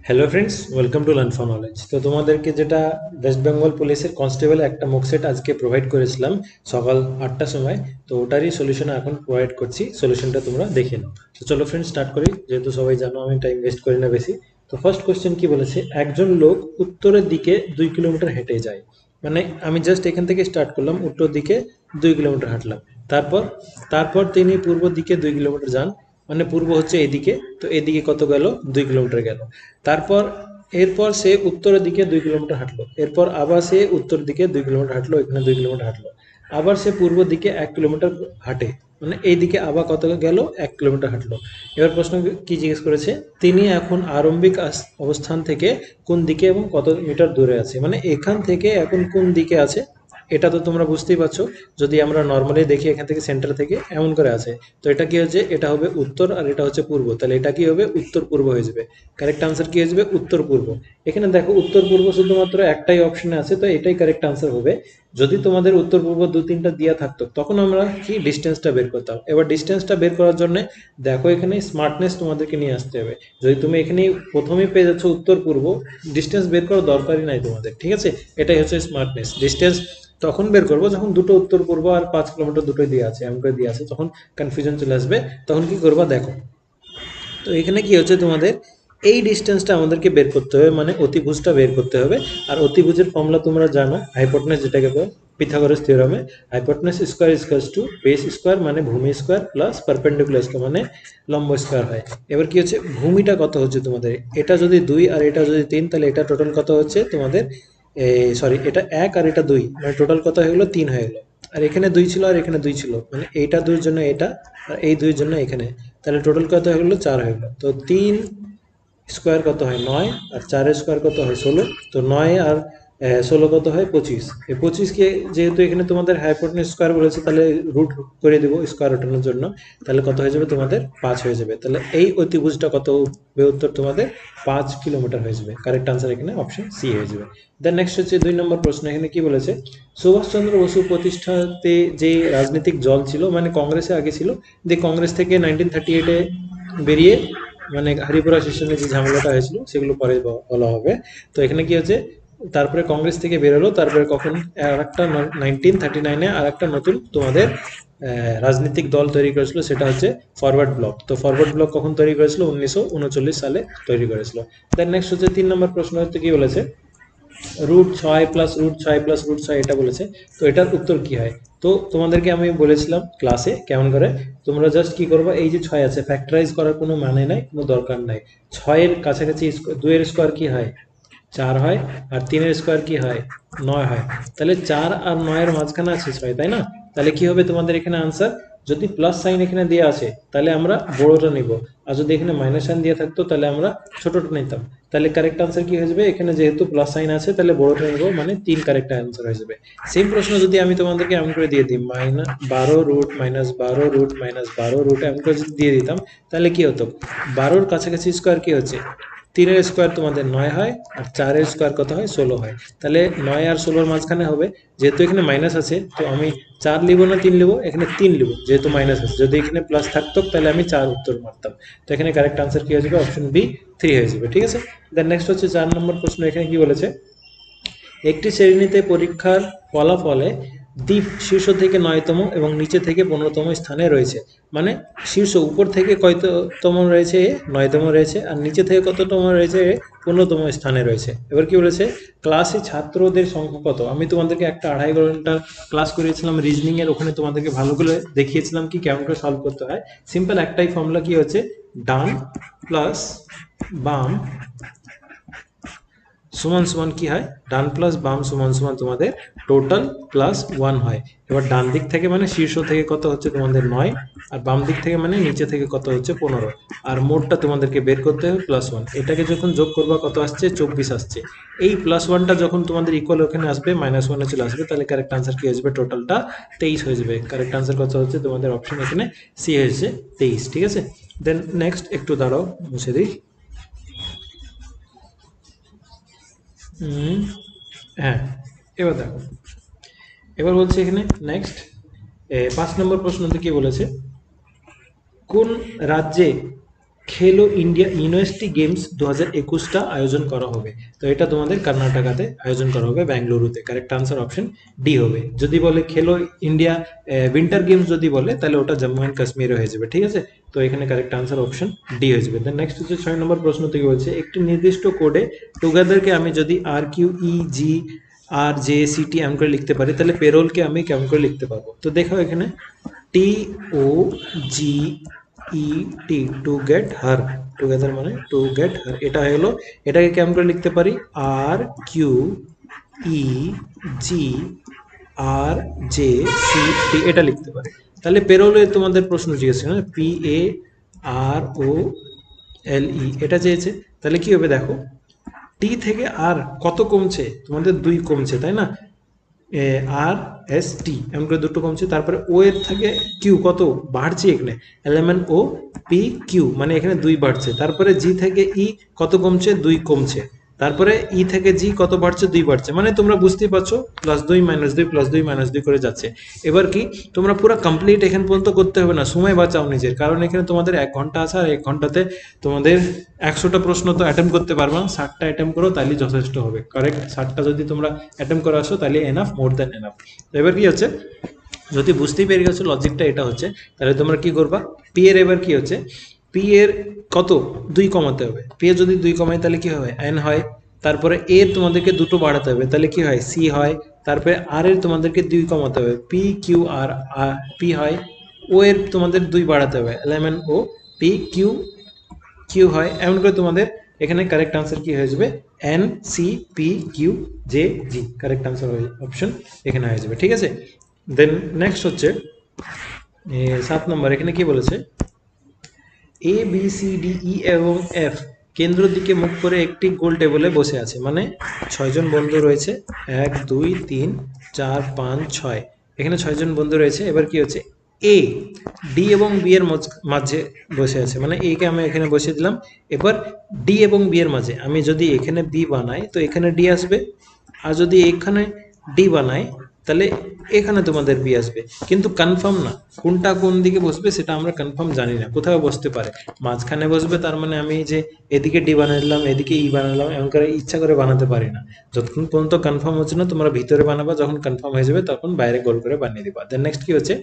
Hello friends, welcome to learn for knowledge. তো তোমাদেরকে যেটা ওয়েস্ট বেঙ্গল পুলিশের কনস্টেবল একটা মক সেট আজকে প্রোভাইড করেছিলাম সকাল 8টার সময়। তো ওটারই সলিউশন এখন প্রোভাইড করছি, সলিউশনটা তোমরা দেখে নাও। তো চলো ফ্রেন্ডস স্টার্ট করি, যেহেতু সবাই জানো আমি টাইম ওয়েস্ট করি না বেশি। তো ফার্স্ট কোশ্চেন কি বলেছে, একজন লোক উত্তরের দিকে 2 কিলোমিটার হেঁটে যায়। মানে আমি জাস্ট এখান থেকে স্টার্ট করলাম, উত্তর দিকে 2 কিলোমিটার হাঁটলাম। তারপর তারপর তিনি পূর্ব দিকে 2 কিলোমিটার যান। মানে পূর্ব হচ্ছে এদিকে, তো এদিকে কত গেল, 2 কিলোমিটার গেল। তারপর এরপর সে উত্তরের দিকে 2 কিলোমিটার হাঁটলো, এরপর আবার সে উত্তর দিকে 2 কিলোমিটার হাঁটলো, এখানে 2 কিলোমিটার হাঁটলো। আবার সে পূর্ব দিকে 1 কিলোমিটার হাঁটে, মানে এইদিকে আবার কত গেল, 1 কিলোমিটার হাঁটলো। এবার প্রশ্ন কি জিজ্ঞেস করেছে, তিনি এখন আরম্ভিক অবস্থান থেকে কোন দিকে এবং কত মিটার দূরে আছে। মানে এখান থেকে এখন কোন দিকে আছে, এটা তো তোমরা বুঝতেই পারছো। যদি আমরা নর্মালি দেখি এখান থেকে সেন্টার থেকে এমন করে আছে, তো এটা কি হচ্ছে, এটা হবে উত্তর আর এটা হচ্ছে পূর্ব, তাহলে এটা কি হবে, উত্তর পূর্ব হয়ে যাবে। কারেক্ট আনসার কি হয়ে যাবে, উত্তর পূর্ব। এখানে দেখো উত্তর পূর্ব শুধুমাত্র একটাই অপশনে আছে, তো এটাই কারেক্ট আনসার হবে। যদি তোমাদের উত্তর পূর্ব দু তিনটা দেওয়া থাকতো তখন আমরা কি ডিস্টেন্সটা বের করতাম। এবার ডিস্টেন্সটা বের করার জন্য দেখো এখানে স্মার্টনেস তোমাদেরকে নিয়ে আসতে হবে। যদি তুমি এখানে প্রথমেই পেয়ে যাচ্ছ উত্তর পূর্ব, ডিস্টেন্স বের করার দরকারই নাই তোমাদের, ঠিক আছে। এটাই হচ্ছে স্মার্টনেস। ডিস্টেন্স তখন বের করবো যখন দুটো উত্তর পূর্ব আর 5 কিলোমিটার দুটোই দিয়ে আছে, এমন করে দিয়ে আছে, তখন কনফিউশন চলে আসবে। তখন কি করবা দেখো, তো এখানে কি হচ্ছে তোমাদের, এই ডিস্টেন্সটা আমাদেরকে বের করতে হবে, মানে অতিভুজটা বের করতে হবে। আর অতিভুজের ফর্মুলা তোমরা জানো, হাইপোটেনাস যেটাকে বলে পিথাগোরাস থিওরামে, hypotenuse square equals to base square মানে ভূমি স্কোয়ার প্লাস পারপেন্ডিকুলার স্কোয়ার মানে লম্ব স্কোয়ার হয়। এবার কি হচ্ছে, ভূমিটা কত হচ্ছে তোমাদের, এটা যদি 2 আর এটা যদি 3, তাহলে এটা টোটাল কত হচ্ছে তোমাদের, সরি এটা 1 আর এটা 2, মানে টোটাল কত হয়ে গেলো, 3 হয়ে গেলো। আর এখানে 2 ছিল আর এখানে 2 ছিল, মানে এইটা 2 জন্য এটা, আর এই 2 জন্য এখানে, তাহলে টোটাল কত হয়ে গেলো, 4 হয়ে গেলো। তো 3 স্কোয়ার কত হয় 9, আর 4 স্কোয়ার কত হয় 16। তো 9 আর 16 কত হয় 25। এই 25কে যেহেতু এখানে তোমাদের হাইপোটেনাস স্কোয়ার বলেছে, তাহলে রুট করে দেবো স্কোয়ার ওঠানোর জন্য, তাহলে কত হয়ে যাবে তোমাদের 5 হয়ে যাবে। তাহলে এই অতিভুজটা কত হবে, উত্তর তোমাদের 5 কিলোমিটার হয়ে যাবে। কারেক্ট আনসার এখানে অপশন সি হয়ে যাবে। দেন নেক্সট হচ্ছে 2 নম্বর প্রশ্ন। এখানে কি বলেছে, সুভাষচন্দ্র বসু প্রতিষ্ঠাতে যে রাজনৈতিক দল ছিল, মানে কংগ্রেসে আগে ছিল, যে কংগ্রেস থেকে 1938-এ বেরিয়ে, মানে হরিপুরা সেশনে যে ঝামেলাটা হয়েছিল সেগুলো পরে বলা হবে। তো এখানে কি হচ্ছে, তারপরে কংগ্রেস থেকে বেরোলো, তারপরে কখন আর একটা 1939-এ আর একটা নতুন তোমাদের রাজনৈতিক দল তৈরি করেছিল, সেটা হচ্ছে ফরওয়ার্ড ব্লক। তো ফরওয়ার্ড ব্লক কখন তৈরি করেছিল, 1939 সালে তৈরি করেছিল। দেন নেক্সট হচ্ছে 3 নম্বর প্রশ্ন হচ্ছে কি বলেছে, √6 প্লাস √6 প্লাস √6 এটা বলেছে। তো এটার উত্তর কি হয়, তো তোমাদেরকে আমি বলেছিলাম ক্লাসে কেমন করে, তোমরা জাস্ট কি করবা, এই যে 6 আছে, ফ্যাক্টরাইজ করার কোনো মানে নাই, কোনো দরকার নাই। 6-এর কাছাকাছি 2-এর স্কোয়ার কি হয়, 4 হয়। আর 3-এর স্কোয়ার কি হয়, 9 হয়। তাহলে 4 আর 9-এর মাঝখানে আছে 6, তাই না। তাহলে কি হবে তোমাদের এখানে আনসার, যদি প্লাস সাইন এখানে দেওয়া আছে তাহলে আমরা বড়টা নিব, আর যদি এখানে মাইনাস সাইন দিয়ে থাকতো তাহলে আমরা ছোটটা নিতাম। তাহলে কারেক্ট আনসার কি হয়ে যাবে, এখানে যেহেতু প্লাস সাইন আছে তাহলে বড়টা নিব, মানে 3 কারেক্ট আনসার হয়ে যাবে। সেম প্রশ্ন যদি আমি তোমাদেরকে এমন করে দিয়ে দিই, -12 √-12 √-12 এমন করে যদি দিয়ে দিতাম, তাহলে কি হতো, 12-র কাছাকাছি স্কোয়ার কি হচ্ছে, 3-এর স্কোয়ার তোমাদের 9 হয়, আর 4-এর স্কোয়ার কত হয় 16 হয়। তাহলে 9 আর 16-র মাঝখানে হবে, যেহেতু এখানে মাইনাস আছে তো আমি 4 লিব না 3 লিব, এখানে 3 লিব, যেহেতু মাইনাস আছে। যদি এখানে প্লাস থাকতো তাহলে আমি 4 উত্তর মারতাম। তো এখানে কারেক্ট আনসার কি হয়ে যাবে, অপশন বি 3 হয়ে যাবে, ঠিক আছে। দেন নেক্সট হচ্ছে 4 নম্বর প্রশ্ন। এখানে কি বলেছে, একটি শ্রেণীতে পরীক্ষার ফলাফলে দ্বীপ শীর্ষ থেকে 9তম এবং নিচে থেকে 15তম স্থানে রয়েছে। মানে শীর্ষ উপর থেকে কয়তম রয়েছে, 9তম রয়েছে, আর নিচে থেকে কততম রয়েছে, 15তম স্থানে রয়েছে। এবার কি বলেছে, ক্লাসে ছাত্রদের সংখ্যা কত। আমি তোমাদেরকে একটা 2.5 ঘন্টার ক্লাস করিয়েছিলাম রিজনিং এর, ওখানে তোমাদেরকে ভালো করে দেখিয়েছিলাম কি কেমন করে সলভ করতে হয়। সিম্পল একটাই ফর্মুলা, কি হচ্ছে, ডান প্লাস বাম সমান সমান কি হয়, ডান প্লাস বাম সমান সমান তোমাদের টোটাল প্লাস 1 হয়। এবার ডান দিক থেকে মানে শীর্ষ থেকে কত হচ্ছে তোমাদের 9, আর বাম দিক থেকে মানে নিচে থেকে কত হচ্ছে 15, আর মোটটা তোমাদেরকে বের করতে হবে +1। এটাকে যখন যোগ করবা কত আসছে, 24 আসছে। এই +1টা যখন তোমাদের ইকুয়াল ওখানে আসবে, -1-এ চলে আসবে, তাহলে কারেক্ট আনসার কি হয়ে যাবে, টোটালটা 23 হয়ে যাবে। কারেক্ট আনসার কত হচ্ছে তোমাদের, অপশন এখানে সি হয়েছে 23, ঠিক আছে। দেন নেক্সট, একটু দাঁড়াও মুছে দিই। হ্যাঁ, এবার দেখো, এবার বলছে এখানে নেক্সট 5 নম্বর প্রশ্নতে কি বলেছে, কোন রাজ্যে খেলো ইন্ডিয়া ইউনিভার্সিটি গেমস 2021টা আয়োজন করা হবে। তো এটা তোমাদের কর্ণাটকাতে আয়োজন করা হবে, বেঙ্গালুরুতে। কারেক্ট আনসার অপশন ডি হবে। যদি বলে খেলো ইন্ডিয়া উইন্টার গেমস যদি বলে তাহলে ওটা জম্মু অ্যান্ড কাশ্মীরে হয়ে যাবে, ঠিক আছে। তো এখানে কারেক্ট আনসার অপশন ডি হয়ে যাবে। দেন নেক্সট হচ্ছে 6 নম্বর প্রশ্ন থেকে বলছে একটি নির্দিষ্ট কোডে টুগেদারকে আমি যদি আর কিউ ই জি আর জে সি টি এমন করে লিখতে পারি, তাহলে পেরোলকে আমি কেমন করে লিখতে পারবো? তো দেখো এখানে টি ও জি ই টি, টু গেট হার, টুগেদার মানে টু গেট হার, এটা হলো। এটাকে কেমন করে লিখতে পারি? আর কিউ ই জি আর জে সি টি, এটা লিখতে পারি। তাহলে পেরোলে তোমাদের প্রশ্ন জিজ্ঞেস না, পি এ আর ও এল ই, এটা চেয়েছে। তাহলে কি হবে দেখো, টি থেকে আর কত কমছে? তোমাদের 2 কমছে, তাই না? আর এস টি এমন করে দুটো কমছে। তারপরে ও এর থেকে কিউ কত বাড়ছে? এখানে এলিমেন্ট ও পি কিউ, মানে এখানে 2 বাড়ছে। তারপরে জি থেকে ই কত কমছে? 2 কমছে। তারপরে ই থেকে জি কত বাড়ছে? 2 বাড়ছে। মানে তোমরা বুঝতেই পারছো, +2 -2 +2 -2 করে যাচ্ছে। এবার কি তোমরা পুরো কমপ্লিট এখান পর্যন্ত করতে হবে না, সময় বাঁচাও নিজের, কারণ এখানে তোমাদের 1 ঘন্টা আছে, আর 1 ঘন্টাতে তোমাদের 100টা প্রশ্ন তো অ্যাটেম্প করতে পারবে না। 60টা অ্যাটেম্প করো তাহলে যথেষ্ট হবে। কারেক্ট 60টা যদি তোমরা অ্যাটেম্প করে আসো তাহলে এনাফ, মোর দ্যান এনাফ। এবার কি হচ্ছে, যদি বুঝতেই পেরে গেছো লজিকটা এটা হচ্ছে, তাহলে তোমরা কি করবা? পি এর এবার কি হচ্ছে, পি এর কত 2 কমাতে হবে। পি এর যদি 2 কমায় তাহলে কি হবে? এন হয়। তারপরে এ তোমাদেরকে দুটো বাড়াতে হবে, তাহলে কি হয়? সি হয়। তারপরে আর এর তোমাদেরকে 2 কমাতে হবে, পি কিউ আর পি হয়। ও এর তোমাদের 2 বাড়াতে হবে, এলিমেন্ট ও পি কিউ কিউ হয়। এমন করে তোমাদের এখানে কারেক্ট আনসার কি হয়ে যাবে? N C P Q J G, correct answer option এখানে হয়ে যাবে, ঠিক আছে। দেন নেক্সট হচ্ছে 7 নম্বর। এখানে কি বলেছে? এ বি সি ডি ই এবং এফ কেন্দ্রের দিকে মুখ করে একটি গোল টেবিলে বসে আছে, মানে 6জন বন্ধু রয়েছে। 1 2 3 4 5 6, এখানে 6জন বন্ধু রয়েছে। এবার কি হচ্ছে, এ ডি এবং বি এর মাঝে বসে আছে, মানে এ কে আমি এখানে বসিয়ে দিলাম। এবার ডি এবং বি এর মাঝে আমি যদি এখানে বি বানাই তো এখানে ডি আসবে, আর যদি এখানে ডি বানাই তাহলে এখানে তোমাদের বি আসবে। কিন্তু কনফার্ম না কোনটা কোন দিকে বসবে, সেটা আমরা কনফার্ম জানি না। কোথাও বসতে পারে, মাঝখানে বসবে, তার মানে আমি যে এদিকে ডি বানালাম এদিকে ই বানালাম এমন করে ইচ্ছা করে বানাতে পারি না। যতক্ষণ পর্যন্ত কনফার্ম হচ্ছে না তোমরা ভিতরে বানাবা, যখন কনফার্ম হয়ে যাবে তখন বাইরে গোল করে বানিয়ে দিবা। দেন নেক্সট কি হচ্ছে,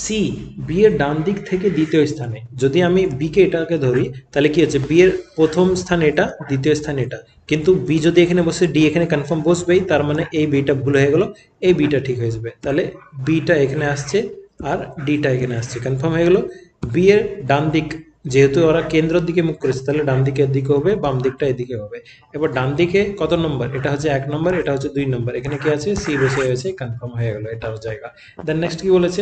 সি বি এর ডান দিক থেকে দ্বিতীয় স্থানে। যদি আমি বি কে এটাকে ধরি তাহলে কি হচ্ছে, বি এর প্রথম স্থান এটা, দ্বিতীয় স্থান এটা। কিন্তু বি যদি এখানে বসে ডি এখানে কনফার্ম বসবেই, তার মানে এই বিটা ভুল হয়ে গেল, এই বিটা ঠিক হয়ে যাবে। তাহলে বিটা এখানে আসছে আর ডিটা এখানে আসছে, কনফার্ম হয়ে গেল। বি এর ডান দিক, যেহেতু ওরা কেন্দ্রের দিকে মুখ করেছে তাহলে ডান দিকে এদিকে হবে, বাম দিকটা এদিকে হবে। এবার ডান দিকে কত নম্বর? এটা হচ্ছে 1 নম্বর, এটা হচ্ছে 2 নম্বর। এখানে কি আছে? সি বসে হয়েছে, কনফার্ম হয়ে গেল, এটাও জায়গা। দেন নেক্সট কি বলেছে,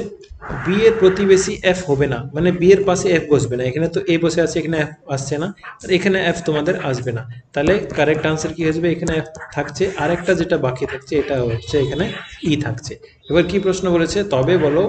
বি এর প্রতিবেশী এফ হবে না, মানে বি এর পাশে এফ বসবে না। এখানে তো এ বসে আছে, এখানে এফ আসছে না, আর এখানে এফ তোমাদের আসবে না। তাহলে কারেক্ট আনসার কি হয়ে যাবে, এখানে এফ থাকছে, আরেকটা যেটা বাকি থাকছে এটা হচ্ছে এখানে ই থাকছে। এবার কি প্রশ্ন বলেছে, তবে বলো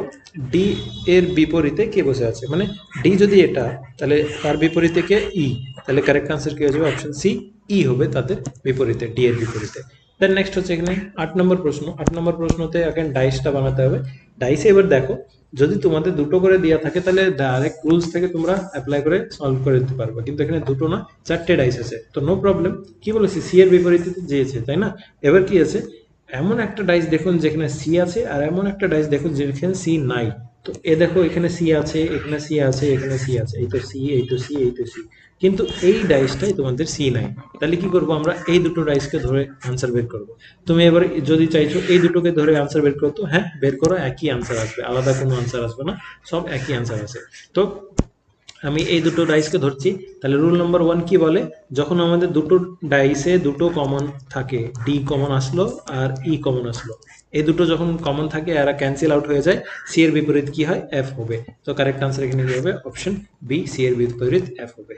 ডি এর বিপরীতে কে বসে আছে? মানে ডি যদি এটা, তাহলে তার বিপরীতে কে? ই। তাহলে কারেক্ট আনসার কি হয়ে যাবে? অপশন সি, ই হবে তাদের বিপরীতে, ডি এর বিপরীতে। দেন নেক্সট হচ্ছে এখানে 8 নম্বর প্রশ্ন। 8 নম্বর প্রশ্নতে এখন ডাইসটা বানাতে হবে। ডাইসে এবার দেখো, যদি তোমাদের দুটো করে দেওয়া থাকে তাহলে ডাইরেক্ট রুলস থেকে তোমরা অ্যাপ্লাই করে সলভ করে দিতে পারবে, কিন্তু এখানে দুটো না 4টে ডাইস আছে, তো নো প্রবলেম। কি বলেছি, সি এর বিপরীতে দিয়েছে, তাই না? এবার কি আছে, এমন একটা ডাইস দেখুন যেখানে সি আছে, আর এমন একটা ডাইস দেখুন যেখানে সি নাই। তো এ দেখো, এখানে সি আছে, এখানে সি আছে, এখানে সি আছে, এই তো সি, এই তো সি, এই তো সি, কিন্তু এই ডাইসটাই তোমাদের সি নাই। তাহলে কি করব আমরা, এই দুটো ডাইসকে ধরে আনসার বের করব। তুমি এবার যদি চাইছো এই দুটোকে ধরে আনসার বের করো, তো হ্যাঁ বের করো, একই আনসার আসবে, আলাদা কোনো আনসার আসবে না, সব একই আনসার আছে। তো আমি এই দুটো ডাইসকে ধরছি। তাহলে রুল নাম্বার 1 কি বলে, যখন আমাদের দুটো ডাইসে দুটো কমন থাকে, ডি কমন আসলো আর ই কমন আসলো, এই দুটো যখন কমন থাকে এরা ক্যান্সেল আউট হয়ে যায়, সি এর বিপরীত কি হয়? এফ হবে। তো কারেক্ট আনসার এখানে কি হবে? অপশন বি, সি এর বিপরীত এফ হবে।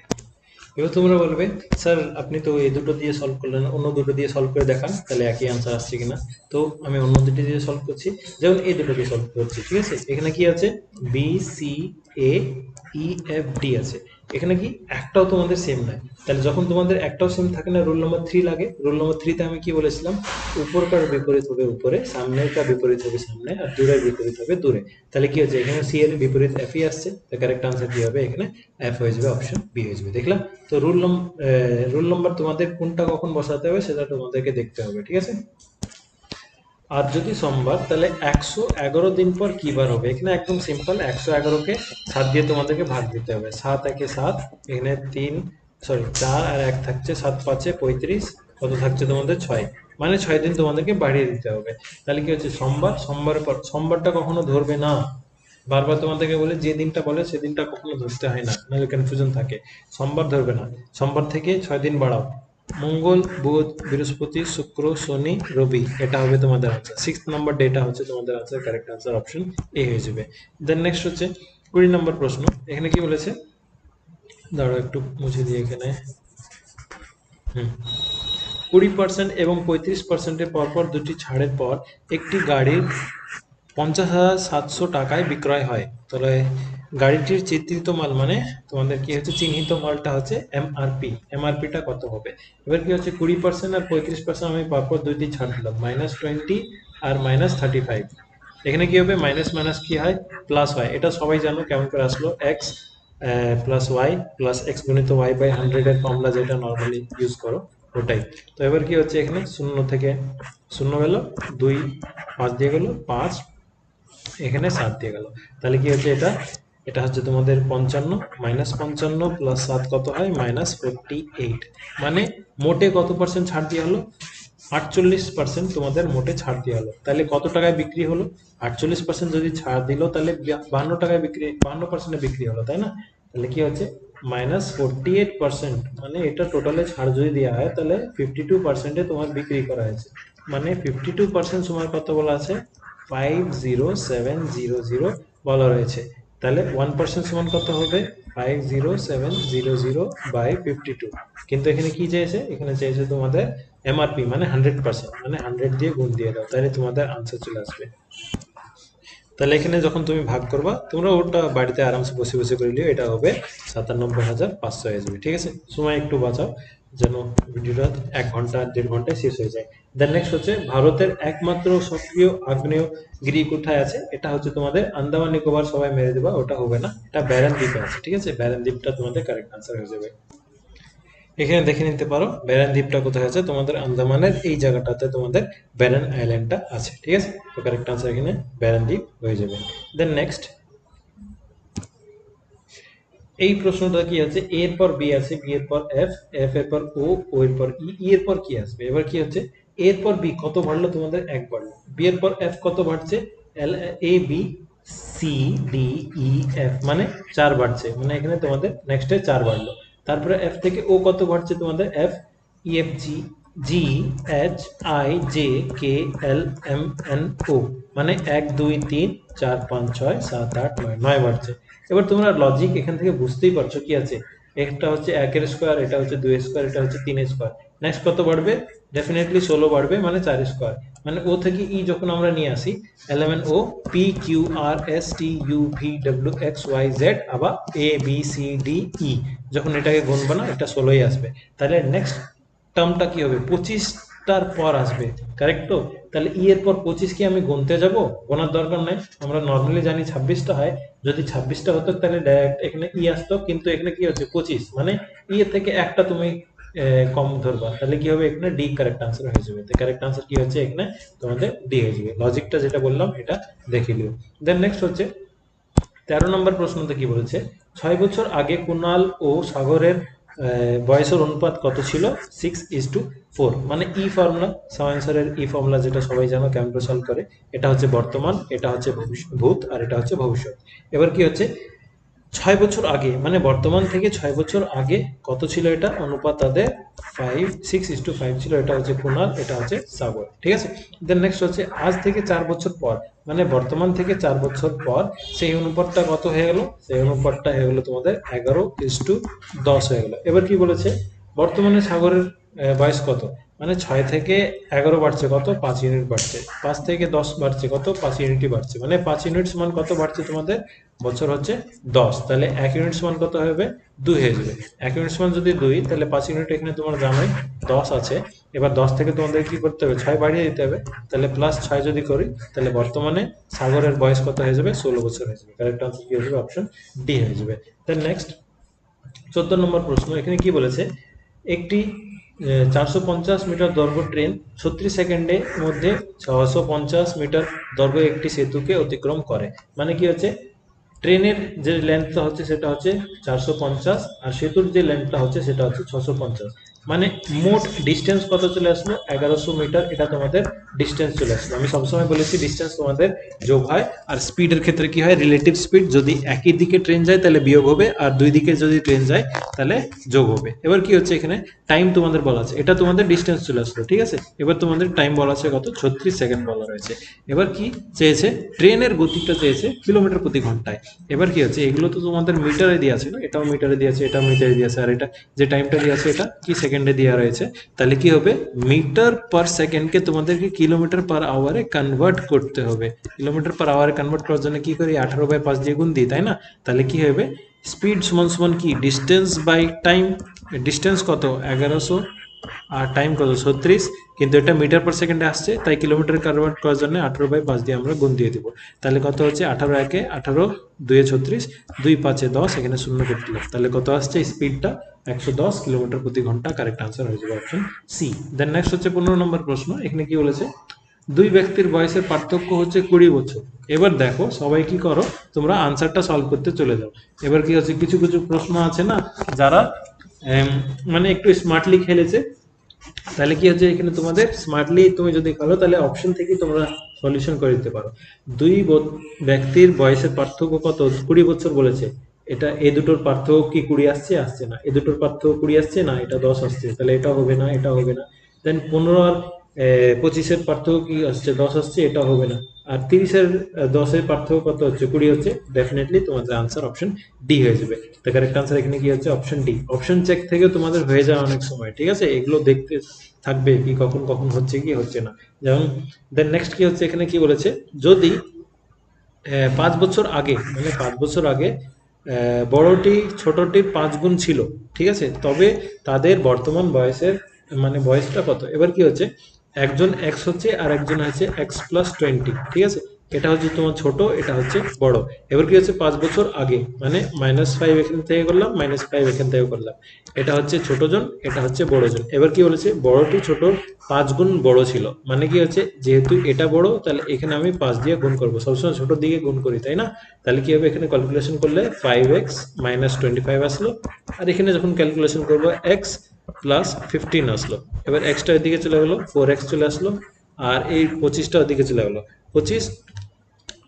এবার তোমরা বলবে স্যার আপনি তো এই দুটো দিয়ে সলভ করলেন, অন্য দুটো দিয়ে সলভ করে দেখান তাহলে একই আনসার আসছে কিনা। তো আমি অন্য দুটো দিয়ে সলভ করছি, যেমন এই দুটো দিয়ে সলভ করছি, ঠিক আছে। এখানে কি আছে, বি সি এ ই এফ ডি আছে, এখানে কি একটাও তোমাদের সেম নাই। তাহলে যখন তোমাদের একটাও সেম থাকে না, রোল নম্বর 3 লাগে। রোল নম্বর 3 তে আমি কি বলেছিলাম, উপরকার বিপরীত হবে উপরে, সামনেরটা বিপরীত হবে সামনে, আর দূরের বিপরীত হবে দূরে। তাহলে কি হচ্ছে, এখানে সি এর বিপরীত এফ ই আসছে, তো কারেক্ট আনসার কি হবে, এখানে এফ হয়ে যাবে, অপশন বি হয়ে যাবে। দেখলাম তো রুল নম্বর তোমাদের কোনটা কখন বসাতে হবে সেটা তোমাদেরকে দেখতে হবে, ঠিক আছে। আর যদি সোমবার, তাহলে 111 দিন পর কি বার হবে, এখানে একদম সিম্পল, 111কে 7 দিয়ে তোমাদেরকে ভাগ দিতে হবে। 7 একে 7, এখানে 4 আর 1 থাকছে, 7 5 35, কত থাকছে তোমাদের 6, মানে 6 দিন তোমাদেরকে বাড়িয়ে দিতে হবে। তাহলে কি হচ্ছে, সোমবারের পর, সোমবারটা কখনো ধরবে না। বারবার তোমাদেরকে বলে, যে দিনটা বলে সেদিনটা কখনো ধরতে হয় না, নাহলে কনফিউশন থাকে। সোমবার ধরবে না, সোমবার থেকে 6 দিন বাড়াও। মঙ্গল, বুধ, বৃহস্পতি, শুক্র, শনি, রবি, এটা হবে তোমাদের আনসার। 6 নম্বর ডেটা হচ্ছে তোমাদের আনসার, কারেক্ট আনসার অপশন এ হয়ে যাবে। দেন নেক্সট হচ্ছে 20 নম্বর প্রশ্ন। এখানে কি বলেছে, দাঁড়াও একটু মুছে দিই এখানে। 20% এবং 35%-এর পরপর দুটি ছাড়ের পর একটি গাড়ির 50,700 টাকায় বিক্রয় হয়। তাহলে গাড়িটির চিত্রিত মাল, মানে তোমাদের কি হচ্ছে, চিহ্নিত মালটা হচ্ছে এমআরপি, এমআরপিটা কত হবে। এবার কি হচ্ছে, 20% আর 35% আমি পরপর দুইটি ছাড় দিলাম, -20 আর -35। এখানে কি হবে, মাইনাস মাইনাস কি হয়, প্লাস হয়। এটা সবাই জানো কেমন করে আসলো, X plus Y plus X গুণিত ওয়াই বাই 100 এর ফর্মুলা যেটা নর্মালি ইউজ করো, ওটাই। তো এবার কি হচ্ছে, এখানে 0 থেকে 0 গেল, 2 5 দিয়ে গেল 5, এখানে 7 দিয়ে গেল। তাহলে কি হচ্ছে, এটা এটা হচ্ছে তোমাদের 55, -55 প্লাস 7 কত হয়, -48। মানে মোটে কত পার্সেন্ট ছাড় দেওয়া হলো, 48% তোমাদের মোটে ছাড় দেওয়া হলো। তাহলে কত টাকায় বিক্রি হলো, 48% যদি ছাড় দিল, তাহলে 52 টাকায় বিক্রি, 52%-এ বিক্রি হলো, তাই না। তাহলে কি হচ্ছে, -48%, মানে এটা টোটালে ছাড় যদি দেওয়া হয়, তাহলে 52%-এ তোমার বিক্রি করা হয়েছে। মানে 52% সময় কত বলা আছে, 50700 বলা রয়েছে। তাহলে 1% সমান কত হবে, 50700 বাই 52। কিন্তু এখানে কি চেয়েছে, এখানে চেয়েছে তোমাদের এমআরপি, মানে 100%, মানে 100 দিয়ে গুণ দিয়ে দাও, তাহলে তোমাদের আনসার চলে আসবে। তাহলে এখানে যখন তুমি ভাগ করবা, তোমরা ওটা বাড়িতে আরামসে বসে বসে করে নিও, এটা হবে 97,500 হয়ে যাবে, ঠিক আছে। সময় একটু বাঁচাও, যেন ভিডিওটা 1 ঘন্টা 1.5 ঘন্টায় শেষ হয়ে যায়। দেন নেক্সট হচ্ছে, ভারতের একমাত্র সক্রিয় আগ্নেয়গিরি কোথায় আছে, এটা হচ্ছে তোমাদের আন্দামান নিকোবর, সবাই মেরে দেবা, ওটা হবে না, এটা ব্যারেন দ্বীপে আছে, ঠিক আছে। ব্যারেন দ্বীপটা তোমাদের কারেক্ট আনসার হয়ে যাবে। এখানে দেখে নিতে পারো ব্যারেন দ্বীপটা কোথায় আছে, তোমাদের আন্দামানের এই জায়গাটাতে তোমাদের ব্যারেন আইল্যান্ডটা আছে, ঠিক আছে। তো কারেক্ট আনসার এখানে ব্যারেন দ্বীপ হয়ে যাবে। দেন নেক্সট, এই প্রশ্নটা কি আছে, এ এর পর বি আছে, বি এর পর এফ, এফ এর পর ও, ও এর পর ই, ই এর পর কি আসবে। এবার কি হচ্ছে, এ এর পর বি কত বাড়লো, তোমাদের 1 বাড়লো। বি এর পর এফ কত বাড়ছে, L A B C D E F, মানে 4 বাড়ছে, মানে এখানে তোমাদের নেক্সটে 4 বাড়লো। তারপরে এফ থেকে ও কত বাড়ছে, তোমাদের F E F G G H I J K L M N O, মানে 1 2 3 4 5 6 7 8 9, 9 বাড়ছে। এবার তোমরা লজিক এখান থেকে বুঝতেই পারছো কি আছে, একটা হচ্ছে 1 এর স্কোয়ার, এটা হচ্ছে 2 এর স্কোয়ার, এটা হচ্ছে 3 এর স্কোয়ার। নেক্সট কত বাড়বে, ডেফিনেটলি 16 বাড়বে, মানে 4 স্কোয়ার। মানে ও থেকে ই যখন আমরা নিয়ে আসি, এলিমেন্ট ও P Q R S T U V W X Y Z, আবার A B C D E, যখন এটাকে গুনবো না, এটা 16ই আসবে। তাহলে নেক্সট টার্মটা কি হবে, 25টার পর আসবে, কারেক্ট তো। তাহলে ই এর পর 25 কি আমি গুনতে যাব, গোনার দরকার নাই, আমরা নর্মালি জানি 26টা হয়। যদি 26টা হতো, তাহলে ডাইরেক্ট এখানে ই আসতো, কিন্তু এখানে কি হচ্ছে 25, মানে ই এর থেকে একটা তুমি কম ধরবা, তাহলে কি হবে, এখানে ডি কারেক্ট আনসার হয়ে যাবে। তো কারেক্ট আনসার কি হচ্ছে, এখানে তোমাদের ডি হয়ে যাবে। লজিকটা যেটা বললাম এটা দেখে নিও। দেন নেক্সট হচ্ছে 13 নম্বর প্রশ্নতে কি বলেছে, 6 বছর আগে কুণাল ও সাগরের বয়সের অনুপাত কত ছিল, 6:4। মানে ই ফর্মুলা, সায়েন্সের ই ফর্মুলা যেটা সবাই জানো, কেমন সলভ করে, এটা হচ্ছে বর্তমান, এটা হচ্ছে ভূত, আর এটা হচ্ছে ভবিষ্যৎ। এবার কি হচ্ছে, 6 বছর আগে, মানে বর্তমান থেকে 6 বছর আগে কত ছিল, এটা অনুপাত তাদের 6:5 ছিল। এটা হচ্ছে কুণাল, এটা হচ্ছে সাগর, ঠিক আছে। দেন নেক্সট হচ্ছে, আজ থেকে 4 বছর পর, মানে বর্তমান থেকে 4 বছর পর সেই অনুপাতটা কত হয়ে গেল, সেই অনুপাতটা হয়ে গেল তোমাদের 11:10 হয়ে গেল। এবার কি বলেছে, বর্তমানে সাগরের বয়স কত, মানে 6 থেকে 11 বাড়ছে কত, 5 ইউনিট বাড়ছে। 5 থেকে 10 বাড়ছে কত, 5 ইউনিটই বাড়ছে, মানে 5 ইউনিট সমান কত বাড়ছে তোমাদের, বছর হচ্ছে 10, তাহলে 1 ইউনিট সমান কত হবে? 2 হয়ে যাবে। 1 ইউনিট সমান যদি 2, তাহলে 5 ইউনিট এখানে তোমার জানোই 10 আছে। এবার 10 থেকে তোমাদের কি করতে হবে? 6 বাড়িয়ে দিতে হবে। তাহলে প্লাস 6 যদি করি, তাহলে বর্তমানে সাগরের বয়স কত হয়ে যাবে? 16 বছর হয়ে যাবে। কারেক্ট আনসার কি হয়ে যাবে? অপশন ডি হয়ে যাবে। দেন নেক্সট 14 নম্বর প্রশ্ন, এখানে কি বলেছে? একটি 450 মিটার দৈর্ঘ্য ট্রেন 36 সেকেন্ডের মধ্যে 650 মিটার দৈর্ঘ্য একটি সেতুকে অতিক্রম করে। মানে কি হচ্ছে? ট্রেনের যে লেন্থটা হচ্ছে সেটা হচ্ছে 450, আর সেতুর যে লেন্থটা হচ্ছে সেটা হচ্ছে 650। মানে মোট ডিস্টেন্স কত চলে আসলো? 1100 মিটার। এটা তোমাদের ডিস্টেন্স চলে আসলো। আমি সবসময় বলেছি ডিস্টেন্স তোমাদের যোগ হয়, আর স্পিডের ক্ষেত্রে কি হয়? রিলেটিভ স্পিড, যদি একই দিকে ট্রেন যায় তাহলে বিয়োগ হবে, আর দুই দিকে যদি ট্রেন যায় তাহলে যোগ হবে। এবার কি হচ্ছে? এখানে টাইম তোমাদের বলা আছে, এটা তোমাদের ডিস্টেন্স চলে আসলো, ঠিক আছে। এবার তোমাদের টাইম বলা আছে কত? 36 সেকেন্ড বলা রয়েছে। এবার কি চেয়েছে? ট্রেনের গতিটা চেয়েছে কিলোমিটার প্রতি ঘন্টায়। এবার কি হচ্ছে? এগুলো তো তোমাদের মিটারে দিয়ে আছে না? এটাও মিটারে দিয়ে আছে, এটাও মিটারে দিয়ে আছে, আর এটা যে টাইমটা দিয়ে আছে এটা কি সেকেন্ডে দেওয়া রয়েছে। তাহলে কি হবে? মিটার পার সেকেন্ডকে তোমাদেরকে কিলোমিটার পার আওয়ারে কনভার্ট করতে হবে। কিলোমিটার পার আওয়ারে কনভার্ট করার জন্য কি করি? 18/5 দিয়ে গুণ দিই, তাই না? তাহলে কি হবে? স্পিড সমান সমান কি? Distance by time. ডিস্টেন্স কত? 1100, আর টাইম কত? 36। কিন্তু এটা মিটার পার সেকেন্ডে আসছে, তাই কিলোমিটার কনভার্ট করার জন্য 18/5 দিয়ে আমরা গুণ দিয়ে দিব। তাহলে কত হচ্ছে? 18 একে 18, 2 এ 36, 2 5 এ 10, এখানে শূন্য কেটে দিলাম। তাহলে কত আসছে? স্পিডটা 110 কিলোমিটার প্রতি ঘন্টা। কারেক্ট আনসার হয়ে যাবে অপশন সি। দেন নেক্সট হচ্ছে 15 নম্বর প্রশ্ন। এখানে কি বলেছে? দুই ব্যক্তির বয়সের পার্থক্য হচ্ছে 20 বছর। এবার দেখো সবাই কি করো, তোমরা আনসারটা সলভ করতে চলে যাও। এবার কি হচ্ছে? কিছু কিছু প্রশ্ন আছে না, যারা মানে একটু স্মার্টলি খেলেছে, তাহলে কি হচ্ছে? এখানে তোমাদের স্মার্টলি তুমি যদি খেলো তাহলে অপশন থেকে তোমরা সলিউশন করে দিতে পারো। দুই ব্যক্তির বয়সের পার্থক্য কত? 20 বছর বলেছে। এটা এই দুটোর পার্থক্য কি 20 আসছে? আসছে না। এই দুটোর পার্থক্য 20 আসছে না, এটা 10 আসছে, তাহলে এটা হবে না, এটা হবে না। দেন 15 আর 25-এর পার্থক্য কি আসছে? 10 আসছে, এটা হবে না। আর 30-এর 10-এর পার্থক্য কত হচ্ছে? 20 হচ্ছে। ডেফিনেটলি তোমাদের আনসার অপশন ডি হয়ে যাবে। তো কারেক্ট আনসার এখানে কি হচ্ছে? Option D. অপশন চেক থেকে তোমাদের হয়ে যায় অনেক সময়, ঠিক আছে। এগুলো দেখতে থাকবে কি কখন কখন হচ্ছে কি হচ্ছে না। যেমন দেন নেক্সট কি হচ্ছে? এখানে কি বলেছে? যদি 5 বছর আগে, মানে 5 বছর আগে বড়টি ছোটটির 5 গুণ ছিল, ঠিক আছে, তবে তাদের বর্তমান বয়সের মানে বয়সটা কত? এবার কি হচ্ছে? একজন এক্স হচ্ছে আর একজন হচ্ছে x+20, ঠিক আছে। এটা হচ্ছে তোমার ছোট, এটা হচ্ছে বড়। এবার কি হচ্ছে? 5 বছর আগে, মানে -5 এখান থেকে করলাম, -5 এখান থেকে করলাম। এটা হচ্ছে ছোট জন, এটা হচ্ছে বড় জন। এবার কি বলেছে? বড়টি ছোট 5 গুণ বড় ছিল। মানে কি হচ্ছে? যেহেতু এটা বড়, তাহলে এখানে আমি 5 দিয়ে গুণ করবো। সবসময় ছোট দিকে গুণ করি, তাই না? তাহলে কি হবে? এখানে ক্যালকুলেশন করলে 5x - 25 আসলো, আর এখানে যখন ক্যালকুলেশন করবো x + 15 আসলো। এবার এক্সটা এদিকে চলে গেলো, 4x চলে আসলো, আর এই 25টা ওদিকে চলে গেলো। 25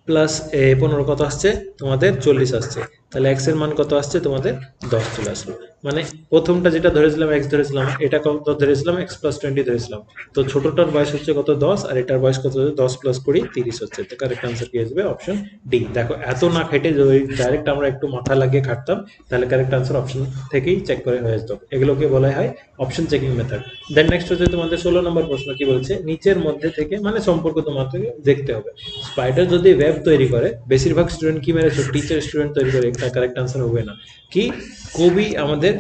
প্লাস 15 কত আসছে? তোমাদের 40 আসছে। তাহলে x এর মান কত আসছে? তোমাদের 10 চলে আসলো। মানে প্রথমটা যেটা ধরেছিলাম x ধরেছিলাম, এটা কত ধরেছিলাম? x+20 ধরেছিলাম। তো ছোটটার বয়স হচ্ছে কত? 10, আর এটার বয়স কত? 10 + 20 30 হচ্ছে। তো কারেক্ট আনসার কি আসবে? Option D. দেখো এত না খেটে যদি ডাইরেক্ট আমরা একটু মাথা লাগিয়ে খাটতাম, তাহলে কারেক্ট আনসার অপশন থেকেই চেক করে হয়ে যেত। এগুলোকে বলা হয় option checking method. Then next হচ্ছে তোমাদের 16 নম্বর প্রশ্ন। কি বলছে? নিচের মধ্যে থেকে, মানে সম্পর্ক তোমাকে দেখতে হবে। স্পাইডার যদি ওয়েব তৈরি করে, বেশিরভাগ স্টুডেন্ট কি মেরেছে? টিচার স্টুডেন্ট তৈরি করে। এটা কারেক্ট আনসার হবে না। কি? কবি আমাদের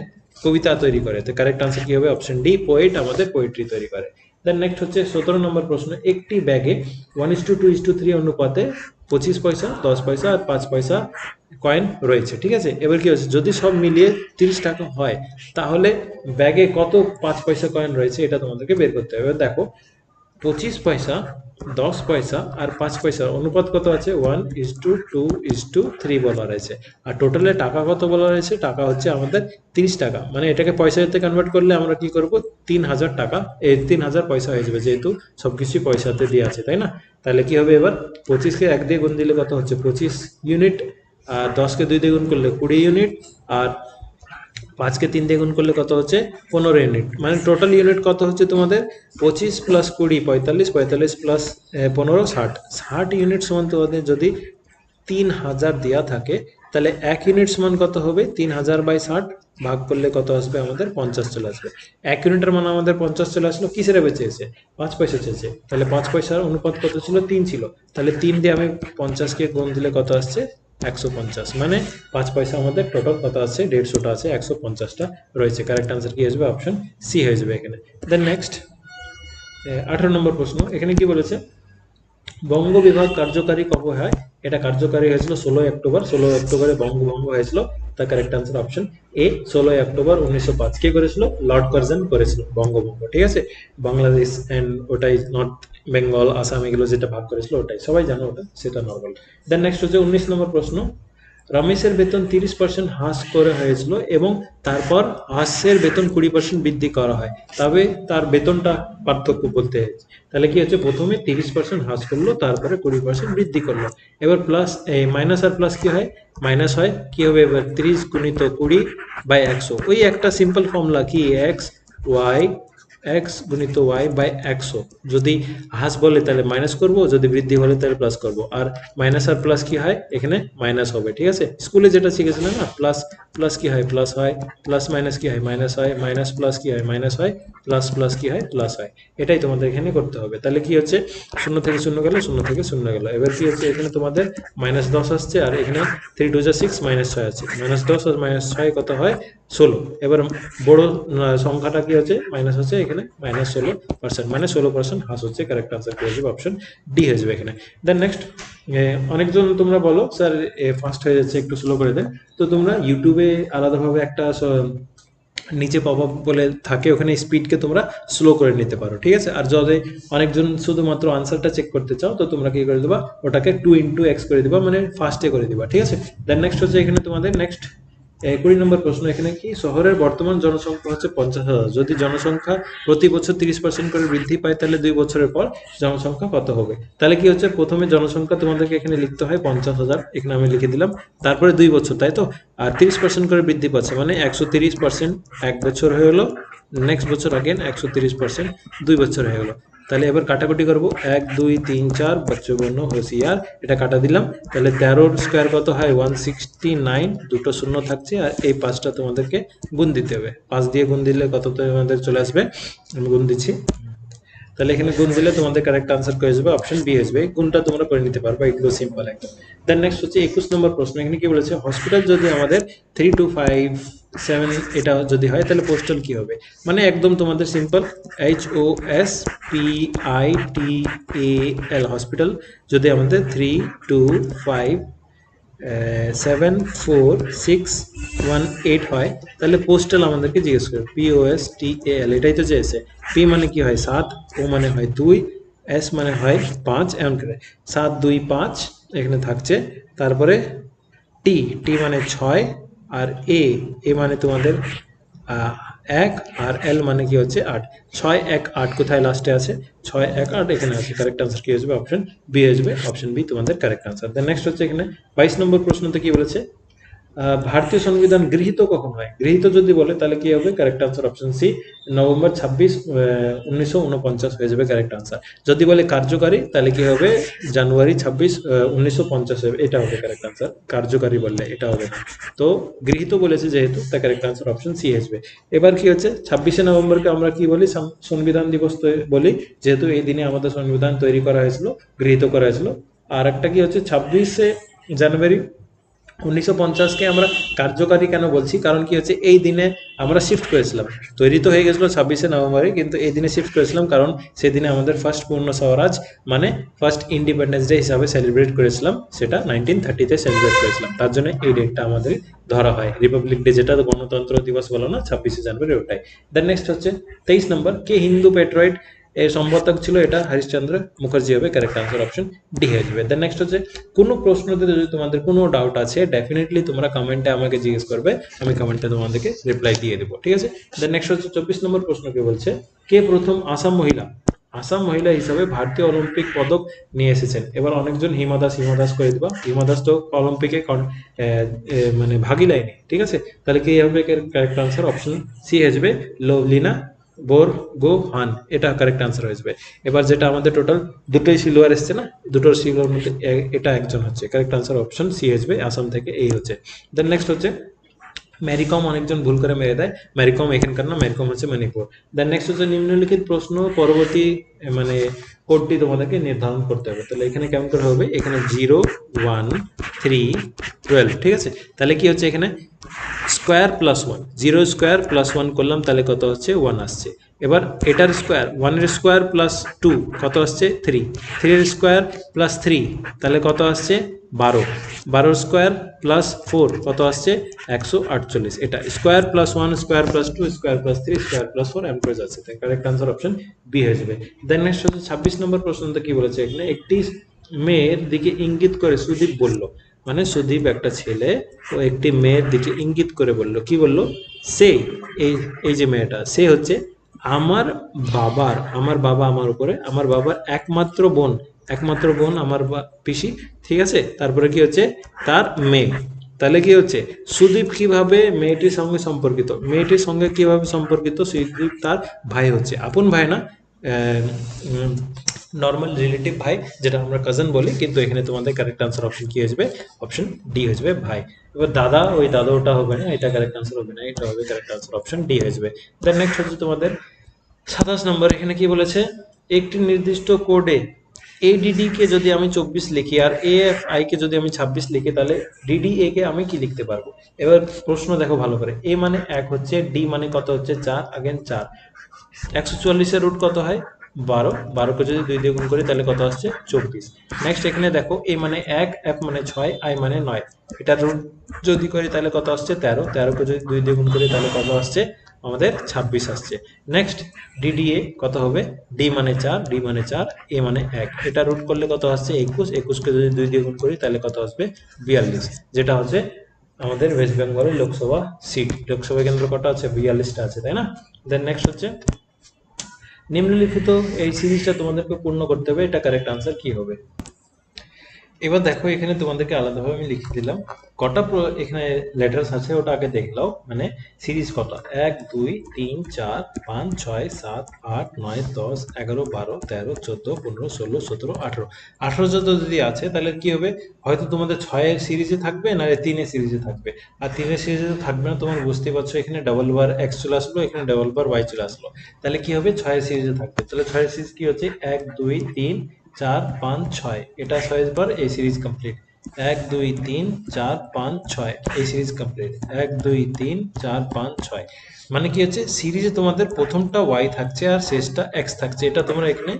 কবিতা তৈরি করে। তো কারেক্ট আনসার কি হবে? Option D. পোয়েট আমাদের পোয়েট্রি তৈরি করে। দেন নেক্সট হচ্ছে 17 নম্বর প্রশ্ন। একটি ব্যাগে 1:2:3 অনুপাতে 25 পয়সা, 10 পয়সা আর 5 পয়সা কয়েন রয়েছে, ঠিক আছে। এবার কি হচ্ছে? যদি সব মিলিয়ে 30 টাকা হয়, তাহলে ব্যাগে কত 5 পয়সা কয়েন রয়েছে? এটা তোমাদেরকে বের করতে হবে। এবার দেখো 25 পয়সা, 10 পয়সা আর 5 পয়সার অনুপাত কত আছে? 1:2:3 বলা রয়েছে। আর টোটালে টাকা কত বলা রয়েছে? টাকা হচ্ছে আমাদের 30 টাকা। মানে এটাকে পয়সাতে কনভার্ট করলে আমরা কি করব? 3000 টাকা, এই 3000 পয়সা হয়ে যাবে, যেহেতু সবকিছু পয়সাতে দিয়ে আছে, তাই না? তাহলে কি হবে? এবার 25-কে 1 দিয়ে গুণ দিলে কত হচ্ছে? 25 ইউনিট। আর 10-কে 2 দিয়ে গুণ করলে 20 ইউনিট। আর 5-কে 3 দিয়ে গুণ করলে কত হচ্ছে? 15 ইউনিট। মানে টোটাল ইউনিট কত হচ্ছে তোমাদের? 25 + 20 45, 45 + 15 60। 60 ইউনিট সমান তোমাদের যদি 3000 দেওয়া থাকে, তাহলে 1 ইউনিট সমান কত হবে? 3000/60 ভাগ করলে কত আসবে? আমাদের 50 চলে আসবে। 1 ইউনিটের মান আমাদের 50 চলে আসলো। কিসের বেঁচে চেয়েছে? 5 পয়সা চেয়েছে। তাহলে 5 পয়সার অনুপাত কত ছিল? 3 ছিল। তাহলে 3 দিয়ে আমি 50-কে গুণ দিলে কত আসছে? 150, মানে 5 পয়সা আমাদের টোটাল কত আছে, 150টা আছে, 150টা রয়েছে। কারেক্ট আনসার কি আসবে, অপশন সি হয়ে যাবে এখানে। দেন নেক্সট 18 নম্বর প্রশ্ন, এখানে কি বলেছে, বঙ্গ বিভাগ কার্যকারী কবে হয়? এটা কার্যকারী হয়েছিল 16 অক্টোবর। 16 অক্টোবরে বঙ্গভঙ্গ হয়েছিল। তার কারেক্ট আনসার অপশন এ, 16 অক্টোবর 1905। কে করেছিল? লর্ড কার্জন করেছিল বঙ্গভঙ্গ, ঠিক আছে। বাংলাদেশ এন্ড ওটাই নর্থ বেঙ্গল, আসাম এগুলো যেটা ভাগ করেছিল ওটাই, সবাই জানো ওটা, সেটা নর্মাল। দেন নেক্সট হচ্ছে 19 নম্বর প্রশ্ন, রমেশের বেতন 30% হ্রাস করা হয়েছিল এবং তারপর হাসের বেতন 20% বৃদ্ধি করা হয়, তবে তার বেতনটা পার্থক্য বলতে হয়েছে। তাহলে কি হচ্ছে, প্রথমে 30% হ্রাস করলো, তারপরে 20% বৃদ্ধি করলো। এবার প্লাস মাইনাস আর প্লাস কি হয়, মাইনাস হয়, কি হবে এবার, 30 গুণিত 20/100। ওই একটা সিম্পল ফর্মুলা কি, এক্স গুণিত ওয়াই বাই 100। যদি হ্রাস বলে তাহলে মাইনাস করব, যদি বৃদ্ধি বলে তাহলে প্লাস করব। আর মাইনাস আর প্লাস কি হয়, এখানে মাইনাস হবে, ঠিক আছে। স্কুলে যেটা শিখেছিলেন না, প্লাস প্লাস কি হয়, প্লাস হয়, প্লাস মাইনাস কি হয়, মাইনাস হয়, মাইনাস প্লাস কি হয়, মাইনাস হয়, প্লাস প্লাস কি হয়, প্লাস হয়। এটাই তোমাদের এখানে করতে হবে। তাহলে কি হচ্ছে, 0 থেকে 0 গেল, 0 থেকে 0 গেল। এবার কি হচ্ছে, এখানে তোমাদের -10 আসছে, আর এখানে 3 2 6 -6 আছে। -10 আর -6 কত হয়, 16। এবার বড় সংখ্যাটা কি হচ্ছে, মাইনাস হচ্ছে, এখানে -16%, মানে 16% হ্রাস হচ্ছে। কারেক্ট আনসার কি হয়ে যাবে, অপশন ডি হয়ে যাবে এখানে। দেন নেক্সট, অনেকজন তোমরা বলো স্যার ফাস্ট হয়ে যাচ্ছে, একটু স্লো করে দেন। তো তোমরা ইউটিউবে আলাদাভাবে একটা নিচে পপ আপ বলে থাকে, ওখানে স্পিডকে তোমরা স্লো করে নিতে পারো, ঠিক আছে। আর যদি অনেকজন শুধুমাত্র আনসারটা চেক করতে চাও, তো তোমরা কি করে দেবা, ওটাকে 2x করে দিবা, মানে ফাস্টে করে দিবা, ঠিক আছে। দেন নেক্সট হচ্ছে এখানে তোমাদের নেক্সট 20 নম্বর প্রশ্ন, এখানে কি, শহরের বর্তমান জনসংখ্যা হচ্ছে 50,000। যদি জনসংখ্যা প্রতি বছর 30% করে বৃদ্ধি পায়, তাহলে 2 বছরের পর জনসংখ্যা কত হবে? তাহলে কি হচ্ছে, প্রথমে জনসংখ্যা তোমাদেরকে এখানে লিখতে হয় 50,000, এখানে আমি লিখে দিলাম। তারপরে 2 বছর, তাই তো। আর 30% করে বৃদ্ধি পাচ্ছে, মানে 130% এক বছর হয়ে গেলো। নেক্সট বছর আগেন 130% 2 বছর হয়ে গেলো। তাহলে এবার কাটাকুটি করবো, 1 2 3 4, বাচ্চা বন্য হোশিয়ার, এটা কাটা দিলাম। তাহলে 13 স্কোয়ার কত হয়, 169। দুটো শূন্য থাকছে, আর এই 5টা তোমাদেরকে গুণ দিতে হবে। 5 দিয়ে গুণ দিলে কত তোমাদের চলে আসবে, আমি গুণ দিচ্ছি। তাহলে এখানে গুণ দিলে তোমাদের কারেক্ট আনসার হয়ে যাবে, অপশন বি আসবে। এই গুণটা তোমরা করে নিতে পারবে, এগুলো সিম্পল একদম। দেন নেক্সট হচ্ছে 21 নম্বর প্রশ্ন, এখানে কি বলেছে, হসপিটাল যদি আমাদের 3 2 5 7 এটা যদি হয়, তাহলে পোস্টাল কি হবে? মানে একদম তোমাদের সিম্পল, HOSPITAL, হসপিটাল যদি আমাদের 3 2 5 7 4 6 1 8 হয়, তাহলে পোস্টাল আমাদেরকে জিজ্ঞেস করবে, POSTAL, এটাই তো চেয়েছে। পি মানে কি হয় 7, ও মানে হয় 2, এস মানে হয় 5, এমন করে 7 2 5 এখানে থাকছে। তারপরে টি, টি মানে 6, আর এ মানে তোমাদের 1, আর এল মানে কি হচ্ছে 8। 6 1 8 কোথায় লাস্টে আছে, 6 1 8 এখানে আছে। কারেক্ট আনসার কি আসবে, অপশন বি আসবে। অপশন বি তোমাদের কারেক্ট আনসার। দেন নেক্সট হচ্ছে এখানে 22 নম্বর প্রশ্নতে কি বলেছে, ভারতীয় সংবিধান গৃহীত কখন হয়? গৃহীত যদি বলে তাহলে কি হবে, correct answer option C, November 26 1949 হয়ে যাবে কারেক্ট আনসার। যদি বলে কার্যকারী, তাহলে কি হবে, জানুয়ারি 26 1950 হবে, এটা হবে কারেক্ট আনসার। কার্যকারী বললে এটা হবে না। তো গৃহীত বলেছে যেহেতু, তা কারেক্ট আনসার অপশন সি আসবে। এবার কি হচ্ছে, 26শে নভেম্বরকে আমরা কি বলি, সংবিধান দিবস বলি, যেহেতু এই দিনে আমাদের সংবিধান তৈরি করা হয়েছিল, গৃহীত করা হয়েছিল। আর একটা কি হচ্ছে, 26শে জানুয়ারি 1950কে আমরা কার্যকারী কেন বলছি, কারণ কি হচ্ছে, এই দিনে আমরা শিফট করেছিলাম। তৈরি তো হয়ে গেছিলো 26শে নভেম্বরে, কিন্তু এই দিনে শিফট করেছিলাম কারণ সেদিনে আমাদের ফার্স্ট পূর্ণ স্বরাজ, মানে ফার্স্ট ইন্ডিপেন্ডেন্স ডে হিসাবে সেলিব্রেট করেছিলাম, সেটা 1930-তে সেলিব্রেট করেছিলাম। তার জন্য এই ডেটটা আমাদের ধরা হয় রিপাবলিক ডে, যেটা গণতন্ত্র দিবস বলো না, 26শে জানুয়ারি, ওটাই। দেন নেক্সট হচ্ছে 23 নম্বর, কে হিন্দু পেট্রয়েড এর সম্পাদক ছিল? এটা হরিশ্চন্দ্র মুখার্জি হবে, কারেক্ট আনসার অপশন ডি হয়ে যাবে। দেন নেক্সট হচ্ছে, কোনো প্রশ্নতে যদি তোমাদের কোনো ডাউট আছে, ডেফিনেটলি তোমরা কমেন্টে আমাকে জিজ্ঞেস করবে, আমি কমেন্টে তোমাদেরকে রিপ্লাই দিয়ে দেবো, ঠিক আছে। দেন নেক্সট হচ্ছে 24 নম্বর প্রশ্ন, কে বলছে, কে প্রথম আসাম মহিলা হিসাবে ভারতীয় অলিম্পিক পদক নিয়ে এসেছেন? এবার অনেকজন হিমা দাস করে দিবা, হিমা দাস তো অলিম্পিকে মানে ভাগই লাইনি, ঠিক আছে। তাহলে কি হবে, কারেক্ট আনসার অপশন সি হয়ে যাবে, লভলিনা বোরগোহান, এটা কারেক্ট আনসার হয়ে যাবে। এবার যেটা আমাদের টোটাল দুটোই সিলভার এসছে না, দুটোর সিলভার মধ্যে এটা একজন হচ্ছে, কারেক্ট আনসার অপশন সি আসবে, আসাম থেকে এই হচ্ছে। দেন নেক্সট হচ্ছে ম্যারিকম, অনেকজন ভুল করে মেরে দেয়, ম্যারিকম এখানকার না, ম্যারিকম হচ্ছে মণিপুর। দেন নেক্সট হচ্ছে, নিম্নলিখিত প্রশ্ন পরবর্তী মানে কোডটি তোমাদেরকে নির্ধারণ করতে হবে। তাহলে এখানে কেমন করে হবে, এখানে 0 1 3 12, ঠিক আছে। তাহলে কি হচ্ছে এখানে স্কোয়ার প্লাস 1, 0 স্কোয়ার প্লাস 1 করলাম, তাহলে কত হচ্ছে 1 আসছে। এবার এটার স্কোয়ার 1 এর স্কোয়ার প্লাস 2 কত আসছে 3, 3 এর স্কোয়ার প্লাস 3 তাহলে কত আসছে 12, 12 স্কোয়ার প্লাস 4 কত আসছে 148। এটা square plus 1 square plus 2 square plus 3 square plus 4 এম করে যাচ্ছে, তাই কারেক্ট আনসার অপশন বি হয়ে যাবে। দেন নেক্সট হচ্ছে 26 নম্বর প্রশ্নটা কি বলেছে এখানে, একটি মেয়ের দিকে ইঙ্গিত করে সুদীপ বলল, মানে সুদীপ একটা ছেলে, ও একটি মেয়ের দিকে ইঙ্গিত করে বলল, কি বলল, সে, এই এই যে মেয়েটা, সে হচ্ছে আমার আমার বাবা আমার উপরে, আমার বাবার একমাত্র বোন, একমাত্র বোন আমার পিসি, ঠিক আছে। তারপরে কি হচ্ছে তার মেয়ে। তাহলে কি হচ্ছে সুদীপ কিভাবে মেয়েটির সঙ্গে সম্পর্কিত, মেয়েটির সঙ্গে কিভাবে সম্পর্কিত, সুদীপ তার ভাই হচ্ছে, আপন ভাই না, নর্মাল রিলেটিভ ভাই, যেটা আমরা কাজিন বলি, কিন্তু এখানে তোমাদের কারেক্ট আনসার অপশন কি হয়ে যাবে, অপশন ডি হয়ে যাবে ভাই। এবার দাদা, ওই দাদা ওটা হবে না, এটা কারেক্ট আনসার হবে না, এটা হবে কারেক্ট আনসার অপশন ডি হয়ে যাবে। দেন নেক্সট হচ্ছে তোমাদের 27 নম্বর, এখানে কি বলেছে, একটি নির্দিষ্ট কোডে এডিডি কে যদি আমি 24 লিখি আর এএফআই কে যদি আমি 26 লিখি, তাহলে ডিডিএ কে আমি কি লিখতে পারবো। এবার প্রশ্ন দেখো ভালো করে, এ মানে 1 হচ্ছে, ডি মানে কত হচ্ছে 4, আগেন 4, 144 এর রুট কত হয় 12, 12 কে যদি 2 দিয়ে গুণ করি তাহলে কত আসছে 24। নেক্সট এখানে দেখো, এ মানে 1, এফ মানে 6, আই মানে 9, এটার রুট যদি করি তাহলে কত আসছে 13, 13 কে যদি 2 দিয়ে গুণ করি তাহলে কত আসছে আমাদের 26 আসছে। নেক্সট ডিডিএ কত হবে, ডি মানে 4, ডি মানে 4, এ মানে 1, এটা রুট করলে কত আসছে 21, 21 কে যদি 2 দিয়ে গুণ করি তাহলে কত আসবে 42, যেটা হচ্ছে আমাদের ওয়েস্ট বেঙ্গলের লোকসভা সিট, লোকসভা কেন্দ্র কটা আছে 42টা আছে, তাই না। দেন নেক্সট হচ্ছে নিম্নলিখিত এই সিরিজটা তোমাদেরকে পূর্ণ করতে হবে, এটা কারেক্ট আনসার কি হবে। এবার দেখো এখানে তোমাদেরকে আলাদাভাবে আমি লিখে দিলাম কটা এখানে লেটার্স আছে, ওটা আগে দেখলাও, মানে সিরিজ কটা, 1 2 3 4 5 6 7 8 9 10 11 12 13 14 15 16 17 18, 18 যত যদি আছে তাহলে কি হবে, হয়তো তোমাদের 6 এর সিরিজে থাকবে, না 3 এর সিরিজে থাকবে। আর 3 এর সিরিজে থাকবে না, তোমার বুঝতেই পারছো, এখানে ডাবল বার এক্স চলে আসলো, এখানে ডাবল বার ওয়াই চলে আসলো, তাহলে কি হবে 6 এর সিরিজে থাকবে। তাহলে 6 এর সিরিজ কি হচ্ছে 1 2 3 4 5 6, এটা 6 বার, এই সিরিজ কমপ্লিট। 1 2 3 4 5 6, এই সিরিজ কমপ্লিট। 1 2 3 4 5 6, মানে কি হচ্ছে সিরিজে তোমাদের প্রথমটা ওয়াই থাকছে আর শেষটা এক্স থাকছে, এটা তোমরা এখানে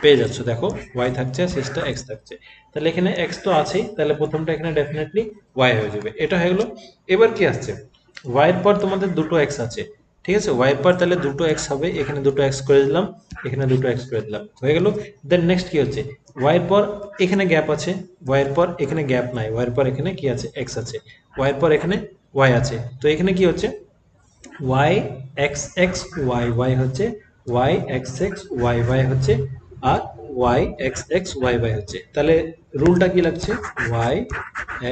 পেয়ে যাচ্ছ, দেখো ওয়াই থাকছে আর শেষটা এক্স থাকছে। তাহলে এখানে এক্স তো আছেই, তাহলে প্রথমটা এখানে ডেফিনেটলি ওয়াই হয়ে যাবে, এটা হয়ে গেলো। এবার কি আসছে, ওয়াই এর পর তোমাদের দুটো এক্স আছে, ঠিক আছে, ওয়াই এর পর তাহলে দুটো এক্স হবে, এখানে দুটো এক্স করে দিলাম, এখানে দুটো এক্স করে দিলাম, হয়ে গেল। দেন নেক্সট কি হচ্ছে, ওয়াই এর পর এখানে গ্যাপ আছে, ওয়াই এর পর এখানে গ্যাপ নাই, ওয়াই এর পর এখানে কি আছে এক্স আছে, ওয়াই এর পর এখানে ওয়াই আছে, তো এখানে কি হচ্ছে Y X X Y, Y হচ্ছে Y X X Y, Y হচ্ছে আর Y X X Y Y হচ্ছে। তাহলে রুলটা কি লাগছে, Y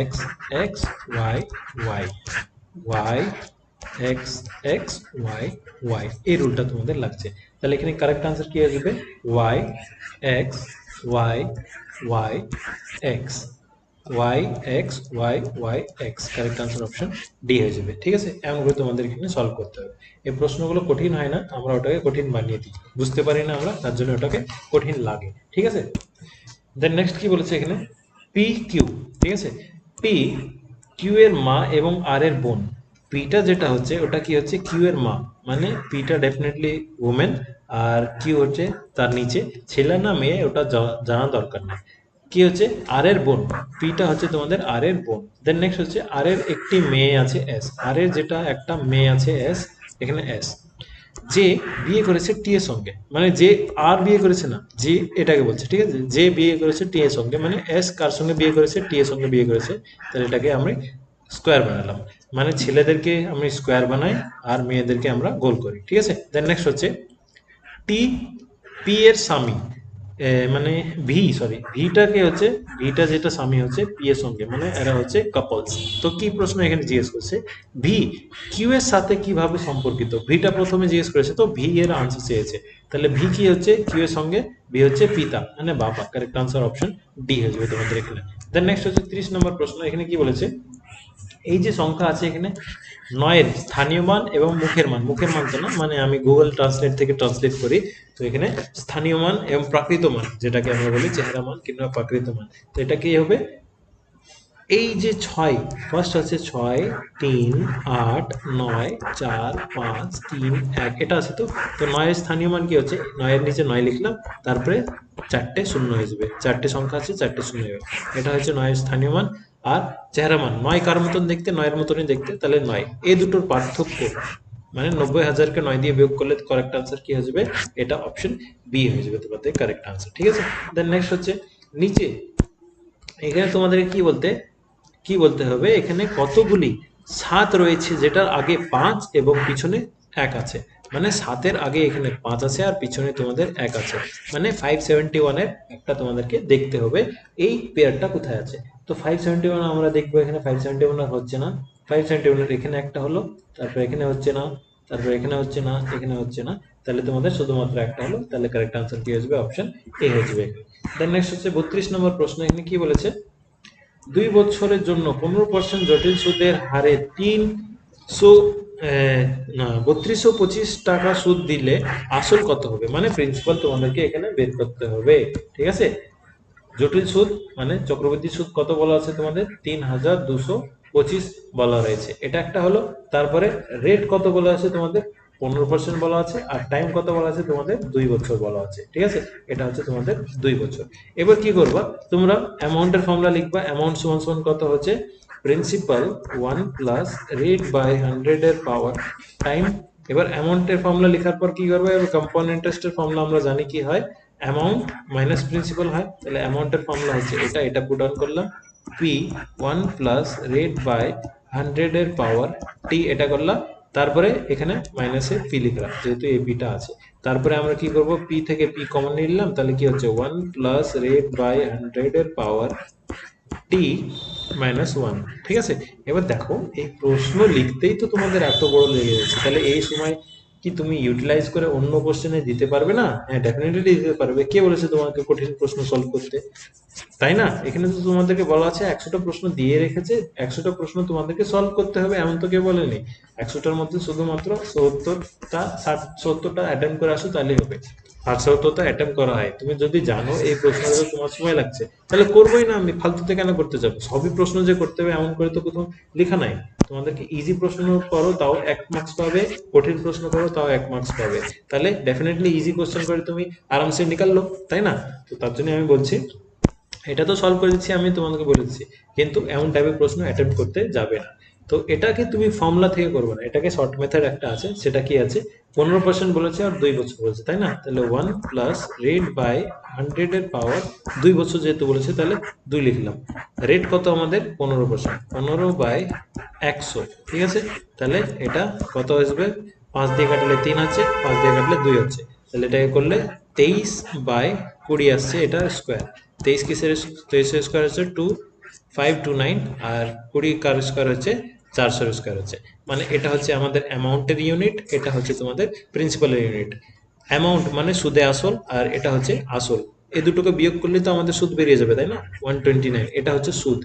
X X Y Y, Y X X Y Y, এই রুলটা তোমাদের লাগছে। তাহলে এখানে কারেক্ট আনসার কি আসবে, Y X Y Y X, Y X Y Y X, correct answer option D হয়ে যাবে। ঠিক আছে, এমন করে তোমাদের এখানে সলভ করতে হবে। এই প্রশ্নগুলো কঠিন হয় না, আমরা ওটাকে কঠিন বানিয়ে দিই, বুঝতে পারি না আমরা, তার জন্য ওটাকে কঠিন লাগে। ঠিক আছে, দেন নেক্সট কি বলেছে এখানে, পি কিউ, ঠিক আছে, পি কিউ এর মা এবং আর এর বোন, পিটা যেটা হচ্ছে ওটা কি হচ্ছে কিউ এর মা, মানে পিটা ডেফিনেটলি ওমেন, আর কিউ হচ্ছে তার নিচে, ছেলে না মেয়ে ওটা জানা দরকার নাই। কি হচ্ছে আর এর বোন, পিটা হচ্ছে তোমাদের আর এর বোন। দেন নেক্সট হচ্ছে আর এর একটি মেয়ে আছে এস, আর এর যেটা একটা মেয়ে আছে এস, এখানে এস, যে বিয়ে করেছে টি এর সঙ্গে, মানে যে আর বিয়ে করেছে না, যে এটাকে বলছে, ঠিক আছে, যে বিয়ে করেছে টি এর সঙ্গে, মানে এস কার সঙ্গে বিয়ে করেছে, টি এর সঙ্গে বিয়ে করেছে, তাহলে এটাকে আমি স্কোয়ার বানালাম, মানে ছেলেদেরকে আমি স্কোয়ার বানাই আর মেয়েদেরকে আমরা গোল করি। ঠিক আছে, দেন নেক্সট হচ্ছে টি পি এর স্বামী, মানে ভি, সরি ভিটাকে হচ্ছে, ভিটা যেটা স্বামী হচ্ছে পি এর সঙ্গে, মানে এরা হচ্ছে কাপলস। তো কি প্রশ্ন এখানে জিজ্ঞেস করছে, ভি কিউ এর সাথে কিভাবে সম্পর্কিত, ভিটা প্রথমে জিজ্ঞেস করেছে, তো ভি এর আনসার চেয়েছে, তাহলে ভি কি হচ্ছে কিউ এর সঙ্গে, ভি হচ্ছে পিতা মানে বাবা, কারেক্ট আনসার অপশন ডি হয়ে যাবে তোমাদের এখানে। দেন নেক্সট হচ্ছে 30 নম্বর প্রশ্ন, এখানে কি বলেছে, এই যে সংখ্যা আছে এখানে 9-এর স্থানীয় মান এবং মুখের মান, মুখের মান তো না, মানে আমি গুগল ট্রান্সলেট থেকে ট্রান্সলেট করি, তো এখানে স্থানীয় মান এবং প্রাকৃত মান, যেটাকে আমরা বলি চেহারা মান কিংবা প্রাকৃত মান, তো এটা কি হবে, এই যে 6 ফার্স্ট আছে 6 3 8 9 4 5 3 1, এটা আছে তো। তো 9 এর স্থানীয় মান কি হচ্ছে, 9 এর নিচে 9 লিখলাম, তারপরে চারটে শূন্য হয়ে যাবে, চারটে সংখ্যা আছে চারটে শূন্য হয়ে যাবে, এটা হচ্ছে 9 এর স্থানীয় মান। আর চেহারা মান 9 কার মতন দেখতে, 9 এর মতনই দেখতে, তাহলে 9, এই দুটোর পার্থক্য মানে 90,000-কে 9 দিয়ে বিয়োগ করলে কারেক্ট আনসার কি হয়ে যাবে, এটা অপশন বি হয়ে যাবে তোমাদের কারেক্ট আনসার, ঠিক আছে। দেন নেক্সট হচ্ছে নিচে, এখানে তোমাদের কি বলতে হবে, এখানে কতগুলি 7 রয়েছে যেটার আগে 5 এবং পিছনে 1 আছে, মানে 7-এর আগে এখানে 5 আছে আর পিছনে তোমাদের 1 আছে, মানে 571 এর একটা তোমাদেরকে দেখতে হবে এই পেয়ারটা কোথায় আছে। তো 571 আমরা দেখবো, এখানে 571 আর হচ্ছে না, 571 এর এখানে একটা হলো, তারপর এখানে হচ্ছে না, তারপর এখানে হচ্ছে না, এখানে হচ্ছে না, তাহলে তোমাদের শুধুমাত্র একটা হলো, তাহলে কারেক্ট আনসার কি হয়ে যাবে, অপশন এ হয়ে যাবে। দেন নেক্সট হচ্ছে 32 নম্বর প্রশ্ন, এখানে কি বলেছে, 2 বছরের জন্য 15% জটিল সুদের হারে 3225 টাকা সুদ দিলে আসল কত হবে, মানে প্রিন্সিপাল তোমাদেরকে এখানে বের করতে হবে, ঠিক আছে। জটিল সুদ মানে চক্রবৃদ্ধি সুদ কত বলা আছে তোমাদের, 3225 বলা রয়েছে, এটা একটা হলো। তারপরে রেট কত বলা আছে তোমাদের, 15% বলা আছে, আর টাইম কত বলা আছে তোমাদের, 2 বছর বলা আছে, ঠিক আছে। এটা হচ্ছে তোমাদের 2 বছর। এবার কি করবা, তোমরা অ্যামাউন্টের ফর্মুলা লিখবা, অ্যামাউন্ট সমান সমান কত হচ্ছে, প্রিন্সিপাল 1 প্লাস রেট বাই 100 এর পাওয়ার টাইম। এবার অ্যামাউন্টের ফর্মুলা লেখার পর কি করবে, এবার কম্পাউন্ড ইন্টারেস্টের ফর্মুলা আমরা জানি কি হয়, অ্যামাউন্ট মাইনাস প্রিন্সিপাল হয়, তাহলে অ্যামাউন্টের ফর্মুলা হচ্ছে এটা পুট অন করলাম, পি 1 প্লাস রেট বাই 100 এর পাওয়ার টি, এটা করলাম, তারপরে এখানে মাইনাসে পি লিখলাম যেহেতু এই পিটা আছে, তারপরে আমরা কি করব, পি থেকে পি কমন নিলাম, তাহলে কি হচ্ছে 1 প্লাস রেট বাই 100 এর পাওয়ার টি মাইনাস 1, ঠিক আছে। এবার দেখো এই প্রশ্ন লিখতেই তো তোমাদের এত বড় লেগে যাচ্ছে, তাহলে এই সময় কি তুমি ইউটিলাইজ করে অন্য কোশ্চেনে দিতে পারবে না? হ্যাঁ, ডেফিনেটলি দিতে পারবে, কে বলেছে তোমাকে কঠিন প্রশ্ন সলভ করতে, তাই না? এখানে তো তোমাদেরকে বলা আছে 100টা প্রশ্ন দিয়ে রেখেছে, 100টা প্রশ্ন তোমাদেরকে সলভ করতে হবে, এমন তো কেউ বলেনি। 100টার মধ্যে শুধুমাত্র 70টা অ্যাটেম্প করে আসো তাহলেই হবে, আর 70টা অ্যাটেম্প করা হয়। তুমি যদি জানো এই প্রশ্নগুলো তোমার সময় লাগছে, তাহলে করবোই না আমি, ফালতুতে কেন করতে যাবো, সবই প্রশ্ন যে করতে হবে এমন করে তো কোথাও লেখা নাই। তোমাদেরকে ইজি প্রশ্ন করো তাও 1 মার্কস পাবে, কঠিন প্রশ্ন করো তাও 1 মার্কস পাবে, তাহলে ডেফিনেটলি ইজি কোশ্চেন করে তুমি আরামসে নিকাললো, তাই না? তো তার জন্য আমি বলছি এটা তো সলভ করে দিচ্ছি, আমি তোমাদেরকে বলে দিচ্ছি, কিন্তু এমন টাইপের প্রশ্ন অ্যাটেম্প্ট করতে যাবে না। তো এটাকে তুমি ফর্মুলা থেকে করবে না, এটাকে শর্ট মেথড একটা আছে, সেটা কি আছে, 15% বলেছে আর 2 বছর বলেছে, তাই না? তাহলে 1 প্লাস রেট বাই 100 এর পাওয়ার 2 বছর যেহেতু বলেছে, তাহলে 2 লিখলাম। রেট কত আমাদের 15%, 15 বাই 100, ঠিক আছে। তাহলে এটা কত আসবে, 5 দিয়ে কাটলে 3 আছে, 5 দিয়ে কাটলে 2 হচ্ছে, তাহলে এটাকে করলে 23 বাই 20 আসছে, এটা স্কোয়ার, 23 স্কোয়ার হচ্ছে 2529, আর 20 কার স্কোয়ার হচ্ছে 400 স্কোয়ার হচ্ছে, মানে এটা হচ্ছে আমাদের অ্যামাউন্টের ইউনিট, এটা হচ্ছে তোমাদের প্রিন্সিপালের ইউনিট। অ্যামাউন্ট মানে সুদে আসল, আর এটা হচ্ছে আসল, এই দুটোকে বিয়োগ করলে তো আমাদের সুদ বেরিয়ে যাবে, তাই না? 129, এটা হচ্ছে সুদ,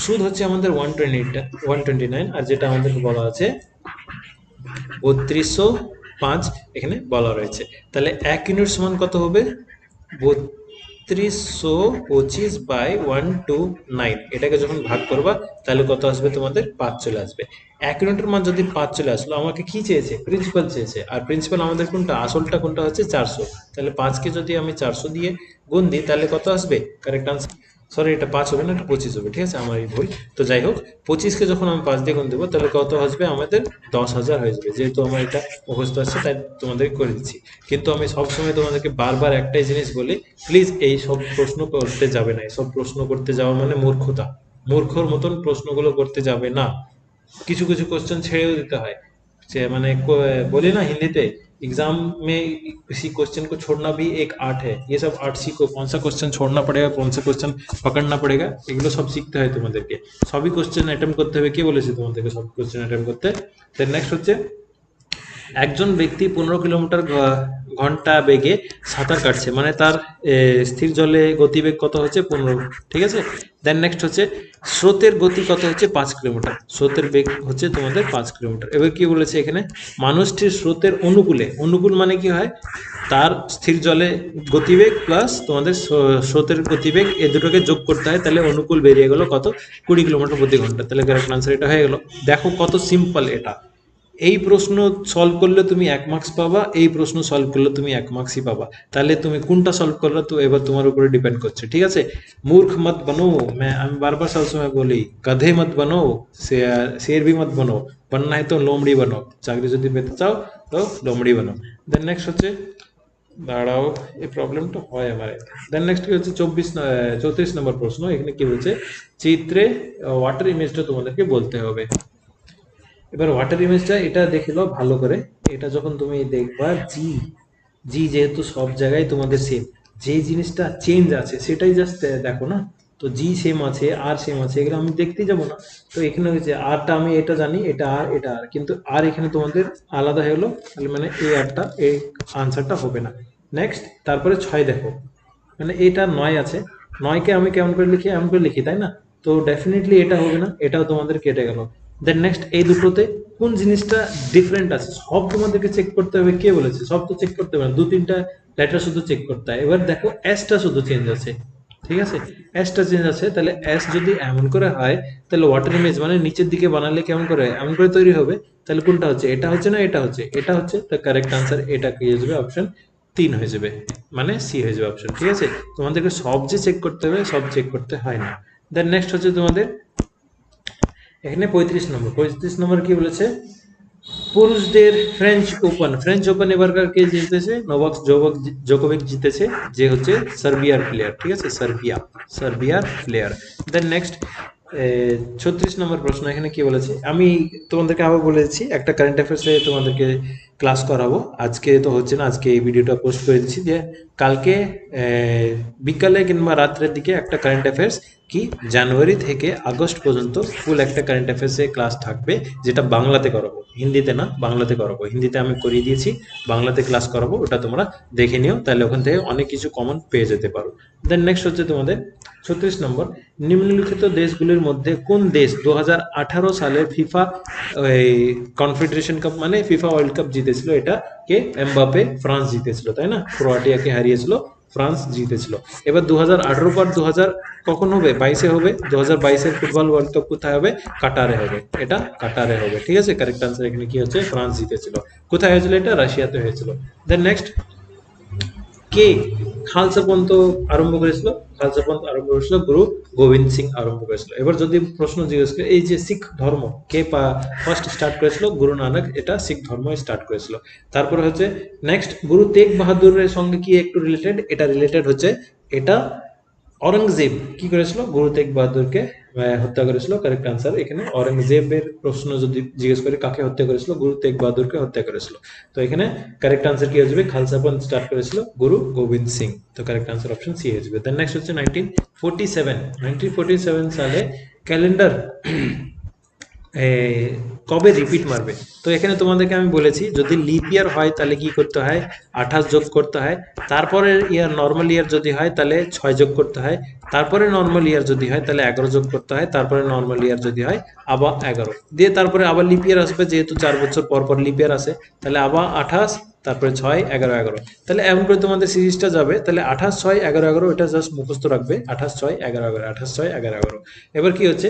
সুদ হচ্ছে আমাদের 129, আর যেটা আমাদেরকে বলা আছে 3205 এখানে বলা রয়েছে, তাহলে 1 ইউনিট সমান কত হবে, 3225 বাই 129, এটাকে যখন ভাগ করবা তাহলে কত আসবে তোমাদের, 5 চলে আসবে। 1 ইউনিটের মান যদি 5 চলে আসলো, আমাকে কি চেয়েছে, প্রিন্সিপাল চেয়েছে, আর প্রিন্সিপাল আমাদের কোনটা, আসলটা কোনটা হচ্ছে 400, তাহলে 5কে যদি আমি 400 দিয়ে গুণ দিই তাহলে কত আসবে, কারেক্ট আনসার, সরি এটা 5 হবে না, এটা 25 হবে, ঠিক আছে, আমার এই ভুল। তো যাই হোক, 25কে যখন আমি 5 দিয়ে গুণ দেবো তাহলে কত আসবে আমাদের, 10,000 হয়ে যাবে, যেহেতু আমার এটা মুখস্থ আছে তাই তোমাদের করে দিচ্ছি। কিন্তু আমি সবসময় তোমাদেরকে বারবার একটাই জিনিস বলি, প্লিজ এই সব প্রশ্ন করতে যাবে না, এসব প্রশ্ন করতে যাওয়া মানে মূর্খতা, মূর্খর মতন প্রশ্নগুলো করতে যাবে না। কিছু কিছু কোশ্চেन ছেড়েও दिते হয়, যে মানে बोले ना हिंदी ते एग्जाम में किसी क्वेश्चन को छोड़ना भी एक आर्ट है, ये सब आर्ट सीखो, कौन सा क्वेश्चन छोड़ना पड़ेगा, कौन सा क्वेश्चन पकड़ना पड़ेगा, এগুলো সব শিখতে হয় তোমাদেরকে, সবই কোশ্চেন অ্যাটেম্প করতে হবে, কে বলেছে তোমাদেরকে সব কোশ্চেন অ্যাটেম্প করতে। দেন নেক্সট হচ্ছে একজন ব্যক্তি 15 কিলোমিটার ঘন্টা বেগে সাঁতার কাটছে, মানে তার স্থির জলে গতিবেগ কত হচ্ছে 15, ঠিক আছে। দেন নেক্সট হচ্ছে স্রোতের গতি কত হচ্ছে 5 কিলোমিটার, স্রোতের বেগ হচ্ছে তোমাদের 5 কিলোমিটার। এবার কি বলেছে এখানে, মানুষটির স্রোতের অনুকূলে, অনুকূল মানে কি হয়, তার স্থির জলে গতিবেগ প্লাস তোমাদের স্রোতের গতিবেগ এ দুটোকে যোগ করতে হয়, তাহলে অনুকূল বেরিয়ে গেল কত, 20 কিলোমিটার প্রতি ঘন্টা। তাহলে কারেক্ট আনসার এটা হয়ে গেল। দেখো কত সিম্পল এটা, এই প্রশ্ন সলভ করলে তুমি 1 মার্কস পাবা, এই প্রশ্ন সলভ করলে তুমি 1 মার্কসই পাবা। তাহলে তুমি কোনটা সলভ করলে তো এবার তোমার উপরে ডিপেন্ড করছে, ঠিক আছে। মূর্খ মত বনো, আমি বারবার সবসময় বলি, গধে মত বনো, শের ভি মত বনো, बनना है तो লোমড়ি বনো, চাকরি যদি পেতে চাও তো লোমড়ি বনো। দেন নেক্সট হচ্ছে, দাঁড়াও এই প্রবলেমটা হয় আমার। দেন নেক্সট কি হচ্ছে 34 নম্বর প্রশ্ন, এখানে কি বলছে, চিত্রে ওয়াটার ইমেজটা তোমাদেরকে বলতে হবে। এবার ওয়াটার ইমেজটা এটা দেখে নাও ভালো করে, এটা যখন তুমি দেখবা, জি জি যেহেতু সব জায়গায় তোমাদের সেম, যে জিনিসটা চেঞ্জ আছে সেটাই জাস্ট দেখো না। তো জি সেম আছে, আর সেম আছে, এগুলো আমি দেখতেই যাবো না। তো এখানে হয়েছে আরটা আমি এটা জানি, এটা আর এটা আর, কিন্তু আর এখানে তোমাদের আলাদা হয়ে গেলো, তাহলে মানে এই আরটা এই আনসারটা হবে না। নেক্সট তারপরে 6 দেখো, মানে এটা 9 আছে, 9কে আমি কেমন করে লিখি, এমন করে লিখি তাই না, তো ডেফিনেটলি এটা হবে না, এটাও তোমাদের কেটে গেল। দেন নেক্সট এই দুটোতে কোন জিনিসটা ডিফারেন্ট আছে সব তোমাদেরকে চেক করতে হবে, কে বলেছে, সব তো চেক করতে হবে না, 2-3টা লেটার শুধু চেক করতে হয়। এবার দেখো এসটা শুধু চেঞ্জ আছে, ঠিক আছে, এসটা চেঞ্জ আছে, তাহলে এস যদি এমন করে হয়, তাহলে ওয়াটার ইমেজ মানে নিচের দিকে বানালে কেমন করে, এমন করে তৈরি হবে, তাহলে কোনটা হচ্ছে, এটা হচ্ছে না এটা হচ্ছে, এটা হচ্ছে, তো কারেক্ট আনসার এটা কি হয়ে যাবে, অপশন 3 হয়ে যাবে, মানে সি হয়ে যাবে অপশন, ঠিক আছে। তোমাদেরকে সব যে চেক করতে হবে, সব চেক করতে হয় না। দেন নেক্সট হচ্ছে তোমাদের এখানে 35 নম্বর কি বলেছে, পুরুষদের ফ্রেঞ্চ ওপেন, ফ্রেঞ্চ ওপেন এবারকার কে জিতেছে, নোভাক জোকোভিক জিতেছে, যে হচ্ছে সার্বিয়ার প্লেয়ার, ঠিক আছে, সার্বিয়ার প্লেয়ার। দেন নেক্সট 36 নম্বর প্রশ্ন, এখানে কি বলেছে, আমি তোমাদেরকে আবার বলেছি একটা কারেন্ট অ্যাফেয়ার্সে তোমাদেরকে ক্লাস করাবো, আজকে তো হচ্ছে না, আজকে এই ভিডিওটা পোস্ট করে দিচ্ছি, যে কালকে বিকালে কিংবা রাত্রের দিকে একটা কারেন্ট অ্যাফেয়ার্স, কি জানুয়ারি থেকে আগস্ট পর্যন্ত ফুল একটা কারেন্ট অ্যাফেয়ার্সে ক্লাস থাকবে, যেটা বাংলাতে করাবো, হিন্দিতে না, বাংলাতে করাবো, হিন্দিতে আমি করিয়ে দিয়েছি, বাংলাতে ক্লাস করাবো, ওটা তোমরা দেখে নিও, তাহলে ওখান থেকে অনেক কিছু কমন পেয়ে যেতে পারো। দেন নেক্সট হচ্ছে তোমাদের 36 নম্বর, নিম্নলিখিত দেশগুলির মধ্যে কোন দেশ 2018 সালে ফিফা কনফেডারেশন কাপ মানে ফিফা ওয়ার্ল্ড কাপ জিতেছিল, এটা কে, এমবাপে, ফ্রান্স জিতেছিল তাই না, ক্রোয়াটিয়াকে হারিয়েছিল, ফ্রান্স জিতেছিল। এবার 2018 পর 2000 কখন হবে, 22-এ হবে, 2022-এর ফুটবল ওয়ার্ল্ড কাপ কোথায় হবে, কাটারে হবে, এটা কাটারে হবে, ঠিক আছে। কারেক্ট আনসার এখানে কি হচ্ছে, ফ্রান্স জিতেছিল। কোথায় হয়েছিল, এটা রাশিয়াতে হয়েছিল। দেন নেক্সট, কে খালসা পন্থ আরম্ভ করেছিল, খালসা পন্থ আরম্ভ করেছিল গুরু গোবিন্দ সিং আরম্ভ করেছিল। এবার যদি প্রশ্ন জিজ্ঞেস করে, এই যে শিখ ধর্ম কে ফার্স্ট স্টার্ট করেছিল, গুরু নানক, এটা শিখ ধর্ম স্টার্ট করেছিল। তারপরে হচ্ছে নেক্সট, গুরু তেগ বাহাদুরের সঙ্গে কি একটু রিলেটেড, এটা রিলেটেড হচ্ছে, এটা অরঙ্গজেব কি করেছিল, গুরু তেগ বাহাদুরকে হত্যা করেছিল। কারেক্ট আনসার এখানে অরঙ্গজেবের প্রশ্ন যদি জিজ্ঞেস করে কাকে হত্যা করেছিল, গুরু তেগ বাহাদুরকে হত্যা করেছিল। তো এখানে কারেক্ট আনসার কি হয়ে যাবে, খালসা পন্থ স্টার্ট করেছিল গুরু গোবিন্দ সিং, তো কারেক্ট আনসার অপশন সি হয়ে যাবে। দেন নেক্সট হচ্ছে 1947 সালে ক্যালেন্ডার কবে রিপিট মারবে। তো এখানে তোমাদেরকে আমি বলেছি, যদি লিপ ইয়ার হয় তাহলে কি করতে হয়, 28 যোগ করতে হয়, তারপরে ইয়ার নর্মাল ইয়ার যদি হয় তাহলে 6 যোগ করতে হয়, তারপরে নর্মাল ইয়ার যদি হয় তাহলে 11 যোগ করতে হয়, তারপরে নর্মাল ইয়ার যদি হয় আবার 11 দিয়ে, তারপরে আবার লিপ ইয়ার আসবে, যেহেতু 4 বছর পর পর লিপ ইয়ার আসে, তাহলে আবার 28, তারপরে 6, 11, 11, তাহলে এমন করে তোমাদের সিরিজটা যাবে। তাহলে 28, 6, 11, 11, এটা জাস্ট মুখস্থ রাখবে, 28, 6, 11, 11, 28, 6, 11, 11। এবার কি হচ্ছে,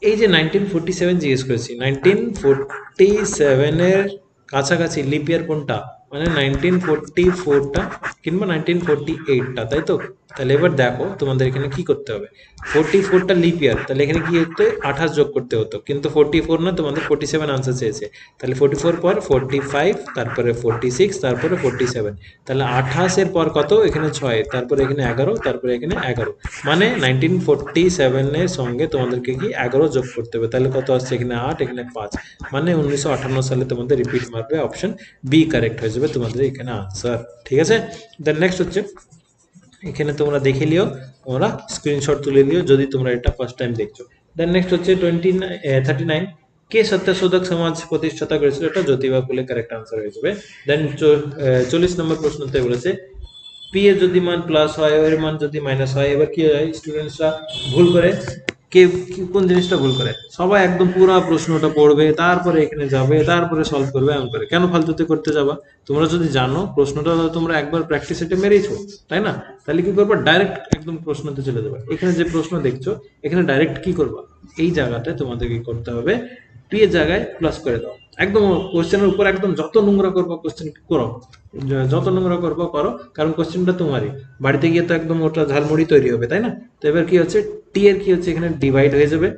এই যে 1947 জিজ্ঞেস করেছি, 1947-এর কাছাকাছি লিপ ইয়ার কোনটা, মানে 1944টা কিংবা 1948টা, তাই তো। তাহলে এবার দেখো তোমাদের এখানে কি করতে হবে, 44টা লিপ ইয়ার, তাহলে এখানে কি হতো, 28 যোগ করতে হতো, কিন্তু 44 না, তোমাদের 47 আনসার চেয়েছে, তাহলে 44 পর 45, তারপরে 46, তারপরে 47, তাহলে 28-এর পর কত, এখানে 6, তারপরে এখানে 11, তারপরে এখানে 11, মানে 1947-এর সঙ্গে তোমাদেরকে কি 11 যোগ করতে হবে, তাহলে কত আসছে, এখানে 8, এখানে 5, মানে 1958 সালে তোমাদের রিপিট মারবে, অপশন বি কারেক্ট হয়ে যাবে তোমাদের এখানে আনসার, ঠিক আছে। দেন নেক্সট হচ্ছে, এখানে তোমরা দেখে লিও, তোমরা স্ক্রিনশট তুলে লিও যদি তোমরা এটা ফার্স্ট টাইম দেখছো। দেন নেক্সট হচ্ছে 39, কে সত্যশোধক সমাজ প্রতিষ্ঠাতা করেছিল, এটা জ্যোতিবা ফুলে, কারেক্ট আনসার হয়ে যাবে। দেন 40 নম্বর প্রশ্নতে বলেছে পি এর যদি মান প্লাস হয়, এর মান যদি মাইনাস হয়, এবার কি হয়, স্টুডেন্টসরা ভুল করে। কে কোন জিনিসটা ভুল করে, সবাই একদম পুরো প্রশ্নটা পড়বে, তারপরে এখানে যাবে, তারপরে সলভ করবে, এমন করে কেন ফালতুতে করতে যাবা? তোমরা যদি জানো প্রশ্নটা তোমরা একবার প্র্যাকটিস সেটে মেরেইছো, তাই না? তাহলে কি করবা, ডাইরেক্ট একদম প্রশ্নতে চলে যাবে। এখানে যে প্রশ্ন দেখছো, এখানে ডাইরেক্ট কি করবা, এই জায়গাটায় তোমাদের কি করতে হবে, পি এর জায়গায় প্লাস করে দাও। একদম কোশ্চেনের উপর একদম যত নোংরা করবো কোশ্চেন করো, যত নোংরা করবো করো, কারণ কোশ্চেনটা তোমারই। বাড়িতে গিয়ে তো একদম ওটা ঝালমুড়ি তৈরি হবে, তাই না? তো এবার কি হচ্ছে, টি এর কি হচ্ছে, এখানে ডিভাইড হয়ে যাবে,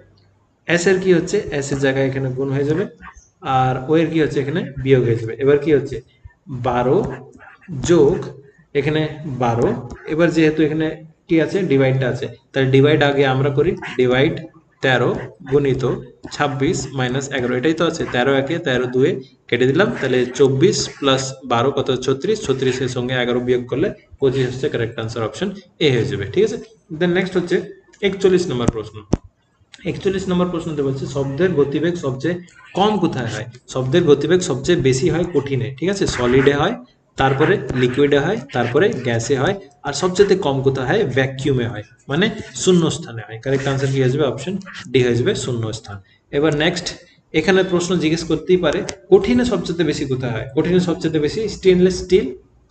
এস এর কি হচ্ছে, এস এর জায়গায় এখানে গুণ হয়ে যাবে, আর ও এর কি হচ্ছে, এখানে বিয়োগ হয়ে যাবে। এবার কি হচ্ছে, 12 যোগ এখানে 12, এবার যেহেতু এখানে কি আছে, ডিভাইডটা আছে, তাহলে ডিভাইড আগে আমরা করি, ডিভাইড 13 গুণিত 26 মাইনাস 11, এটাই তো আছে, 13 একে 13 দুয়ে কেটে দিলাম, তাহলে 24 প্লাস 12 কত, 36, 36 সঙ্গে 11 বিয়োগ করলে 25 হচ্ছে কারেক্ট আনসার, অপশন এ হয়ে যাবে। ঠিক আছে, দেন নেক্সট হচ্ছে 41 নম্বর প্রশ্ন। 41 নম্বর প্রশ্নতে বলছে শব্দের গতিবেগ সবচেয়ে কম কোথায় হয়? শব্দের গতিবেগ সবচেয়ে বেশি হয় কঠিনে, ঠিক আছে, সলিডে হয়, তারপরে লিকুইডে হয়, তারপরে গ্যাসে হয়, আর সবচেয়ে কম কোথায় হয়, ভ্যাকিউমে হয়, মানে শূন্য স্থানে হয়। কারেক্ট আনসার কি হয়ে যাবে, অপশন ডি হয়ে যাবে, শূন্য স্থান। এবার নেক্সট, এখানে প্রশ্ন জিজ্ঞেস করতেই পারে কঠিনে সবচেয়ে বেশি কোথায় হয়, কঠিনে সবচেয়ে বেশি স্টেনলেস স্টিল,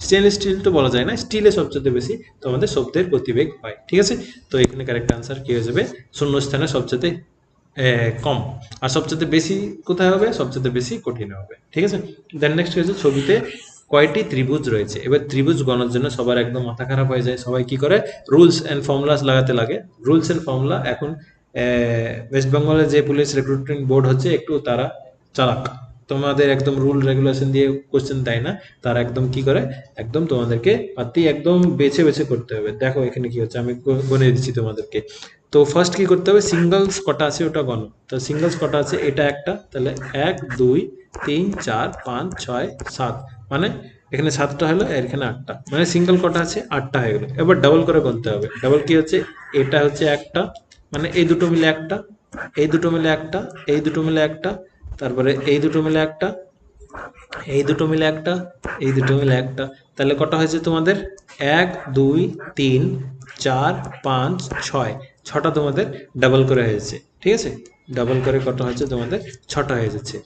স্টেনলেস স্টিল তো বলা যায় না, স্টিলে সবচেয়ে বেশি তোমাদের শব্দের গতিবেগ হয়। ঠিক আছে, তো এখানে কারেক্ট আনসার কি হয়ে যাবে, শূন্য স্থানে সবচেয়ে কম, আর সবচেয়ে বেশি কোথায় হবে, সবচেয়ে বেশি কঠিন হবে। ঠিক আছে, দেন নেক্সট হয়েছে ছবিতে কয়টি ত্রিভুজ রয়েছে। এবার ত্রিভুজ গণার জন্য সবার একদম মাথা খারাপ হয়ে যায়, সবাই কি করে, রুলস এন্ড ফর্মুলাস লাগাতে লাগে। রুলস এন্ড ফর্মুলা এখন ওয়েস্ট বেঙ্গলের যে পুলিশ রিক্রুটমেন্ট বোর্ড হচ্ছে, একটু তারা চালাক, তোমাদের একদম রুল রেগুলেশন দিয়ে কোশ্চেন দেয় না, তারা একদম কি করে, একদম তোমাদেরকে পাতি একদম বেছে বেছে করতে হবে। দেখো এখানে কি হচ্ছে, আমি গণে দিচ্ছি তোমাদেরকে। তো ফার্স্ট কি করতে হবে, সিঙ্গলস কটা আছে ওটা গণো। তো সিঙ্গলস কটা আছে, এটা একটা, তাহলে 1 2 3 4 5 6 7, মানে এখানে 7টা হলো, আর এখানে 8টা, মানে সিঙ্গেল কটা আছে, 8টা হয়ে গেলো। এবার ডাবল করে গুনতে হবে। ডাবল কি হচ্ছে, এটা হচ্ছে একটা, মানে এই দুটো মিলে একটা, এই দুটো মিলে একটা, এই দুটো মিলে একটা, তারপরে এই দুটো মিলে একটা, এই দুটো মিলে একটা, এই দুটো মিলে একটা, তাহলে কটা হয়েছে তোমাদের, 1 2 3 4 5 6, ছটা তোমাদের ডাবল করে হয়েছে। ঠিক আছে, ডাবল করে কটা হয়েছে তোমাদের, ছটা হয়ে যাচ্ছে।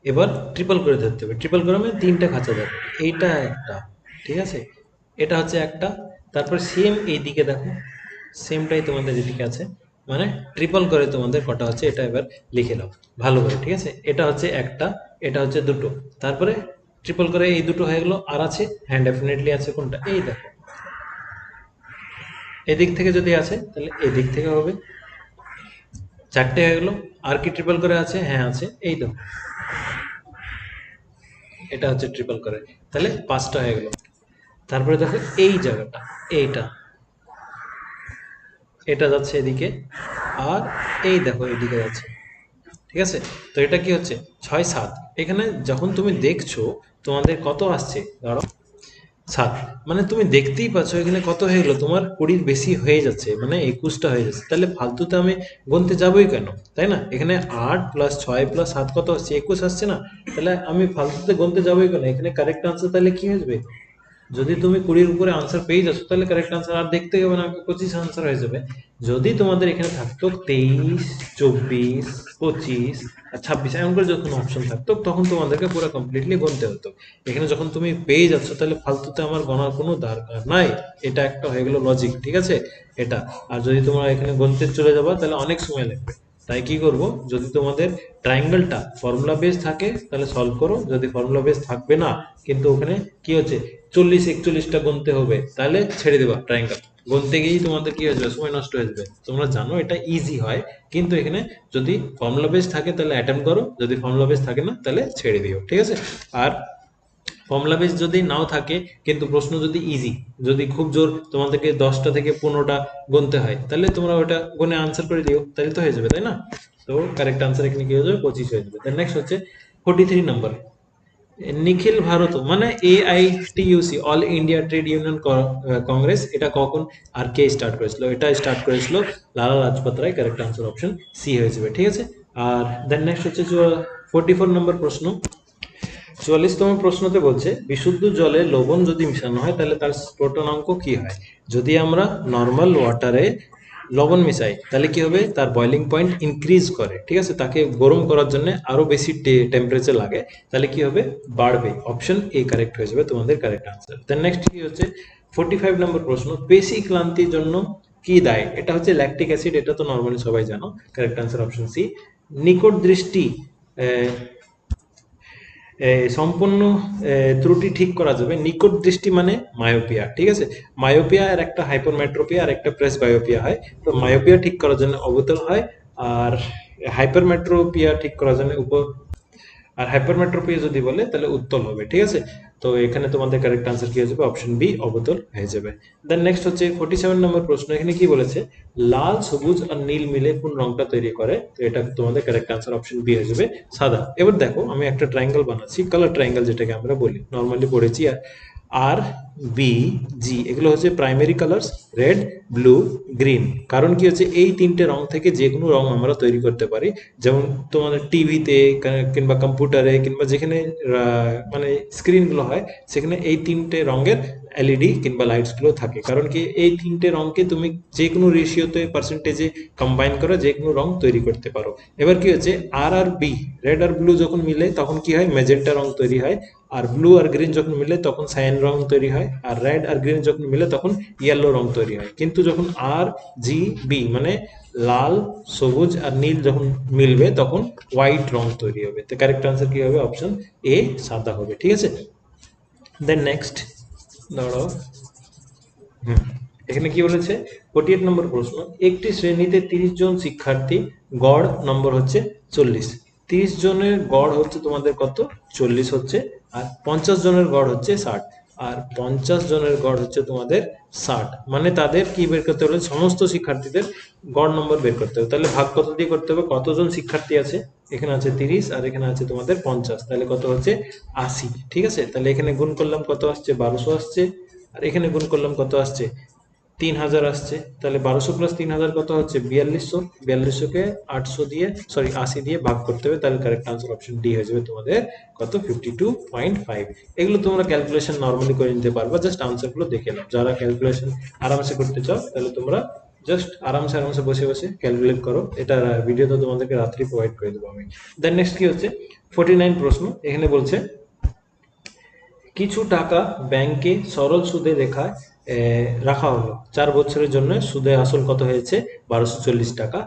এবার ট্রিপল করে ধরতে হবে, ট্রিপল করে মানে তিনটা খাঁচা দেবে, এইটা একটা, ঠিক আছে, এটা হচ্ছে একটা, তারপর সেম এইদিকে দেখো, সেমটাই তোমাদের এদিকে আছে, মানে ট্রিপল করে তোমাদের কটা হচ্ছে, এটা এবার লিখে নাও ভালো করে। ঠিক আছে, এটা হচ্ছে একটা, এটা হচ্ছে দুটো, তারপরে ট্রিপল করে এই দুটো হয়ে গেলো, আর আছে, হ্যাঁ ডেফিনেটলি আছে কোনটা, এই দেখো, এদিক থেকে যদি আছে তাহলে এদিক থেকে হবে, চারটে হয়ে গেলো। আর কি ট্রিপল করে আছে, হ্যাঁ আছে, এই দেখো, এটা হচ্ছে ট্রিপল করে, তাহলে 5টা হয়ে গেল। তারপরে দেখো এই জায়গাটা, এইটা, এটা যাচ্ছে এদিকে, আর এই দেখো এইদিকে যাচ্ছে। ঠিক আছে, তো এটা কি হচ্ছে, 6 7, এখানে যখন তুমি দেখছো তোমাদের কত আসছে, ধরো 7, মানে তুমি দেখতেই পাচ্ছ এখানে কত হয়ে গেলো, তোমার 20-র বেশি হয়ে যাচ্ছে, মানে 21টা হয়ে যাচ্ছে, তাহলে ফালতুতে আমি গুনতে যাবোই কেন, তাই না? এখানে 8 প্লাস 6 প্লাস 7 কত আসছে, 21 আসছে না, তাহলে আমি ফালতুতে গুনতে যাবোই কেন? এখানে কারেক্ট আনসার তাহলে কি আসবে, যদি তুমি 20-র উপরে আনসার পেয়ে যাচ্ছ, তাহলে কারেক্ট আনসার আর দেখতে হবে না, 25 আনসার হয়ে যাবে। যদি তোমাদের এখানে থাকতো 23 24 25 আর 26, এমন করে যখন অপশন থাকতো, তখন তোমাদেরকে পুরো কমপ্লিটলি গুনতে হতো। এখানে যখন তুমি পেয়ে যাচ্ছ, তাহলে ফালতুতে আমার গণার কোনো দরকার নাই। এটা একটা হয়ে গেল লজিক, ঠিক আছে, এটা। আর যদি তোমরা এখানে গুনতে চলে যাবা, তাহলে অনেক সময় লাগবে। তাই কি করব, যদি তোমাদের ট্রায়াঙ্গেলটা ফর্মুলা বেস থাকে তাহলে সলভ করো, যদি ফর্মুলা বেস থাকবে না, কিন্তু ওখানে কি হচ্ছে 40 41টা গুনতে হবে, তাহলে ছেড়ে দেবা ট্রায়াঙ্গেল, গুনতে গিয়েই তোমাদের কি হয়ে যাবে, সময় নষ্ট হয়ে যাবে। তোমরা জানো এটা ইজি হয়, কিন্তু এখানে যদি ফর্মুলা বেস থাকে তাহলে অ্যাটেম্প করো, যদি ফর্মুলা বেস থাকে না তাহলে ছেড়ে দিও। ঠিক আছে, আর ফর্মুলা বেস যদি নাও থাকে, কিন্তু প্রশ্ন যদি ইজি, যদি খুব জোর তোমাদেরকে 10টা থেকে 15টা গুনতে হয়, তাহলে তোমরা ওটা গুনে আনসার করে দিও, তাহলে তো হয়ে যাবে, তাই না? তো কারেক্ট আনসার এখানে কি হয়ে যাবে, 25 হয়ে যাবে। নেক্সট হচ্ছে 43 নম্বর, নিখিল ভারত মানে AITUC, all India trade union Congress, এটা কখন আর কে স্টার্ট করেছিল? এটা স্টার্ট করেছিল Lala Lajpat Rai, correct answer option C হয়ে যাবে। ঠিক আছে, আর দেন নেক্সট হচ্ছে 44 নম্বর প্রশ্ন। 44তম প্রশ্নতে বলছে বিশুদ্ধ জলে লবণ যদি মিশানো হয় তাহলে তার স্ফুটনাঙ্ক কি হয়। যদি আমরা নর্মাল ওয়াটারে লবণ মিশাই তাহলে কি হবে, তার বয়লিং পয়েন্ট ইনক্রিজ করে, ঠিক আছে, তাকে গরম করার জন্য আরো বেশি টেম্পারেচার লাগে, তাহলে কি হবে, বাড়বে। অপশন এ কারেক্ট হয়ে যাবে তোমাদের কারেক্ট আনসার। দেন নেক্সট কি হচ্ছে 45 নম্বর প্রশ্ন, পেশি ক্লান্তির জন্য কি দায়ী। এটা হচ্ছে ল্যাকটিক অ্যাসিড, এটা তো নর্মালি সবাই জানো, কারেক্ট আনসার অপশন সি। নিকট দৃষ্টি সম্পূর্ণ ত্রুটি ঠিক করা যাবে। নিকট দৃষ্টি মানে মায়োপিয়া, ঠিক আছে। মায়োপিয়া আর একটা হাইপারমেট্রোপিয়া আর একটা প্রেসবায়োপিয়া হয়। তো মায়োপিয়া ঠিক করার জন্য অবতল হয়, আর হাইপারমেট্রোপিয়া ঠিক করার জন্য আর হাইপারমেট্রোপিয়া যদি বলে তাহলে উত্তল হবে, ঠিক আছে। তো এখানে তোমাদের কারেক্ট আনসার কি হয়ে যাবে, অপশন বি অবতল হয়ে যাবে। দেন নেক্সট হচ্ছে 47 নম্বর প্রশ্ন। এখানে কি বলেছে, লাল সবুজ আর নীল মিলে কোন রংটা তৈরি করে। তো এটা তোমাদের কারেক্ট আনসার অপশন বি হয়ে যাবে, সাদা। এবার দেখো আমি একটা ট্রায়াঙ্গেল বানাচ্ছি, কালার ট্রায়াঙ্গেল যেটাকে আমরা বলি, নর্মালি পড়েছি। আর বি জি এগুলো হচ্ছে primary colours, red blue green. কারণ কি হচ্ছে, এই তিনটে রং থেকে যে কোনো রং আমরা তৈরি করতে পারি। যেমন তোমাদের টিভিতে কিংবা কম্পিউটারে কিংবা যেখানে মানে স্ক্রিনগুলো হয়, সেখানে এই তিনটে রঙের এলইডি কিংবা লাইটস গুলো থাকে। কারণ কি, এই তিনটে রঙকে তুমি যে কোনো রেশিওতে পার্সেন্টেজে কম্বাইন করে যে কোনো রং তৈরি করতে পারো। এবার কি হচ্ছে, আর বি, রেড আর ব্লু যখন মিলে তখন কি হয়, মেজেন্টা রং তৈরি হয়। আর ব্লু আর গ্রিন যখন মিলে তখন সায়ান রং তৈরি হয়। আর রেড আর গ্রিন যখন মিলে তখন ইয়েলো রং তৈরি হয়। কিন্তু যখন আর জি বি মানে লাল সবুজ আর নীল যখন মিলবে তখন হোয়াইট রং তৈরি হবে। তো কারেক্ট আনসার কি হবে, অপশন এ সাদা হবে, ঠিক আছে। দেন নেক্সট দাঁড়াও, হুম, এখানে কি বলেছে 48 নম্বর প্রশ্ন, একটি শ্রেণীতে 30 জন শিক্ষার্থী, গড় নম্বর হচ্ছে 40। 30 জনের গড় হচ্ছে তোমাদের কত, 40 হচ্ছে। আর 50 জনের গড় হচ্ছে 60। আর 50 জনের গড় হচ্ছে তোমাদের 60, মানে তাদের কি বের করতে হবে, সমস্ত শিক্ষার্থীদের গড় নম্বর বের করতে হবে। তাহলে ভাগ কত দিয়ে করতে হবে, কতজন শিক্ষার্থী আছে, এখানে আছে 30 আর এখানে আছে তোমাদের 50, তাহলে কত হচ্ছে 80, ঠিক আছে। তাহলে এখানে গুণ করলাম কত আসছে, 1200 আসছে। আর এখানে গুণ করলাম কত আসছে, 3000 আসছে। তাহলে 1200 প্লাস 3000 কত হচ্ছে, 4200। 4200 কে 800 দিয়ে, সরি 80 দিয়ে ভাগ করতে হবে, তাহলে কারেক্ট আনসার অপশন ডি হয়ে যাবে তোমাদের কত, 52.5। এগুলো তোমরা ক্যালকুলেশন নর্মালি করে নিতে পারবা, জাস্ট আনসার গুলো দেখে নাও। যারা ক্যালকুলেশন আরামসে করতে চাও তাহলে তোমরা জাস্ট আরামসে আরামসে বসে বসে ক্যালকুলেট করো। এটা ভিডিও তো তোমাদেরকে রাত্রি প্রোভাইড করে দেবো আমি। দেন নেক্সট কি হচ্ছে 49 প্রশ্ন। এখানে বলছে কিছু টাকা ব্যাংকে সরল সুদে রাখা হলো। 4 বছরের জন্য সুদে আসল কত হয়েছে, 1240 টাকা।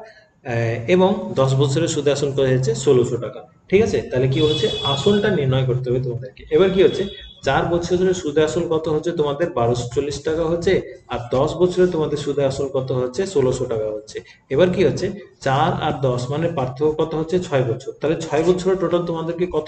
এবং 10 বছরের সুদে আসল কত হয়েছে, 1600 টাকা। ঠিক আছে, তাহলে কি হচ্ছে, আসলটা নির্ণয় করতে হবে তোমাদেরকে। এবার কি হচ্ছে, 4 বছরের সুদে আসল কত হচ্ছে তোমাদের 1240 টাকা হচ্ছে। আর 10 বছরে তোমাদের সুদে আসল কত হচ্ছে, 1600 টাকা হচ্ছে। এবার কি হচ্ছে, 4 আর 10 মানে পার্থক্য কত হচ্ছে, 6 বছর। তাহলে 6 বছরের টোটাল তোমাদেরকে কত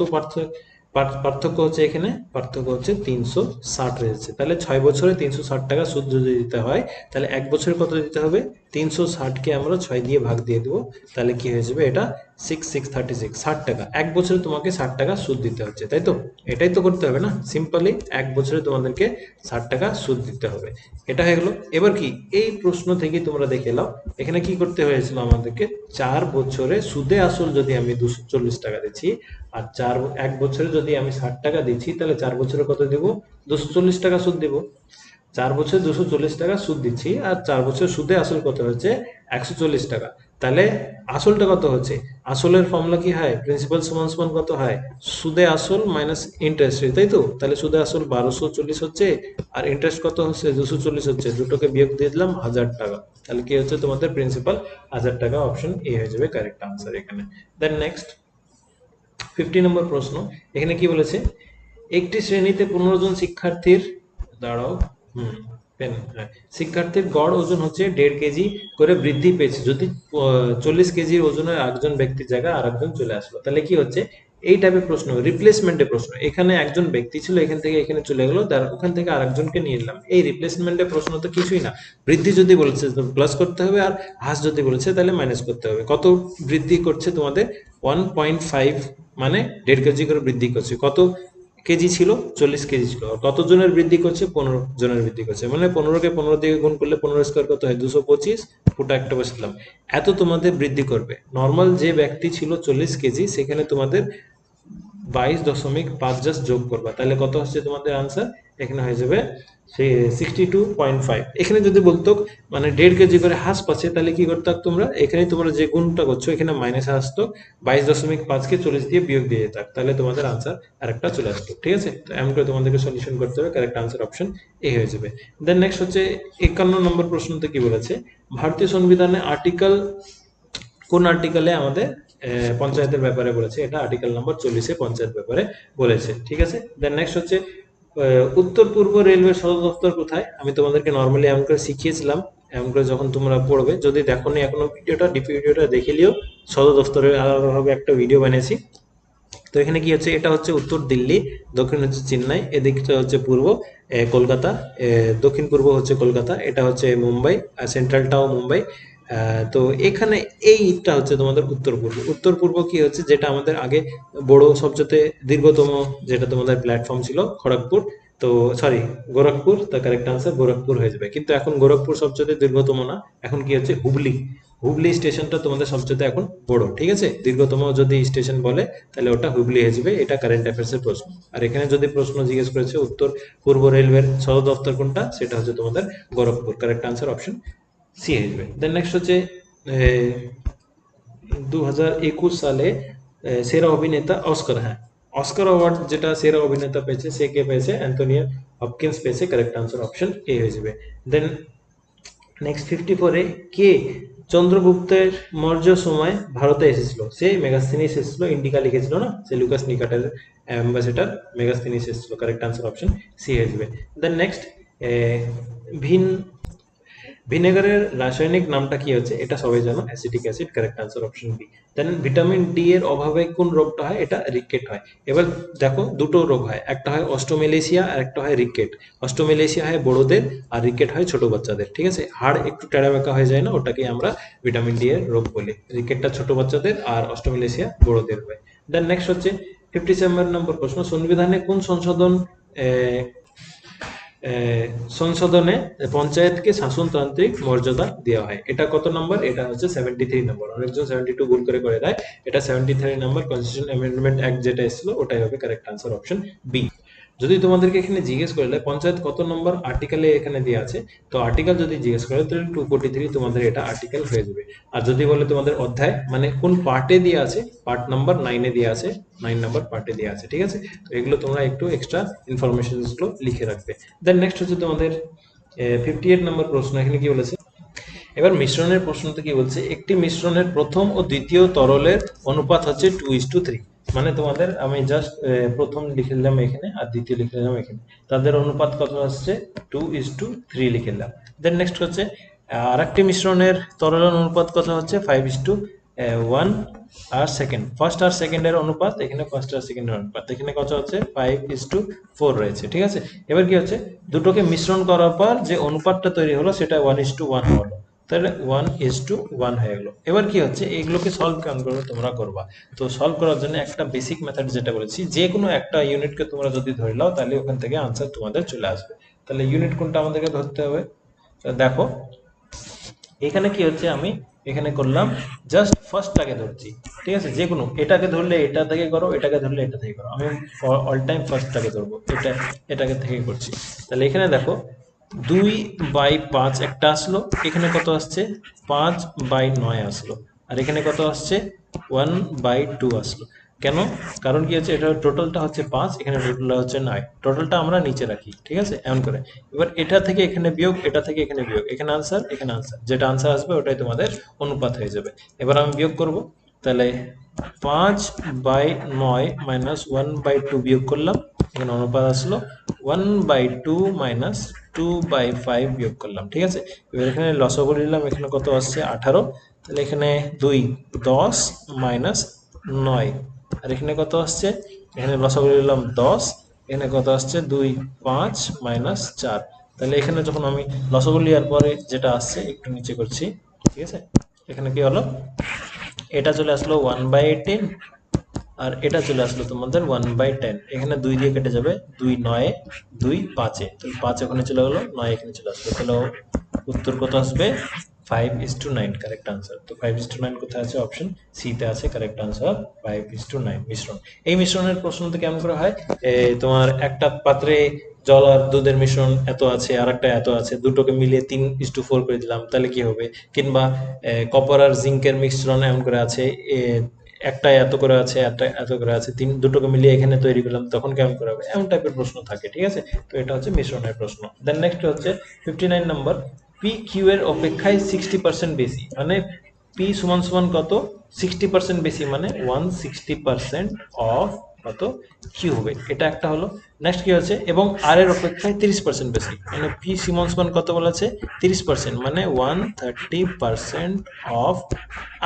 পার্থক্য হচ্ছে, এখানে পার্থক্য হচ্ছে 360 রয়েছে। তাহলে 6 বছরে 360 টাকা সুদ যদি দিতে হয়, তাহলে 1 বছরে কত দিতে হবে, 360কে আমরা 6 দিয়ে ভাগ দিয়ে দেবো। তাহলে কি হয়ে যাবে, এটা 6636, 60 টাকা। 1 বছরে তোমাকে 60 টাকা সুদ দিতে হচ্ছে, তাই তো। এটাই তো করতে হবে না, সিম্পলি 1 বছরে তোমাদেরকে 60 টাকা সুদ দিতে হবে। এটা হয়ে গেলো। এবার কি, এই প্রশ্ন থেকে তোমরা দেখে নাও, এখানে কি করতে হয়েছিল আমাদেরকে, 4 বছরে সুদে আসল যদি আমি 240 টাকা দিচ্ছি, আর 1 বছরে যদি আমি 60 টাকা দিচ্ছি, তাহলে 4 বছরে কত দিব, 240 টাকা সুদ দিব। 4 বছরে 240 টাকা সুদ দিচ্ছি, আর 4 বছর সুদে আসল কত হচ্ছে, 140 টাকা। তাহলে আসলটা কত হচ্ছে, আসলের ফর্মুলা কি হয়, প্রিন্সিপাল সমান সমান কত হয়, সুদে আসল মাইনাস ইন্টারেস্ট রেট, তাই তো। তাহলে সুদে আসল 1240 হচ্ছে, আর ইন্টারেস্ট কত হচ্ছে, 240 হচ্ছে। দুটোকে বিয়োগ দিয়ে দিলাম 1000 টাকা। তাহলে কি হচ্ছে, তোমাদের প্রিন্সিপাল 1000 টাকা। অপশন এ হয়ে যাবে কারেক্ট আনসার এখানে। দেন নেক্সট 50 নম্বর প্রশ্ন। এখানে কি বলেছে, একটি শ্রেণীতে 15 জন শিক্ষার্থীর, দাঁড়াও, হুম পেন, হ্যাঁ, শিক্ষার্থীর গড় ওজন হচ্ছে 1.5 কেজি করে বৃদ্ধি পেয়েছে। যদি 40 কেজির ওজনের একজন ব্যক্তির জায়গায় আর একজন চলে আসলো, তাহলে কি হচ্ছে, এই টাইপের প্রশ্ন, রিপ্লেসমেন্টের প্রশ্ন। এখানে একজন ব্যক্তি ছিল, এখান থেকে এখানে চলে গেলো, তার ওখান থেকে আরেকজনকে নিয়ে এলাম। এই রিপ্লেসমেন্টের প্রশ্ন তো কিছুই না। বৃদ্ধি যদি বলেছে তো প্লাস করতে হবে, আর হ্রাস যদি বলেছে তাহলে মাইনাস করতে হবে। কত বৃদ্ধি করছে তোমাদের, 1.5, মানে 1.5 কেজি করে বৃদ্ধি করছে। কত কেজি ছিল, 40 কেজি ছিল। আর কত জনের বৃদ্ধি করছে? 15 জনের বৃদ্ধি করছে। মানে 15 কে 15 দিয়ে গুণ করলে 15 স্কোয়ার কত হয়? 225। ফুটা একটা বসালাম। এত তোমাদের বৃদ্ধি করবে। নর্মাল যে ব্যক্তি ছিল 40 কেজি, সেখানে তোমাদের 22.5 জাস্ট যোগ করবা, তাহলে কত হচ্ছে তোমাদের আনসার? এখানে হয়ে যাবে সে 62.5। এখানে যদি বলতো মানে 1.5 কেজি করে হাঁস পাচ্ছে, তাহলে কি করতে তোমরা? এখানে তোমরা যে গুণটা করছো, এখানে মাইনাস আসতো, 22.5 কে 40 দিয়ে বিয়োগ দিয়ে যেত, তাহলে তোমাদের আনসার আরেকটা চলে আসতো। ঠিক আছে, তো এমন করে তোমাদেরকে সলিউশন করতে হবে। কারেক্ট আনসার অপশন এ হয়ে যাবে। দেন নেক্সট হচ্ছে 51 নম্বর প্রশ্নতে কি বলেছে, ভারতীয় সংবিধানে আর্টিকেল, কোন আর্টিকেলে আমাদের পঞ্চায়েতের ব্যাপারে বলেছে? এটা আর্টিকেল নম্বর 40-এ পঞ্চায়েত ব্যাপারে বলেছে। ঠিক আছে, দেন নেক্সট হচ্ছে উত্তর পূর্ব রেলওয়ে সদর দপ্তর কোথায়? আমি তোমাদেরকে নর্মালি এমন করে শিখিয়েছিলাম, এমন করে যখন তোমরা পড়বে, যদি দেখোনি এখনো ভিডিওটা, ডিপি ভিডিওটা দেখে লিও। সদর দপ্তরের আলাদাভাবে একটা ভিডিও বানিয়েছি। তো এখানে কি হচ্ছে, এটা হচ্ছে উত্তর দিল্লি, দক্ষিণ হচ্ছে চেন্নাই, এদিকটা হচ্ছে পূর্ব কলকাতা, দক্ষিণ পূর্ব হচ্ছে কলকাতা, এটা হচ্ছে মুম্বাই, আর সেন্ট্রালটাও মুম্বাই। তো এখানে এইটা হচ্ছে তোমাদের উত্তর পূর্ব। উত্তর পূর্ব কি হচ্ছে, যেটা আমাদের আগে বড় সবচেয়ে দীর্ঘতম যেটা তোমাদের প্ল্যাটফর্ম ছিল খড়গপুর, তো সরি গোরখপুর, তার কারেক্ট আনসার গোরখপুর হয়ে যাবে। কিন্তু এখন গোরখপুর সবচেয়ে দীর্ঘতম না, এখন কি হচ্ছে হুবলি। হুবলি স্টেশনটা তোমাদের সবচেয়ে এখন বড়। ঠিক আছে, দীর্ঘতম যদি স্টেশন বলে তাহলে ওটা হুবলি হয়ে যাবে। এটা কারেন্ট অ্যাফেয়ার্সের প্রশ্ন। আর এখানে যদি প্রশ্ন জিজ্ঞেস করেছে উত্তর পূর্ব রেলওয়ের সদর দপ্তর কোনটা, সেটা হচ্ছে তোমাদের Gorakhpur. Correct answer option C হয়ে যাবে। দেন নেক্সট হচ্ছে 2021 সালে সেরা অভিনেতা অস্কার, হ্যাঁ অস্কার অ্যাওয়ার্ড যেটা সেরা অভিনেতা পেয়েছে, সে কে পেয়েছে? অ্যান্থনি হপকিন্স পেয়েছে। কারেক্ট আনসার অপশন এ হয়ে যাবে। দেন নেক্সট 54-এ কে চন্দ্রগুপ্তের মৌর্য সময় ভারতে এসেছিল? সে মেগাস্তিনিস এসেছিল, ইন্ডিকা লিখেছিল না, সে লুকাস নিকাটের অ্যাম্বাসেডর মেগাস্তিনিস এসেছিল। কারেক্ট আনসার অপশন সি হয়ে যাবে। দেন নেক্সট ভিন ভিনেগারের রাসায়নিক নামটা কি হচ্ছে? এটা সবাই জানো, acetic acid. Correct answer option B. Then vitamin D এর অভাবে কোন রোগটা হয়? এটা রিকেট হয়। এবার দেখো দুটো রোগ হয়, একটা হয় অস্টোমেলেসিয়া আর একটা হয় রিকেট। অস্টোমেলেসিয়া হয় বড়দের আর রিকেট হয় ছোট বাচ্চাদের। ঠিক আছে, হাড় একটু টেরা বেঁকা হয়ে যায় না, ওটাকে আমরা ভিটামিন ডি এর রোগ বলি। রিকেটটা ছোট বাচ্চাদের আর অস্টোমেলেসিয়া বড়দের হয়। দেন নেক্সট হচ্ছে 57 নম্বর প্রশ্ন, সংবিধানে কোন সংশোধন আহ, সংশোধনে পঞ্চায়েতকে শাসনতান্ত্রিক মর্যাদা দেওয়া হয়? এটা কত নম্বর? এটা হচ্ছে 73 নম্বর। অনেকজন 72 ভুল করে দেয়। এটা 73 নম্বর কনস্টিটিউশন অ্যামেন্ডমেন্ট অ্যাক্ট যেটা এসেছিল, ওটাই হবে কারেক্ট আনসার অপশন বি। যদি তোমাদেরকে এখানে জিজ্ঞেস করলে পঞ্চায়েত কত নম্বর আর্টিকেলে এখানে দেওয়া আছে, তো আর্টিকেল যদি জিজ্ঞেস করে তাহলে 243 তোমাদের এটা আর্টিকেল হয়ে যাবে। আর যদি বলে তোমাদের অধ্যায় মানে কোন পার্টে দেওয়া আছে, পার্ট নাম্বার 9-এ দেওয়া আছে, 9 নাম্বার পার্টে দেওয়া আছে। ঠিক আছে, তো এগুলো তোমরা একটু এক্সট্রা ইনফরমেশন গুলো লিখে রাখবে। দেন নেক্সট হচ্ছে তোমাদের 58 নম্বর প্রশ্ন। এখানে কি বলেছে, এবার মিশ্রণের প্রশ্নতে কি বলছে, একটি মিশ্রণের প্রথম ও দ্বিতীয় তরলের অনুপাত হচ্ছে 2:3। মানে তোমাদের আমি জাস্ট প্রথম লিখে দিলাম এখানে আর দ্বিতীয় লিখে দিলাম এখানে, তাদের অনুপাত কত আসছে? 2:3 লিখে দিলাম। দেন নেক্সট হচ্ছে আর একটি মিশ্রণের তরলের অনুপাত কত হচ্ছে? 5:1 আর সেকেন্ড, ফার্স্ট আর সেকেন্ডের অনুপাত, এখানে ফার্স্ট আর সেকেন্ডের অনুপাত এখানে কত হচ্ছে? 5:4 রয়েছে। ঠিক আছে, এবার কি হচ্ছে, দুটোকে মিশ্রণ করার পর যে অনুপাতটা তৈরি হলো সেটা 1:1 হলো, তাহলে 1:1 হয়ে গেলো। এবার কি হচ্ছে, এইগুলোকে সলভ কেমন করে তোমরা করবা? তো সলভ করার জন্য একটা বেসিক মেথড যেটা বলেছি, যে কোনো একটা ইউনিটকে তোমরা যদি ধরে নাও তাহলে ওখান থেকে আনসার তোমাদের চলে আসবে। তাহলে ইউনিট কোনটা আমাদেরকে ধরতে হবে? তো দেখো এখানে কি হচ্ছে, আমি এখানে করলাম জাস্ট ফার্স্টটাকে ধরছি। ঠিক আছে, যে কোনো এটাকে ধরলে এটা থেকে করো, এটাকে ধরলে এটা থেকে করো, আমি অল টাইম ফার্স্টটাকে ধরবো, এটাকে থেকে করছি। তাহলে এখানে দেখো 2/5 একটা আসলো, এখানে কত আসছে? 5/9 আসলো, আর এখানে কত আসছে? 1/2 আসলো। কেন? কারণ কি হচ্ছে, এটা টোটালটা হচ্ছে 5, এখানে টোটালটা হচ্ছে 9, টোটালটা আমরা নিচে রাখি। ঠিক আছে, এমন করে এবার এটা থেকে এখানে বিয়োগ, এটা থেকে এখানে বিয়োগ, এখানে আনসার, এখানে আনসার, যেটা আনসার আসবে ওটাই তোমাদের অনুপাত হয়ে যাবে। এবার আমি বিয়োগ করব, তাহলে 5/9 মাইনাস 1/2 বিয়োগ করলাম, এখানে অনুপাত আসলো 1/2 মাইনাস 2/5 বিয়োগ করলাম। ঠিক আছে, এবার এখানে লসাগু নিলাম, এখানে কত আসছে? 18। তাহলে এখানে 2 10 মাইনাস 9, আর এখানে কত আসছে? এখানে লসাগু নিলাম 10, এখানে কত আসছে? 2 5 মাইনাস 4। তাহলে এখানে যখন আমি লসাগু নেওয়ার পরে যেটা আসছে একটু নিচে করছি। ঠিক আছে, এখানে কি হলো, এটা চলে আসলো 1/18 আর এটা চলে আসলো তোমাদের 1/10, এখানে 2 দিয়ে কেটে যাবে, 2 9 2 5, তাহলে 5 ওখানে চলে গেলো, 9 এখানে চলে আসলো, তাহলে উত্তর কত আসবে? 5:9 কারেক্ট আনসার। তো 5:9 কোথায় আছে? অপশন সি তে আছে কারেক্ট আনসার, 5:9 মিশ্রণ। এই মিশ্রণের প্রশ্ন তো কেমন করে হয়, তোমার একটা পাত্রে জল আর দুধের মিশ্রণ এত আছে আর একটা এত আছে, দুটোকে মিলিয়ে 3:4 করে দিলাম, তাহলে কি হবে? কিংবা কপার আর জিঙ্কের মিশ্রণ এমন করে আছে, একটা এত করে আছে, একটা এত করে আছে, দুটোকে মিলিয়ে এখানে তৈরি করলাম, তখন কেমন করে হবে? এমন টাইপের প্রশ্ন থাকে, ঠিক আছে? তো এটা হচ্ছে মিশ্রণের প্রশ্ন। দেন নেক্সট হচ্ছে 59 নম্বর, পি কিউ এর অপেক্ষায় 60% বেশি, মানে পি সমান সমান কত? 60% বেশি, মানে 160% অফ কত? কিউ হবে, এটা একটা হলো। নেক্সট কি হচ্ছে, এবং আর এর অপেক্ষায় 30% বেশি, মানে পি সমান সমান কত বলা আছে? 30%, মানে 130% অফ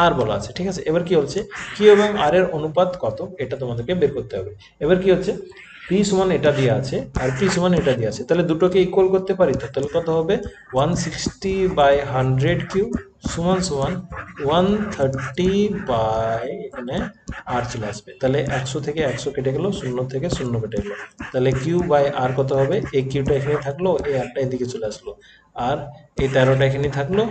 আর বলা আছে, ঠিক আছে? এবার কি হচ্ছে, কিউ এবং আর এর অনুপাত কত, এটা তোমাদেরকে বের করতে হবে। এবার কি হচ্ছে, পি সমান এটা দিয়ে আছে আর পি সমান এটা দিয়ে আছে, তাহলে দুটোকে ইকুয়াল করতে পারি তো, তাহলে কত হবে? 160/100 কিউ সমান সমান 130 এখানে আর চলে আসবে, তাহলে 100 থেকে 100 কেটে গেল, 0 থেকে 0 কেটে গেল, তাহলে কিউ বাই আর কত হবে? এই কিউটা এখানে থাকলো, এই আরটা এদিকে চলে আসলো, আর এই 13টা এখানে থাকলো,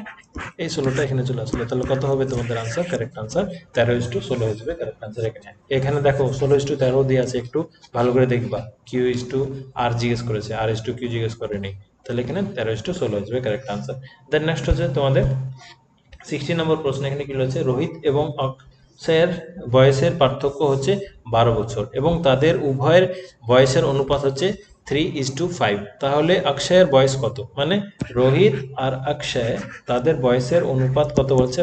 এই 16টা এখানে চলে আসলো, তাহলে কত হবে তোমাদের আনসার? কারেক্ট আনসার 13:16 হয়ে যাবে কারেক্ট আনসার। এখানে এখানে দেখো 16:13 দিয়ে আছে, একটু ভালো করে দেখবা, কিউ ইস টু আর জিজ্ঞেস করেছে, আর ইস টু কিউ জিজ্ঞেস করেনি, তাহলে এখানে 13:16 হয়ে যাবে কারেক্ট আনসার। দেন নেক্সট হচ্ছে তোমাদের 60 নম্বর প্রশ্ন, এখানে কি রয়েছে, রোহিত এবং অক্ষয়ের বয়সের পার্থক্য হচ্ছে 12 বছর এবং তাদের উভয়ের বয়সের অনুপাত হচ্ছে 3:5, তাহলে অক্ষয়ের বয়স কত? মানে রোহিত আর অক্ষয়, তাদের বয়সের অনুপাত কত বলছে?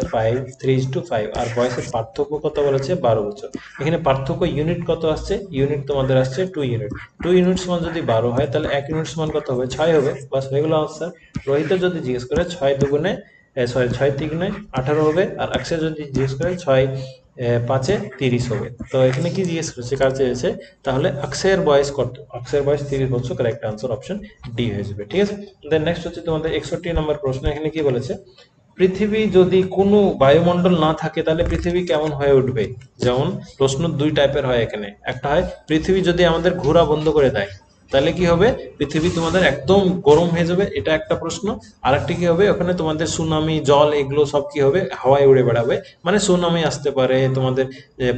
3:5, আর বয়সের পার্থক্য কত বলেছে? 12 বছর। এখানে পার্থক্য ইউনিট কত আসছে? ইউনিট তোমাদের আসছে 2 ইউনিট। 2 ইউনিট সমান যদি 12 হয়, তাহলে 1 ইউনিট সমান কত হবে? 6 হবে, বাস হয়ে গেল আনসার। রোহিতের যদি জিজ্ঞেস করে 6 দুগুণে, সরি 6 তিগুণে 18 হবে, আর অক্ষয় যদি জিজ্ঞেস করে 6 5 30 হবে। তো এখানে কি জিজ্ঞেস করছে, কার চেয়েছে? তাহলে অক্ষয়ের বয়স কত? অক্ষয়ের বয়স 30 বছর, কারেক্ট আনসার অপশন ডি হয়ে যাবে, ঠিক আছে? দেন নেক্সট হচ্ছে তোমাদের 61 নম্বর প্রশ্ন, এখানে কি বলেছে, পৃথিবী যদি কোনো বায়ুমণ্ডল না থাকে তাহলে পৃথিবী কেমন হয়ে উঠবে? যেমন প্রশ্ন দুই টাইপের হয় এখানে, একটা হয় পৃথিবী যদি আমাদের ঘোরা বন্ধ করে দেয় তাহলে কি হবে? পৃথিবী তোমাদের একদম গরম হয়ে যাবে, এটা একটা প্রশ্ন। আর একটা কি হবে, ওখানে তোমাদের সুনামি, জল, এগুলো সব কি হবে? হাওয়ায় উড়ে বেড়াবে, মানে সুনামি আসতে পারে, তোমাদের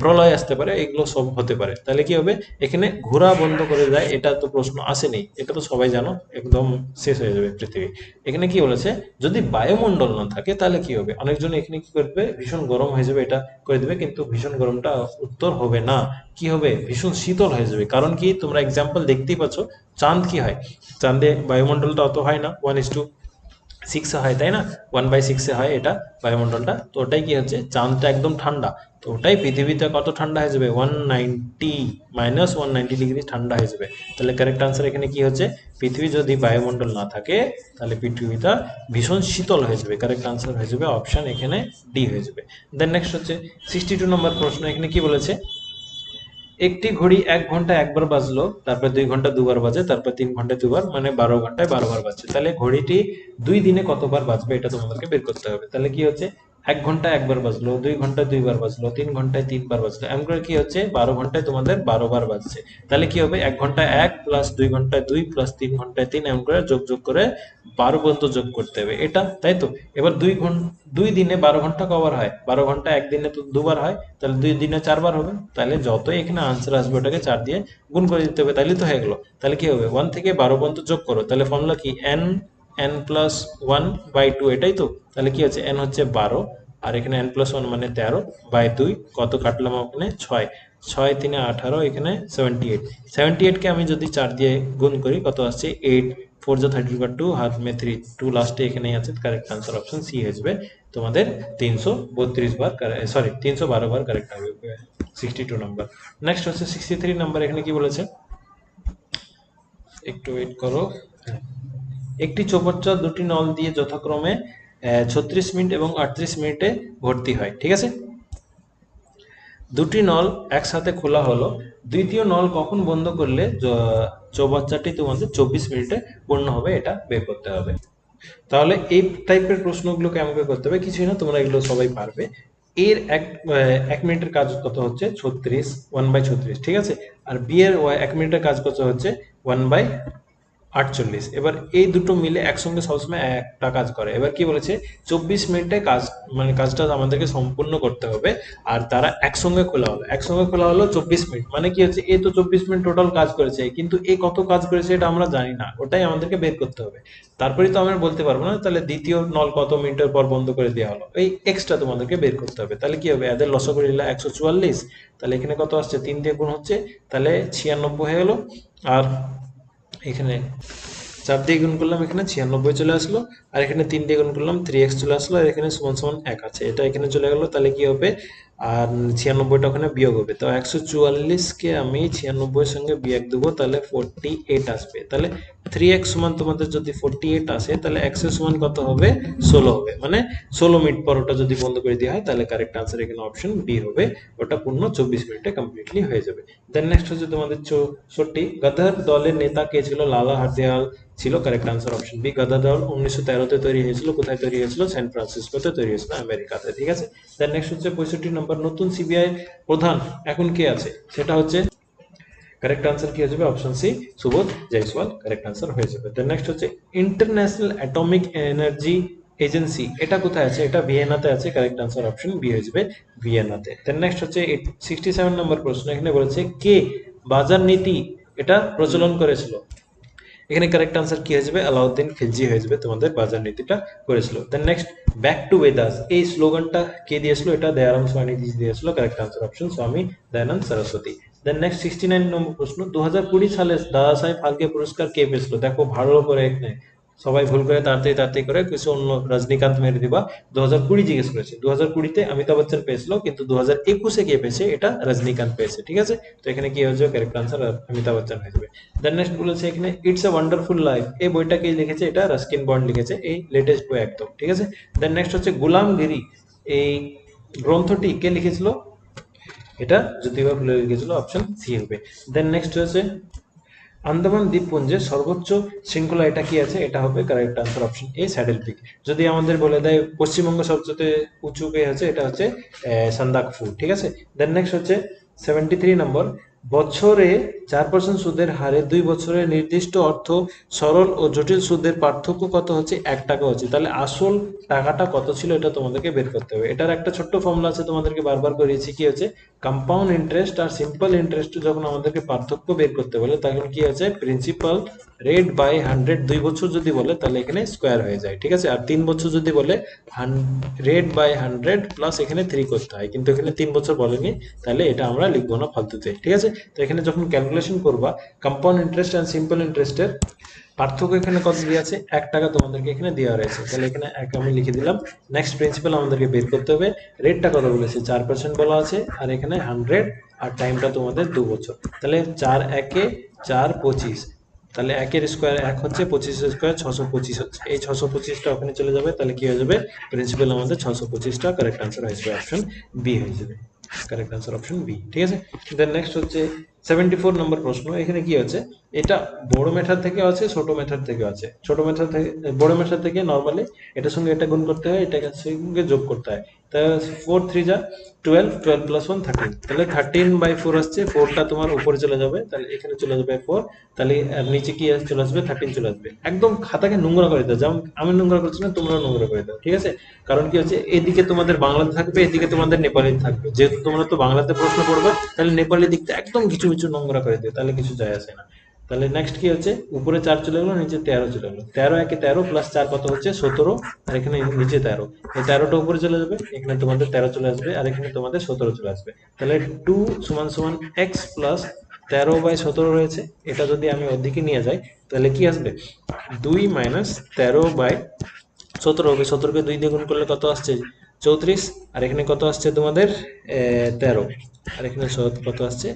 প্রলয় আসতে পারে, এগুলো সব হতে পারে। তাহলে কি হবে? এখানে ঘোরা বন্ধ করে দেয়, এটা তো প্রশ্ন আসেনি, এটা তো সবাই জানো, একদম শেষ হয়ে যাবে পৃথিবী। এখানে কি বলেছে, যদি বায়ুমণ্ডল না থাকে তাহলে কি হবে? অনেকজন এখানে কি করবে, ভীষণ গরম হয়ে যাবে, এটা করে দেবে, কিন্তু ভীষণ গরমটা উত্তর হবে না। কি হবে? ভীষণ শীতল হয়ে যাবে। কারণ কি, তোমরা এক্সাম্পল দেখতেই পাচ্ছ, চাঁদ কি হয়, চাঁদে বায়ুমণ্ডলটা অত হয় না, 1:6 হয়, তাই না? 1/6 হয় এটা বায়ুমণ্ডলটা, তো ওটাই কি হচ্ছে, চাঁদটা একদম ঠান্ডা, তো ওটাই পৃথিবীতে কত ঠান্ডা হয়ে যাবে? 190 - 190 ডিগ্রি ঠান্ডা হয়ে যাবে। তাহলে কারেক্ট আনসার এখানে কি হচ্ছে, পৃথিবী যদি বায়ুমণ্ডল না থাকে তাহলে পৃথিবীটা ভীষণ শীতল হয়ে যাবে, কারেক্ট আনসার হয়ে যাবে অপশন এখানে ডি হয়ে যাবে। দেন নেক্সট হচ্ছে 62 নম্বর প্রশ্ন, এখানে কি বলেছে, একটি ঘড়ি 1 ঘন্টায় একবার বাজলো, তারপর 2 ঘন্টা দুবার বাজে, তারপর 3 ঘন্টায় দুবার, মানে 12 ঘন্টায় 12 বার বাজছে, তাহলে ঘড়িটি 2 দিনে কতবার বাজবে? এটা তোমাদেরকে বের করতে হবে। তাহলে কি হচ্ছে, 1 ঘন্টায় একবার বাজলো, 2 ঘন্টায় 2বার বাজলো, 3 ঘন্টায় 3বার বাজলো, এমন করে কি হচ্ছে, 12 ঘন্টায় তোমাদের 12 বার বাজছে। তাহলে কি হবে, 1 ঘন্টায় 1 প্লাস 2 ঘন্টায় 2 প্লাস 3 ঘন্টায় 3, এমন করে যোগ যোগ করে 12 পর্যন্ত যোগ করতে হবে, এটা তাই তো। এবার 2 দিনে 12 ঘন্টা কবার হয়? 12 ঘন্টা একদিনে তো দুবার হয়, তাহলে 2 দিনে 4বার হবে, তাহলে যতই এখানে আনসার আসবে ওটাকে 4 দিয়ে গুণ করে দিতে হবে, তাহলে তো হয়ে গেল। তাহলে কি হবে, 1 থেকে 12 পর্যন্ত যোগ করো, তাহলে ফর্মুলা কি, n+1/2, এটাই তো। তাহলে কি হচ্ছে, n হচ্ছে 12, আর এখানে n+1 মানে 13/2, কত কাটলাম ওখানে 6, 6 3 18, এখানে 78, 78কে আমি যদি 4 দিয়ে গুণ করি কত আসছে, 8, 4 যা 32, হাত মে 3, 2 লাস্টে এখানেই আছে, কারেক্ট আনসার অপশন সি হয়ে যাবে তোমাদের 332 বার, সরি 312 বার কারেক্ট হবে 62 নাম্বার। নেক্সট হচ্ছে 63 নাম্বার, এখানে কি বলেছে, একটু ওয়েট করো। হ্যাঁ। একটি চৌবাচ্চা দুটি নল দিয়ে যথাক্রমে 36 মিনিট এবং 38 মিনিটে ভর্তি হয়, ঠিক আছে? দুটি নল একসাথে খোলা হলো, দ্বিতীয় নল কখন বন্ধ করলে চৌবাচ্চাটি তোমাদের 24 মিনিটে পূর্ণ হবে, এটা বের করতে হবে। তাহলে এই টাইপের প্রশ্নগুলো কেমন করে করতে হবে, কিছুই না, তোমরা এগুলো সবাই পারবে। এর এক মিনিটের কাজ কত হচ্ছে 36, 1/36, ঠিক আছে। আর বি এর এক মিনিটের কাজ কত হচ্ছে 1/48। এবার এই দুটো মিলে একসঙ্গে সবসময় একটা কাজ করে। এবার কি বলেছে 24 মিনিটে কাজ, মানে কাজটা আমাদেরকে সম্পূর্ণ করতে হবে। আর তারা একসঙ্গে খোলা হলো 24 মিনিট, মানে কি হচ্ছে এ তো 24 মিনিট টোটাল কাজ করেছে, কিন্তু এ কত কাজ করেছে এটা আমরা জানি না, ওটাই আমাদেরকে বের করতে হবে। তারপরেই তো আমরা বলতে পারবো না তাহলে দ্বিতীয় নল কত মিনিটের পর বন্ধ করে দেওয়া হলো, এই এক্সট্রা তোমাদেরকে বের করতে হবে। তাহলে কি হবে, এদের লসাগু নিলে 144, তাহলে এখানে কত আসছে 3 দিয়ে গুণ হচ্ছে, তাহলে 96 হয়ে গেল। আর এখানে 4 দিয়ে গুণ করলাম, এখানে 96 চলে আসলো। আর এখানে 3 দিয়ে গুণ করলাম 3x চলে আসলো। আর এখানে সমান সমান 1 আছে, এটা এখানে চলে গেল। তাহলে কি হবে, আর 96টা ওখানে বিয়োগ হবে। তো 144 কে আমি 96 এর সঙ্গে বিয়োগ দেবো, তাহলে 48 আসবে। তাহলে 3x সমান তোমাদের যদি 48 আসে, তাহলে x এর সমান কত হবে 16 হবে। মানে 16 মিনিট পর ওটা যদি বন্ধ করে দেওয়া হয়, তাহলে কারেক্ট আনসার এখানে অপশন বি হবে। ওটা পূর্ণ 24 মিনিটে কমপ্লিটলি হয়ে যাবে। দেন নেক্সট হচ্ছে তোমাদের 64, গদর দলের নেতা কে ছিল, লালা হরদয়াল ছিল। Correct answer option B, Ghadar দল 1913-তে তৈরি হয়েছিল। কোথায় তৈরি হয়েছিল, সান ফ্রান্সিসকোতে তৈরি হয়েছিল, আমেরিকাতে, ঠিক আছে। দেন নেক্সট হচ্ছে 65 নম্বর, নতুন সিবিআই প্রধান এখন কে আছে, সেটা হচ্ছে কারেক্ট আনসার কি হয়ে যাবে, option C, Subodh Jaiswal correct answer হয়ে যাবে। দেন নেক্সট হচ্ছে ইন্টারন্যাশনাল অ্যাটমিক এনার্জি এজেন্সি, এটা কোথায় আছে, এটা ভিয়েনাতে আছে। কারেক্ট আনসার অপশন বি হয়ে যাবে, ভিয়েনাতে। দেন নেক্সট হচ্ছে 67 নম্বর প্রশ্ন, এখানে বলেছে কে বাজার নীতি এটা প্রচলন করেছিল। এখানে কারেক্ট আনসার কি হয়ে যাবে, আলাউদ্দিন খিলজি হয়ে যাবে, তোমাদের বাজার নীতিটা করেছিল। Then next, back to Vedas এই স্লোগানটা কে দিয়েছিল, এটা দয়ারাম স্বামীজি দিয়েছিল। কারেক্ট আনসার অপশন স্বামী দয়ানন্দ সরস্বতী। দেন নেক্সট 69 নম্বর প্রশ্ন, 2020 সালে দাদা সাহেব ফালকে পুরস্কার কে পেয়েছিল। দেখো ভালো করে এখানে সবাই ভুল করে তাড়াতাড়ি তাড়াতাড়ি করে কিছু অন্য রজনীকান্ত মেরে দিবা। 2020 জিজ্ঞেস করেছে, 2020-তে অমিতাভ বচ্চন পেয়েছিল, কিন্তু 2021-এ কে পেয়েছে, এটা রজনীকান্ত পেয়েছে, ঠিক আছে। তো এখানে কি হয়ে যাবে, কারেক্ট আনসার অমিতাভ বচ্চন হয়ে যাবে। দেন নেক্সট বলেছে এখানে ইটস এ ওয়ান্ডারফুল লাইফ, এই বইটা কে লিখেছে, এটা রাস্কিন বন্ড লিখেছে, এই লেটেস্ট বই একদম, ঠিক আছে। দেন নেক্সট হচ্ছে গুলামগিরি এই গ্রন্থটি কে লিখেছিল, এটা জ্যোতিবা ফুলে লিখেছিল, অপশন সি হবে। দেন নেক্সট হচ্ছে আন্দামান দ্বীপপুঞ্জের সর্বোচ্চ শৃঙ্খলা এটা কি আছে, এটা হবে correct answer option A, saddle peak. যদি আমাদের বলে দেয় পশ্চিমবঙ্গ সবচেয়ে উঁচু কে আছে, এটা হচ্ছে সান্দাকফু, ঠিক আছে। দেন নেক্সট হচ্ছে 73 নম্বর, বছরে 4% সুদের হারে 2 বছরের নির্দিষ্ট অর্থ সরল ও জটিল সুদের পার্থক্য কত হচ্ছে, 1 টাকা হচ্ছে। তাহলে আসল টাকাটা কত ছিল, এটা তোমাদেরকে বের করতে হবে। এটার একটা ছোট্ট ফর্মুলা আছে, তোমাদেরকে বারবার করিয়েছি, কি হচ্ছে কম্পাউন্ড ইন্টারেস্ট আর সিম্পল ইন্টারেস্ট যখন আমাদেরকে পার্থক্য বের করতে বলে, তখন কি আছে প্রিন্সিপাল রেট বাই 100, 2 বছর যদি বলে তাহলে এখানে স্কোয়ার হয়ে যায়, ঠিক আছে। আর 3 বছর যদি বলে রেট বাই 100 প্লাস এখানে 3 করতে হয়, কিন্তু এখানে 3 বছর বলেনি, তাহলে এটা আমরা লিখবো না ফালতুতে, ঠিক আছে। তো এখানে যখন ক্যালকুলেশন করবা কম্পাউন্ড ইন্টারেস্ট এন্ড সিম্পল ইন্টারেস্টের পার্থক্য এখানে কত দিয়ে আছে, 1 টাকা তোমাদেরকে এখানে দেওয়া রয়েছে, তাহলে এখানে এক আমি লিখে দিলাম। নেক্সট প্রিন্সিপাল আমাদেরকে বের করতে হবে, রেটটা কত বলেছে 4% বলা আছে, আর এখানে 100, আর টাইমটা তোমাদের 2 বছর। তাহলে 4 একে 4, 25, তাহলে একের স্কোয়ার 1 হচ্ছে, 25-এর স্কোয়ার 625 হচ্ছে, এই 625টা ওখানে চলে যাবে, তাহলে কি হয়ে যাবে প্রিন্সিপাল আমাদের 625টা কারেক্ট আনসার হয়ে যাবে, অপশন বি হয়ে যাবে, কারেক্ট আনসার অপশন বি, ঠিক আছে। দেন নেক্সট হচ্ছে 74 নম্বর প্রশ্ন, এখানে কি আছে, এটা বড় মেথড থেকে আছে, ছোট মেথড থেকে আছে। ছোট মেথড থেকে, বড় মেথড থেকে নরমালি এটার সঙ্গে এটা গুণ করতে হয়, এটাকে সঙ্গে যোগ করতে হয়। তাহলে 4 3 যা 12, 12 প্লাস 1 13, তাহলে 13/4 আসছে, 4টা তোমার উপরে চলে যাবে, তাহলে এখানে চলে যাবে 4, তাহলে আর নিচে কি চলে আসবে 13 চলে আসবে। একদম খাতাকে নোংরা করে দাও, যেমন আমি নোংরা করছি না, তোমরা নোংরা করে দাও, ঠিক আছে। কারণ কি হচ্ছে এদিকে তোমাদের বাংলাতে থাকবে, এদিকে তোমাদের নেপালি থাকবে, যেহেতু তোমরা তো বাংলাতে প্রশ্ন পড়বে, তাহলে নেপালি দিকটা একদম কিছু কিছু নোংরা করে দিও, তাহলে কিছু যায় আসে না। তাহলে নেক্সট কি হচ্ছে, উপরে 4 চলে গেলো, নিচে 13 চলে গেলো। 13 একে 13 প্লাস 4 কত হচ্ছে 17, আর এখানে নিচে 13, এই 13টা উপরে চলে যাবে, এখানে তোমাদের 13 চলে আসবে, আর এখানে তোমাদের 17 চলে আসবে। তাহলে 2 সমান সমান এক্স প্লাস 13/17 রয়েছে, এটা যদি আমি ওদিকে নিয়ে যাই তাহলে কি আসবে 2 মাইনাস 13/17 হবে। 17কে 2 দিয়ে গুণ করলে কত আসছে 34, আর এখানে কত আসছে তোমাদের 13, আর এখানে কত আসছে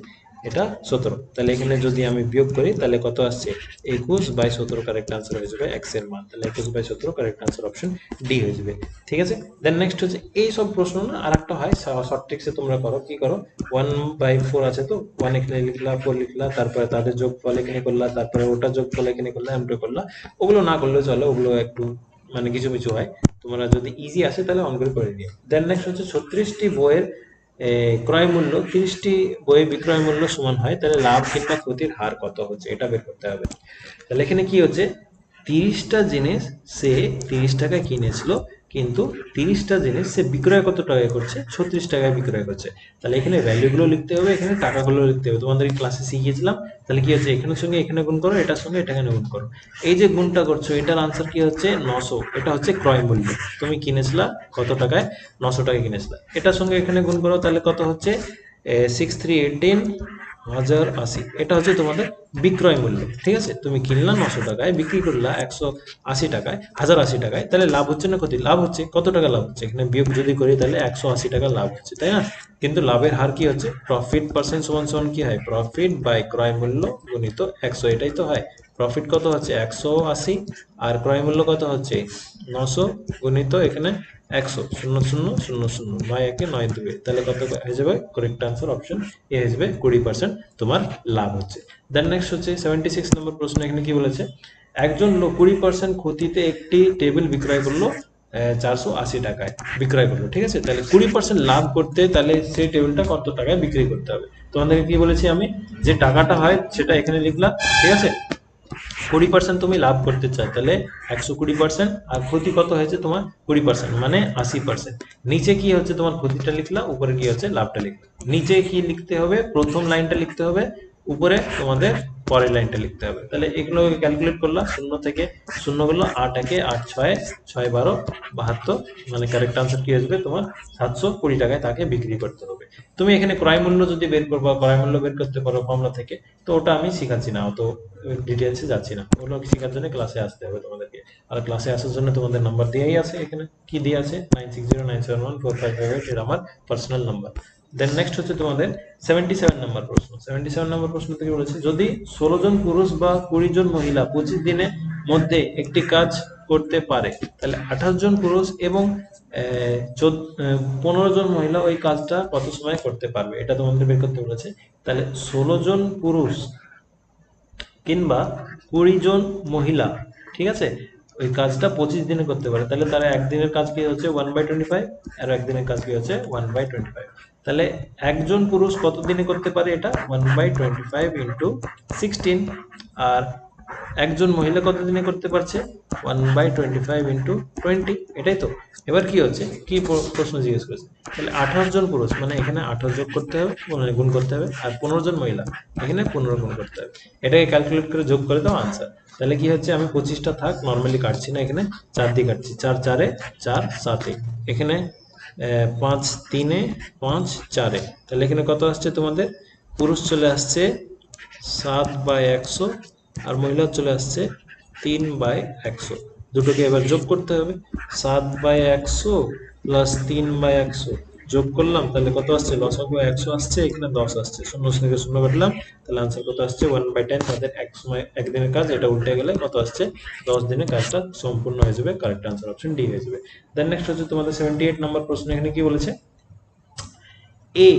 এটা 17। তাহলে এখানে যদি আমি বিয়োগ করি তাহলে কত আসছে 21/17 কারেক্ট আনসার হয়ে যাবে এক্স এর মান, তাহলে 21/17 কারেক্ট আনসার অপশন ডি হয়ে যাবে, ঠিক আছে। দেন নেক্সট হচ্ছে এই সব প্রশ্ন না আরেকটা হয় শর্ট ট্রিক্সে, তোমরা করো কি করো 1/4 আছে তো 1 এখানে লিখলা 4 লিখলা, তারপরে তাদের যোগফল এখানে করলা, তারপরে ওটা যোগফল এখানে করলা, এমটা করলা, ওগুলো না করলে চলে, ওগুলো একটু মানে কিছু কিছু হয়, তোমরা যদি ইজি আসে তাহলে অন করে দিও। দেন নেক্সট হচ্ছে 36টি বইয়ের ক্রয় মূল্য 30টি বইয়ের বিক্রয় মূল্য সমান হয়, তাহলে লাভ কিংবা ক্ষতির হার কত হচ্ছে এটা বের করতে হবে। তাহলে এখানে কি হচ্ছে, 30টা জিনিস সে 30 টাকায় কিনেছিল, কিন্তু 30টা জিনিস সে বিক্রয় কত টাকায় করছে, 36 টাকায় বিক্রয় করছে। তাহলে এখানে ভ্যালুগুলো লিখতে হবে, এখানে টাকাগুলো লিখতে হবে, তোমাদের ক্লাসে শিখিয়েছিলাম। তাহলে কি হচ্ছে, এখানের সঙ্গে এখানে গুণ করো, এটার সঙ্গে এটা এখানে গুণ করো। এই যে গুণটা করছো, এটার আনসার কি হচ্ছে 900, এটা হচ্ছে ক্রয় মূল্য। তুমি কিনেছিলা কত টাকায়, 900 টাকায় কিনেছিলা, এটার সঙ্গে এখানে গুণ করো, তাহলে কত হচ্ছে 6318 1080, এটা হচ্ছে তোমাদের বিক্রয় মূল্য। ঠিক আছে, তুমি কিনলা 900 টাকায়, বিক্রি করলা 180 টাকায়, 1080 টাকায়, তাহলে লাভ হচ্ছে না ক্ষতি? লাভ হচ্ছে। কত টাকা লাভ হচ্ছে, এখানে বিয়োগ যদি করি তাহলে 180 টাকা লাভ হচ্ছে, তাই না? কিন্তু লাভের হার কি হচ্ছে, প্রফিট পার্সেন্ট সমান সমান কি হয়, প্রফিট বাই ক্রয় মূল্য গুণিত 100, এটাই তো হয়। প্রফিট কত হচ্ছে 180, আর ক্রয় মূল্য কত হচ্ছে 900, গুণিত এখানে 100, 0 0 0 0, 9 একে 9 দুয়ে, তাহলে কত হয়ে যাবে, কারেক্ট আনসার অপশন এ হয়ে যাবে, 20% তোমার লাভ হচ্ছে। দেন নেক্সট হচ্ছে 76 নম্বর প্রশ্ন। এখানে কি বলেছে, একজন লোক 20% ক্ষতিতে একটি টেবিল বিক্রয় করলো 480 টাকায় বিক্রয় করলো। ঠিক আছে, তাহলে 20% লাভ করতে তাহলে সেই টেবিলটা কত টাকায় বিক্রি করতে হবে। তোমাদেরকে কি বলেছি আমি, যে টাকাটা হয় সেটা এখানে লিখলাম। ঠিক আছে, 20% তুমি লাভ করতে চাও, তাহলে 120%, আর ক্ষতি কত হয়েছে তোমার 20%, মানে 80%। নিচে কি হচ্ছে, তোমার ক্ষতিটা লিখলা, উপরে কি হচ্ছে লাভটা লিখলা। নিচে কি লিখতে হবে, প্রথম লাইনটা লিখতে হবে, উপরে তোমাদের পরের লাইনটা লিখতে হবে। তাহলে এগুলো ক্যালকুলেট করলাম, 0 থেকে 0 হলো 8 একে 8 6 6 12 72, মানে কারেক্ট আনসার কি আসবে তোমার 720 টাকায় তাকে বিক্রি করতে হবে। তুমি এখানে ক্রয় মূল্য যদি বের করবা, ক্রয় মূল্য বের করতে পারো ফর্মুলা থেকে, তো ওটা আমি শিখাচ্ছি না, অত ডিটেলসে যাচ্ছি না, ওগুলো শেখার জন্য ক্লাসে আসতে হবে তোমাদেরকে। আর ক্লাসে আসার জন্য তোমাদের নাম্বার দেওয়াই আছে, এখানে কি দিয়ে আছে 9609714558, এটা আমার পার্সোনাল নাম্বার। দেন নেক্সট হচ্ছে তোমাদের 77 নম্বর প্রশ্ন। 77 নম্বর প্রশ্ন থেকে বলেছে, যদি 16 জন পুরুষ বা 20 জন মহিলা 25 দিনের মধ্যে একটি কাজ করতে পারে, তাহলে 28 জন পুরুষ এবং 15 জন মহিলা ওই কাজটা কত সময় করতে পারবে, এটা তোমাদের বের করতে বলেছে। তাহলে 16 জন পুরুষ কিংবা 20 জন মহিলা, ঠিক আছে, ওই কাজটা 25 দিনে করতে পারে, তাহলে তারা একদিনের কাজ কি হচ্ছে 1/25, আর একদিনের কাজ কি হচ্ছে 1/25। তাহলে একজন পুরুষ কত দিনে করতে পারে, এটা 1/25 ইন্টু 16, আর একজন মহিলা কত দিনে করতে পারছে 1/25 ইন্টু 20, এটাই তো। এবার কি হচ্ছে, কি প্রশ্ন জিজ্ঞেস করেছে, তাহলে 28 জন পুরুষ, মানে এখানে 28 যোগ করতে হবে, মানে গুণ করতে হবে, আর 15 জন মহিলা, এখানে 15 গুণ করতে হবে। এটাকে ক্যালকুলেট করে যোগ করে দাও আনসার। তাহলে কি হচ্ছে, আমি 25টা থাক, নর্মালি কাটছি না, এখানে 4 দিয়ে কাটছি, 4 4 4 7, এখানে 5 3 5 4, তাহলে এখানে কত আসছে তোমাদের, পুরুষ চলে আসছে 7/100, আর মহিলা চলে আসছে 3/100। দুটোকে এবার যোগ করতে হবে, 7/100 প্লাস 3/100 যোগ করলাম, তাহলে কত আসছে, লসাগু 100 আসছে, এখানে 10 আসছে, 0 থেকে 0 কাটলাম, তাহলে আনসার কত আসছে 1/10। তাদের এক সময় একদিনের কাজ, এটা উল্টে গেলে কত আসছে 10 দিনে কাজটা সম্পূর্ণ হয়ে যাবে, কারেক্ট আনসার অপশন ডি হয়ে যাবে। দেন নেক্সট হচ্ছে তোমাদের 78 নম্বর প্রশ্ন। এখানে কি বলেছে, এ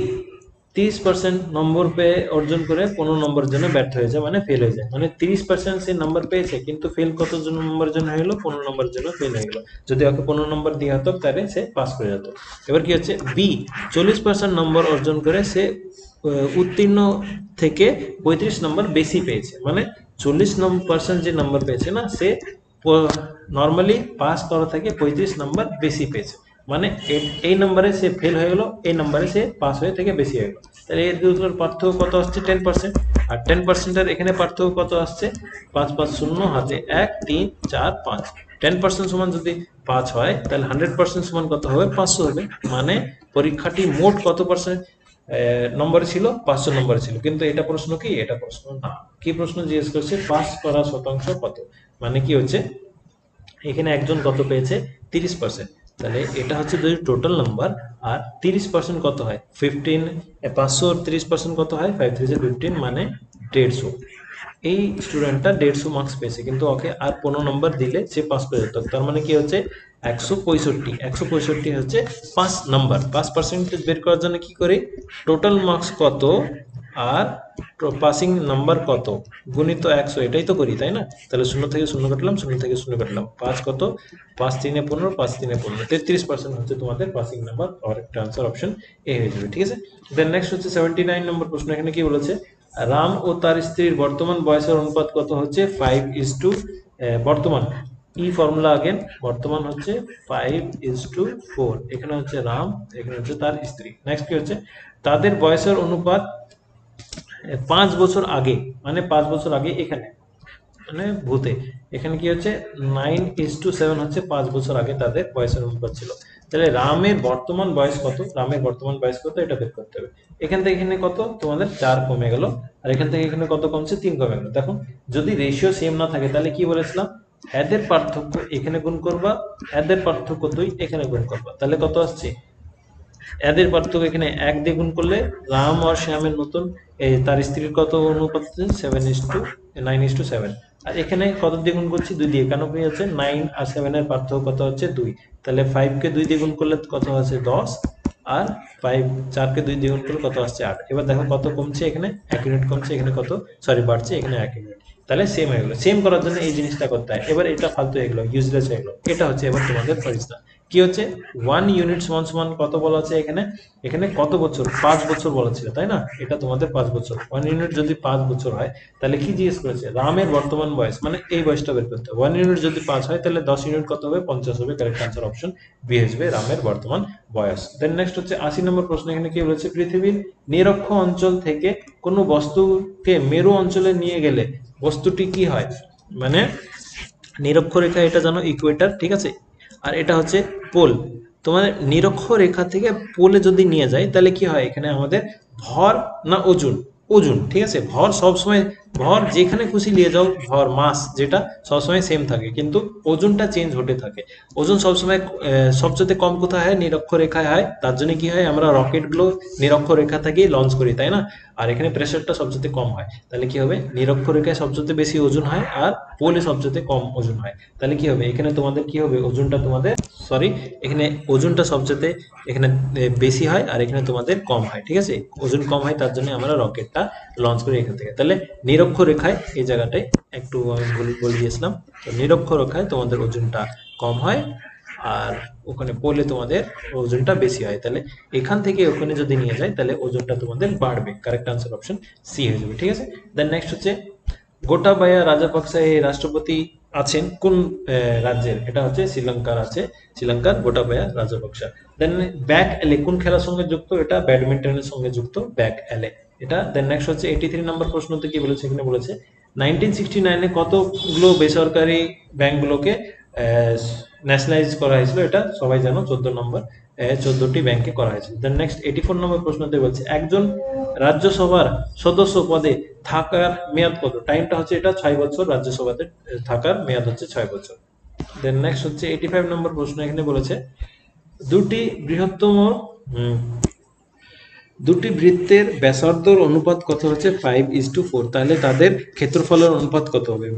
30% নম্বর পেয়ে অর্জন করে 15 নম্বরের জন্য ব্যর্থ হয়ে যায়, মানে ফেল হয়ে যায়, মানে 30% সে নম্বর পেয়েছে, কিন্তু ফেল কত জন নম্বরের জন্য হয়ে গেলো, 15 নম্বরের জন্য ফেল হয়ে গেলো। যদি ওকে 15 নম্বর দিয়ে হতো তাহলে সে পাস করে যেত। এবার কি হচ্ছে, বি 40% নম্বর অর্জন করে সে উত্তীর্ণ থেকে 35 নম্বর বেশি পেয়েছে, মানে 40% যে নম্বর পেয়েছে না, সে নর্মালি পাস করা থেকে 35 নম্বর বেশি পেয়েছে, মানে এই নম্বরে সে ফেল হয়ে গেল, এই নম্বরে সে পাস হয়ে থেকে বেশি হয়ে গেল। তাহলে এই দুটোর পার্থক্য কত আসছে 10%, আর 10%-এর এখানে পার্থক্য কত আসছে 5 5 0 হাতে 1 3 4 5। 10% সমান যদি 5 হয়, তাহলে 100% সমান কত হবে 500 হবে, মানে পরীক্ষাটি মোট কত পার্সেন্ট নম্বরে ছিল, 500 নম্বরে ছিল। কিন্তু এটা প্রশ্ন কি, এটা প্রশ্ন না, কি প্রশ্ন জিজ্ঞেস করছে, পাস করা শতাংশ কত, মানে কি হচ্ছে এখানে একজন কত পেয়েছে 30%, তাহলে এটা হচ্ছে যদি টোটাল নাম্বার, আর 30% কত হয় 15, 500 30% কত হয় 5 3 15, মানে 150। এই স্টুডেন্টটা 150 মার্কস পেয়েছে, কিন্তু ওকে আর 15 নম্বর দিলে সে পাস করে যেত, তার মানে কি হচ্ছে 165 হচ্ছে 5 নাম্বার। 5% বের করার জন্য কি করি, টোটাল মার্কস কত আর পাসিং নাম্বার কত গুণিত 100, এটাই তো করি তাই না? তাহলে 0 থেকে 0 কাটলাম, 0 থেকে 0 কাটলাম, 5 কত, 5 3 15, 5 3 15, 33% হচ্ছে তোমাদের passing number. Correct answer option এ হয়ে যাবে। ঠিক আছে, দেন নেক্সট হচ্ছে 79 নম্বর প্রশ্ন। এখানে কি বলেছে, রাম ও তার স্ত্রীর বর্তমান বয়সের অনুপাত কত হচ্ছে 5:, বর্তমান ই ফর্মুলা আগেন, বর্তমান হচ্ছে 5:4। এখানে হচ্ছে রাম, এখানে হচ্ছে তার স্ত্রী। নেক্সট কি হচ্ছে, তাদের বয়সের অনুপাত 5 বছর আগে, মানে 5 বছর আগে এখানে মানে ভূতে, এখানে কি হচ্ছে 9:7 হচ্ছে 5 বছর আগে তাদের বয়সের অনুপাত ছিল। তাহলে রামের বর্তমান বয়স কত, রামের বর্তমান বয়স কত এটা বের করতে হবে। এখান থেকে এখানে কত তোমাদের 4 কমে গেল, আর এখান থেকে এখানে কত কমছে 3 কমে গেল। দেখো যদি রেশিও সেম না থাকে তাহলে কি বলেছিলাম, এদের পার্থক্য এখানে গুণ করবা, এদের পার্থক্য তুই এখানে গুণ করবা, তাহলে কত আসছে, এদের পার্থক্য এখানে 1 দিয়ে গুণ করলে রাম আর শ্যামের নতুন তার স্ত্রীর কত অনুপাত হচ্ছে 9:7, আর এখানে কত দিয়ে গুণ করছি 2 দিয়ে, কেন কি হচ্ছে 9 আর 7 এর পার্থক্য কত হচ্ছে 2, তাহলে 5 কে 2 দিয়ে গুণ করলে কত আছে 10, আর 4 কে 2 দিয়ে গুণ করলে কত আসছে 8। এবার দেখো কত কমছে, এখানে 1 ইউনিট কমছে, এখানে কত সরি বাড়ছে, এখানে 1 ইউনিট, তাহলে সেম হয়ে গেলো। সেম করার জন্য এই জিনিসটা করতে হয়। এবার এটা ফালতু হয়ে গেলো, ইউজলেস হয়ে গেলো। এটা হচ্ছে এবার তোমাদের পরিস্থিতি কি হচ্ছে 1 ইউনিট সমান সমান কত বলা আছে এখানে, এখানে কত বছর 5 বছর বলা ছিল তাই না, এটা তোমাদের 5 বছর। 1 ইউনিট যদি 5 বছর হয় তাহলে কি জিজ্ঞেস করেছে, রামের বর্তমান বয়স মানে এই বয়সটা বের করতে হবে। 1 ইউনিট যদি 5 হয় তাহলে 10 ইউনিট কত হবে 50 হবে। কারেক্ট আনসার অপশন বি আসবে, রামের বর্তমান বয়স। দেন নেক্সট হচ্ছে 80 নম্বর প্রশ্ন। এখানে কি বলেছে, পৃথিবীর নিরক্ষ অঞ্চল থেকে কোনো বস্তুকে মেরু অঞ্চলে নিয়ে গেলে বস্তুটি কি হয়, মানে নিরক্ষরেখা এটা জানো ইকুয়েটার, ঠিক আছে, আর এটা হচ্ছে পোল। তোমাদের নিরক্ষরেখা থেকে পোলে যদি নিয়ে যায় তাহলে কি হয়, এখানে আমাদের ভর না ওজন, ওজন, ঠিক আছে, ভর সবসময়, ভর যেখানে খুশি নিয়ে যাও, ভর মাস যেটা সবসময় সেম থাকে, কিন্তু ওজনটা চেঞ্জ হতে থাকে। ওজন সবসময় সবচেয়ে কম কোথায় হয়, নিরক্ষরেখায় হয়। তার জন্য কি হয়, আমরা রকেটগুলো নিরক্ষরেখা থেকেই লঞ্চ করি তাই না, আর এখানে প্রেসারটা সবচেয়ে কম হয়। তাহলে কি হবে, নিরক্ষরেখায় সবচেয়ে বেশি ওজন হয় আর পোলে সবচেয়ে কম ওজন হয়। তাহলে কি হবে, এখানে তোমাদের কি হবে, ওজনটা তোমাদের সরি এখানে ওজনটা সবচেয়ে এখানে বেশি হয় আর এখানে তোমাদের কম হয়। ঠিক আছে, ওজন কম হয় তার জন্য আমরা রকেটটা লঞ্চ করি এখান থেকে। তাহলে নিরক্ষরেখায় এই জায়গাটায় একটু আমি ভুল বলে দিয়েছিলাম। তো নিরক্ষরেখায় তোমাদের ওজনটা কম হয় আর ওখানে পোলে তোমাদের ওজনটা বেশি হয়। তাহলে এখান থেকে ওখানে যদি নিয়ে যায় তাহলে ওজনটা তোমাদের বাড়বে। কারেক্ট আনসার অপশন সি হয়ে যাবে। ঠিক আছে, দেন নেক্সট হচ্ছে গোটাবায়া রাজাপাকসা এই রাষ্ট্রপতি আছেন কোন রাজ্যের, এটা হচ্ছে শ্রীলঙ্কার আছে, শ্রীলঙ্কার গোটাবায়া রাজাপাকসা। দেন ব্যাক এলে কোন খেলার সঙ্গে যুক্ত, এটা ব্যাডমিন্টনের সঙ্গে যুক্ত ব্যাক এলে এটা। দেন নেক্সট হচ্ছে 83 নম্বর প্রশ্নতে কি বলেছে, এখানে বলেছে 1969-এ কতগুলো বেসরকারি ব্যাংকগুলোকে ন্যাশনালাইজ করা হয়েছিল, এটা সবাই জানো 14 নম্বর, 14টি ব্যাংকে করা হয়েছিল। দেন নেক্সট 84 নম্বর প্রশ্নতে বলছে একজন রাজ্যসভার সদস্য পদে থাকার মেয়াদ কত, টাইমটা হচ্ছে এটা 6 বছর, রাজ্যসভাতে থাকার মেয়াদ হচ্ছে 6 বছর। দেন নেক্সট হচ্ছে 85 নম্বর প্রশ্ন। এখানে বলেছে দুটি বৃহত্তম হুম, দুটি বৃত্তের ব্যাসার্ধর অনুপাত কত হচ্ছে 5:4, তাহলে তাদের ক্ষেত্রফলের অনুপাত কত হবে।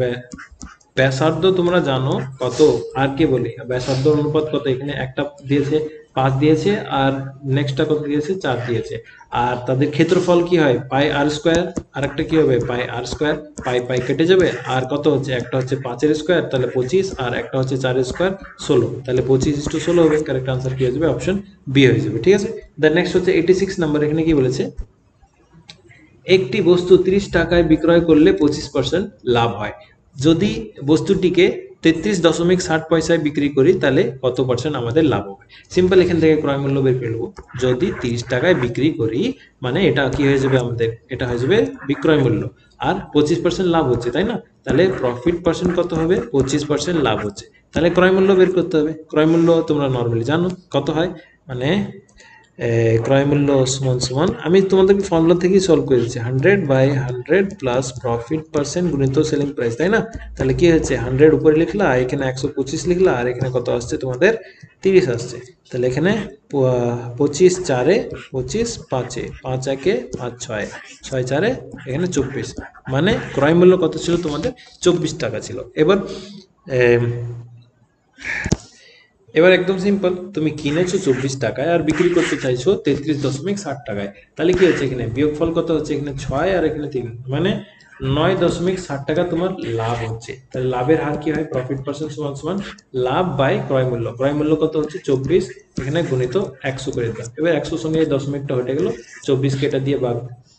ব্যাসার্ধ তোমরা জানো কত, আর কি বলি, ব্যাসার্ধ অনুপাত কত, এখানে একটা দিয়েছে 5 দিয়েছে আর নেক্সটটা কত দিয়েছে 4 দিয়েছে, আর তাদের ক্ষেত্রফল কি হয় পাই আর স্কোয়ার, আর একটা কি হবে পাই আর স্কোয়ার, পাই পাই কেটে যাবে, আর কত হচ্ছে একটা হচ্ছে 5-এর স্কোয়ার তাহলে 25, আর একটা হচ্ছে 4-এর স্কোয়ার 16, তাহলে 25:16 হবে। কারেক্ট আনসার কি হয়ে যাবে, অপশন বি হয়ে যাবে। ঠিক আছে, দেন নেক্সট হচ্ছে 86 নাম্বার। এখানে কি বলেছে, একটি বস্তু 30 টাকায় বিক্রয় করলে 25% লাভ হয়, যদি বস্তুটিকে 33.60 বিক্রি করি তাহলে কত পার্সেন্ট আমাদের লাভ হবে। সিম্পল এখান থেকে ক্রয় মূল্য বের করে নেবো। যদি 30 টাকায় বিক্রি করি মানে এটা কি হয়ে যাবে আমাদের, এটা হয়ে যাবে বিক্রয় মূল্য, আর 25% লাভ হচ্ছে তাই না, তাহলে প্রফিট পার্সেন্ট কত হবে 25% লাভ হচ্ছে, তাহলে ক্রয় মূল্য বের করতে হবে। ক্রয় মূল্য তোমরা নর্মালি জানো কত হয়, মানে ক্রয় মূল্য সমান সমান, আমি তোমাদেরকে ফর্মুলা থেকেই সলভ করে দিচ্ছি, 100/100 প্লাস প্রফিট পার্সেন্ট গুণিত সেলিং প্রাইস তাই না। তাহলে কি হচ্ছে 100 উপরে লিখলা, এখানে 125 লিখলা, আর এখানে কত আসছে তোমাদের 30 আসছে। তাহলে এখানে 25 4-এ 25, 5-এ 5-1-এ 5 6 6 4-এ এখানে 24, মানে ক্রয় মূল্য কত ছিল তোমাদের 24 টাকা ছিল। এবার এবার একদম সিম্পল, তুমি কিনেছো 24 টাকায় আর বিক্রি করতে চাইছো 33.60 টাকায়, তাহলে কি হচ্ছে এখানে বিয়োগফল কত হচ্ছে, এখানে 6 আর এখানে 3, মানে 9.60 টাকা তোমার লাভ হচ্ছে। তাহলে লাভের হার কি হয়, প্রফিট পার্সেন্ট সমান সমান লাভ বাই ক্রয় মূল্য। ক্রয় মূল্য কত হচ্ছে 24, এখানে গুণিত 100 করে দিলাম। এবার 100 সঙ্গে এই দশমিকটা হটে গেল, 24কে এটা দিয়ে ভাগ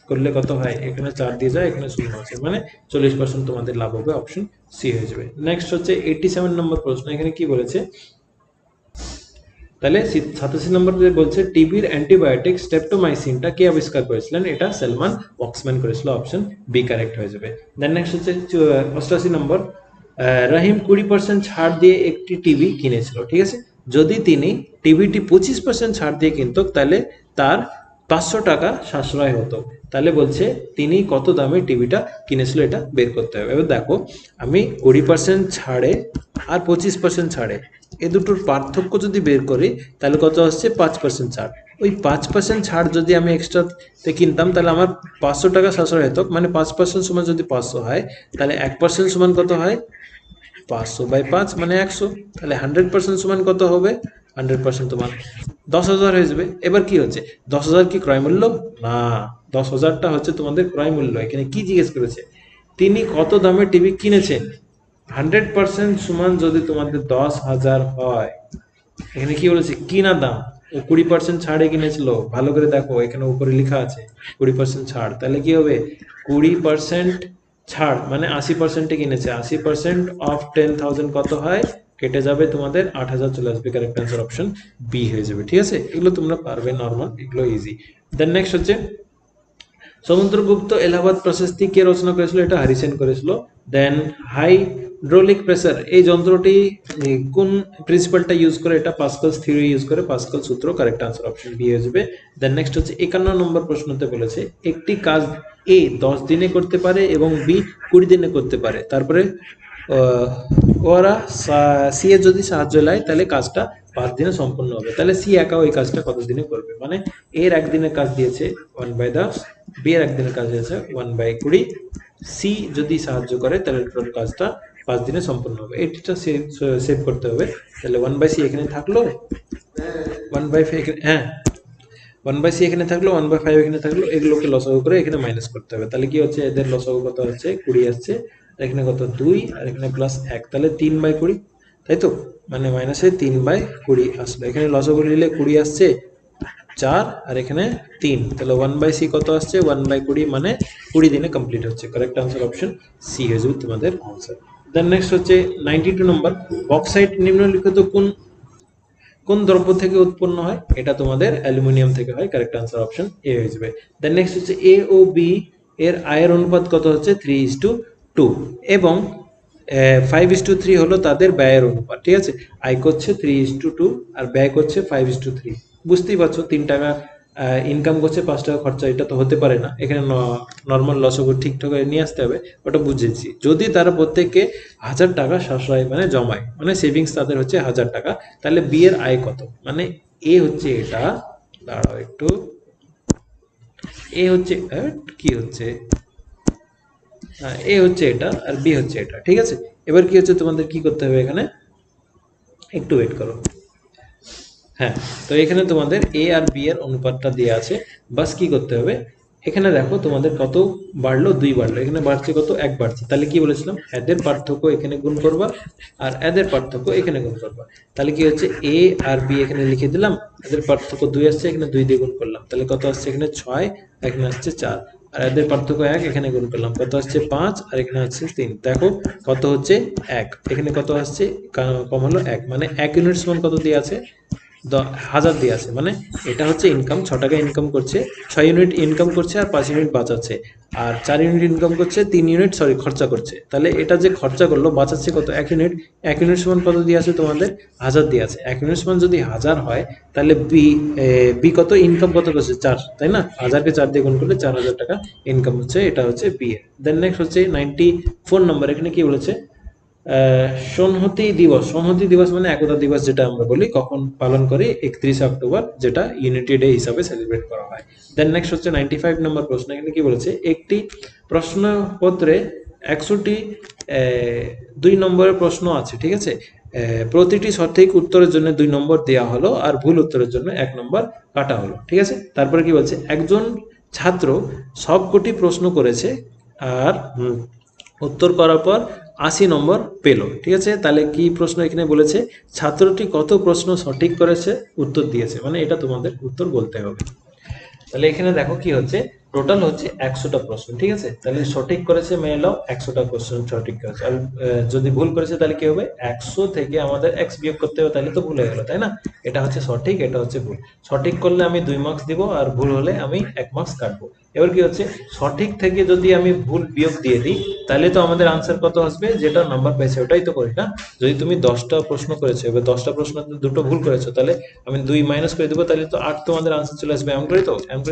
করলে কত হয়, এখানে 4 দিয়ে যায়, এখানে 0 আছে, মানে 40% তোমাদের লাভ হবে, অপশন সি হয়ে যাবে। নেক্সট হচ্ছে 87 নম্বর প্রশ্ন, এখানে কি বলেছে, তাহলে 87 নম্বর বলছে টিবির অ্যান্টিবায়োটিক স্ট্রেপ্টোমাইসিনটা কে আবিষ্কার করেছিলেন, এটা সেলমান ওয়াক্সম্যান করেছিল, অপশন বি কারেক্ট হয়ে যাবে। দেন নেক্সট হচ্ছে 88 নম্বর, রাহিম 20% ছাড় দিয়ে একটি টিভি কিনেছিল, ঠিক আছে, যদি তিনি টিভিটি 25% ছাড় দিয়ে কিনত তাহলে তার 500 টাকা সাশ্রয় হতো। তাহলে বলছে তিনি কত দামে টিভিটা কিনেছিল, এটা বের করতে হবে। এবার দেখো, আমি 20% ছাড়ে আর 25% ছাড়ে এ দুটোর পার্থক্য যদি বের করি তাহলে কত আসছে, 5% ছাড়। ওই 5% ছাড় যদি আমি এক্সট্রাতে কিনতাম তাহলে আমার 500 টাকা সাশ্রয় হতো, মানে 5% সমান যদি 500 হয় তাহলে 1% সমান কত হয়, 500/5 মানে 100। তাহলে 100% সমান কত হবে, 100% তোমার 10,000 হয়ে যাবে। এবার কি হচ্ছে, 10,000 কি ক্রয় মূল্য, না, 10,000টা হচ্ছে তোমাদের ক্রয় মূল্য। এখানে কি জিজ্ঞেস করেছে, তিনি কত দামে টিভি কিনেছেন, 100% সমান যদি তোমাদের 10,000 হয়, এখানে কি বলেছে কিনা দাম, ও 20% ছাড়ে কিনেছিল, ভালো করে দেখো এখানে উপরে লেখা আছে 20% ছাড়, তাহলে কি হবে 20% ছাড় মানে 80%-এ কিনেছে, 80% অফ 10,000 কত হয়, কেটে যাবে তোমাদের 8,000 চলে আসবে, কারেক্ট অ্যান্সার অপশন বি হয়ে যাবে। ঠিক আছে, এগুলো তোমরা পারবে, নর্মাল, এগুলো ইজি। দেন নেক্সট হচ্ছে সমুদ্রগুপ্ত এলাহাবাদ প্রশস্তি কে রচনা করেছিল, এটা হ্যারিসেন করেছিল। দেন হাইড্রোলিক প্রেসার এই যন্ত্রটি কোন প্রিন্সিপালটা ইউজ করে, এটা পাস্কালস থিওরি ইউজ করে, পাস্কাল সূত্র, কারেক্ট আনসার অপশন বি হয়ে যাবে। দেন নেক্সট হচ্ছে 51 নম্বর প্রশ্নতে বলেছে একটি কাজ এ 10 দিনে করতে পারে এবং বি 20 দিনে করতে পারে, তারপরে ওরা সি এ যদি সাহায্য নেয় তাহলে কাজটা 5 দিনে সম্পন্ন হবে। তাহলে সি একা ওই কাজটা কত দিনে করবে, মানে এর একদিনের কাজ দিয়েছে 1/10, বি এর একদিনের কাজ দিয়েছে 1/20, সি যদি সাহায্য করে তাহলে টোটাল কাজটা 5 দিনে সম্পন্ন হবে। এটা সেভ করতে হবে। তাহলে 1/c এখানে থাকলো, 1/5 এখানে, হ্যাঁ 1/c এখানে থাকলো, 1/5 এখানে থাকলো, এগুলোকে লসাগু করে এখানে মাইনাস করতে হবে। তাহলে কি হচ্ছে, এদের লসাগু কত হচ্ছে 20 আসছে, এখানে কত 2 আর এখানে প্লাস 1, তাহলে 3/20, তাই তো, মানে মাইনাসে 3/20 আসলো। এখানে লসাগু নিলে 20 আসছে 4 আর এখানে 3, তাহলে 1/c কত আসছে 1/20, মানে 20 দিনে কমপ্লিট হচ্ছে। কারেক্ট আনসার অপশন সি হয়ে যাবে তোমাদের আনসার। দেন নেক্সট হচ্ছে 92 নম্বর, বক্সাইট নিম্নলিখিত কোন কোন দ্রব্য থেকে উৎপন্ন হয়, এটা তোমাদের অ্যালুমিনিয়াম থেকে হয়, কারেক্ট আনসার অপশন এ হয়ে যাবে। দেন নেক্সট হচ্ছে এ ও বি এর আয়ের অনুপাত কত হচ্ছে 3:2 এবং 5:3 হলো তাদের ব্যয়ের অনুপাত। ঠিক আছে, আয় করছে 3:2 আর ব্যয় করছে 5:3। বুঝতেই পারছো 3 টাকা ইনকাম করছে 5 টাকা খরচা, এটা তো হতে পারে না। এখানে নর্মাল লসগু ঠিকঠাক নিয়ে আসতে হবে, ওটা বুঝেছি। যদি তারা প্রত্যেককে 1,000 টাকা সাশ্রয় মানে জমায়, মানে সেভিংস তাদের হচ্ছে 1,000 টাকা, তাহলে বি এর আয় কত, মানে এ হচ্ছে এটা, দাঁড়াও একটু, এ হচ্ছে কি হচ্ছে, এ হচ্ছে এটা আর বি হচ্ছে এটা। ঠিক আছে, এবার কি হচ্ছে তোমাদের কি করতে হবে, এখানে একটু ওয়েট করো। হ্যাঁ, তো এখানে তোমাদের এ আর বি এর অনুপাতটা দেওয়া আছে, বাস কি করতে হবে, এখানে দেখো তোমাদের কত বাড়লো, 2 বাড়লো, এখানে বাড়ছে কত 1 বাড়ছে, তাহলে কি বলেছিলাম এদের পার্থক্য এখানে গুণ করবা আর এদের পার্থক্য এখানে গুণ করবা। তাহলে কি হচ্ছে এ আর বি এখানে লিখে দিলাম, এদের পার্থক্য 2 আসছে, এখানে 2 দিয়ে গুণ করলাম, তাহলে কত আসছে এখানে 6, এখানে আসছে 4, আর এদের পার্থক্য 1, এখানে গুণ করলাম, কত আসছে 5 আর এখানে আসছে 3, দেখো কত হচ্ছে 1, এখানে কত আসছে কম হলো 1, মানে 1 ইউনিট সমান কত দিয়ে আছে 1,000 দিয়ে আছে, মানে এটা হচ্ছে ইনকাম 6 টাকা ইনকাম করছে, 6 ইউনিট ইনকাম করছে আর 5 ইউনিট বাঁচাচ্ছে, আর 4 ইউনিট ইনকাম করছে, 3 ইউনিট খরচা করছে। তাহলে এটা যে খরচা করলো বাঁচাচ্ছে কত 1 ইউনিট, 1 ইউনিট সমান কত দিয়ে আছে তোমাদের 1,000 দিয়ে আছে। 1 ইউনিট সমান যদি 1,000 হয় তাহলে বি কত ইনকাম কত করছে 4, তাই না, 1,000কে 4 দিয়ে গুণ করলে 4,000 টাকা ইনকাম হচ্ছে, এটা হচ্ছে বি এর। দেন নেক্সট হচ্ছে 94 নম্বর, এখানে কি বলেছে, সংহতি দিবস, সংহতি দিবস মানে একতা দিবস যেটা আমরা বলি, কখন পালন করি 31 অক্টোবর, যেটা ইউনিটি ডে হিসাবে সেলিব্রেট করা হয়। দেন নেক্সট হচ্ছে 95 নম্বর প্রশ্ন, এখানে কি বলেছে, একটি প্রশ্নপত্রে 100টি 2 নম্বরের প্রশ্ন আছে, ঠিক আছে, প্রতিটি সঠিক উত্তরের জন্য 2 নম্বর দেওয়া হলো আর ভুল উত্তরের জন্য 1 নম্বর কাটা হলো, ঠিক আছে। তারপরে কি বলছে, একজন ছাত্র সবকটি প্রশ্ন করেছে আর উত্তর করার পর 80 নম্বর পেল, ঠিক আছে। তাহলে কি প্রশ্ন এখানে বলেছে, ছাত্রটি কত প্রশ্ন সঠিক করেছে উত্তর দিয়েছে, মানে এটা তোমাদের উত্তর বলতে হবে। তাহলে এখানে দেখো কি হচ্ছে, টোটাল হচ্ছে 100টা প্রশ্ন, ঠিক আছে। তাহলে সঠিক করেছে মেনে নাও 100টা কোশ্চেন সঠিক করেছে, আর যদি ভুল করেছে তাহলে কি হবে, 100 থেকে আমাদের এক্স বিয়োগ করতে হবে, তাহলে তো ভুল হয়ে গেল, তাই না। এটা হচ্ছে সঠিক, এটা হচ্ছে ভুল। সঠিক করলে আমি 2 মার্কস দিব আর ভুল হলে আমি 1 মার্কস কাটবো। এবার কি হচ্ছে, সঠিক থেকে যদি আমি ভুল বিয়োগ দিয়ে দিই তাহলে তো আমাদের আনসার কত আসবে, যেটা নাম্বার পেয়েছে ওটাই তো করি না। যদি তুমি 10টা প্রশ্ন করেছো, এবার 10টা প্রশ্ন দুটো ভুল করেছো, তাহলে আমি 2 মাইনাস করে দেবো, তাহলে তো 8 তোমাদের আনসার চলে আসবে। এমন করে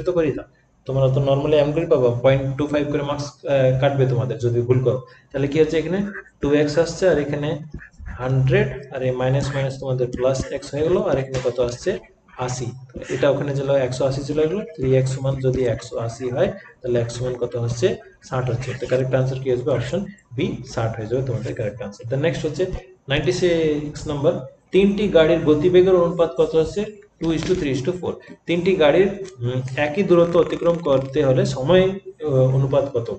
তো করি না, তোমরা তো নর্মালি এমন করে পাবা 0.25 করে মার্কস কাটবে তোমাদের যদি ভুল করো। তাহলে কি হচ্ছে, এখানে 2x আসছে আর এখানে 100, আর এই মাইনাস মাইনাস তোমাদের প্লাস এক্স হয়ে গেলো, আর এখানে কত আসছে 80। এটা ওখানে চলে 180 চলে গেলো, 3x সমান যদি 180 হয় তাহলে x সমান কত হচ্ছে 60 হচ্ছে। তো কারেক্ট আনসার কি আসবে, অপশন বি 60 হয়ে যাবে তোমাদের কারেক্ট আনসার। দেন নেক্সট হচ্ছে 96 নম্বর, তিনটি গাড়ির গতিবেগের অনুপাত কত হচ্ছে 2:3:4। তিনটি গাড়ির একই দূরত্ব অতিক্রম করতে হলে সময় অনুপাত কত।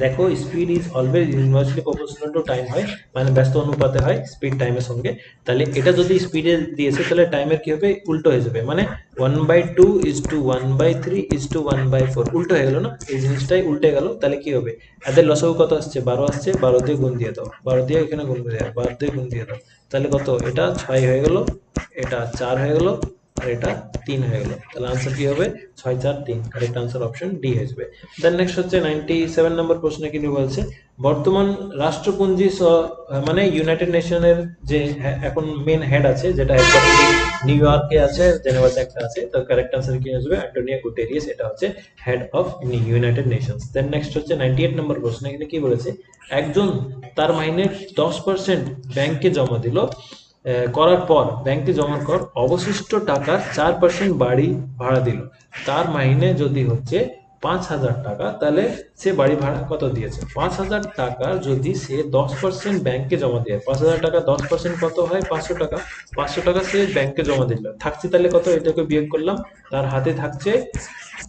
দেখো, speed is always inversely proportional to time হয়, মানে ব্যস্ত অনুপাতে হয় স্পিড টাইমের সঙ্গে। তাহলে এটা যদি স্পিডে দিয়েছে তাহলে টাইমের কি হবে, উল্টো হয়ে যাবে, মানে 1/2:1/3:1/4 উল্টো হয়ে গেল না, এই জিনিসটাই উল্টে গেল। তাহলে কি হবে, এদের লসাগু কত আসছে, 12 আসছে, 12 দিয়ে গুণ দিয়ে দাও, 12 দিয়ে এখানে গুণ করে দাও, 12 দিয়ে গুণ দিয়ে দাও, তাহলে কত, এটা 6 হয়ে গেল, এটা 4 হয়ে গেল, আর এটা 3 হয়ে গেল। তাহলে আনসার কি হবে, 6 4 3, কারেক্ট আনসার অপশন ডি হয়ে যাবে। দেন নেক্সট হচ্ছে 97 নম্বর প্রশ্নে কি বলছে, বর্তমান রাষ্ট্রপুঞ্জি মানে ইউনাইটেড নেশনের যে এখন মেন হেড আছে, যেটা নিউ ইয়র্কে আছে, জেনেভাতে একটা আছে, তো কারেক্ট আনসার কি আসবে, অ্যান্টোনিও গুটেরিয়াস, এটা হচ্ছে head of United Nations. Then next হচ্ছে 98 নম্বর প্রশ্ন, এখানে কি বলেছে, একজন তার মাইনের 10% ব্যাংকে জমা দিল, করার পর ব্যাংকে জমার পর অবশিষ্ট টাকার 4% বাড়ি ভাড়া দিল, তার মাইনে যদি হচ্ছে 5,000 টাকা, তাহলে সে বাড়ি ভাড়া কত দিয়েছে। 5,000 টাকা যদি সে 10% ব্যাংকে জমা দেয়, 5,000 টাকা 10% কত হয়, 500 টাকা। 500 টাকা সে ব্যাংকে জমা দিল, থাকছে তাহলে কত, এটাকে বিয়োগ করলাম, তার হাতে থাকছে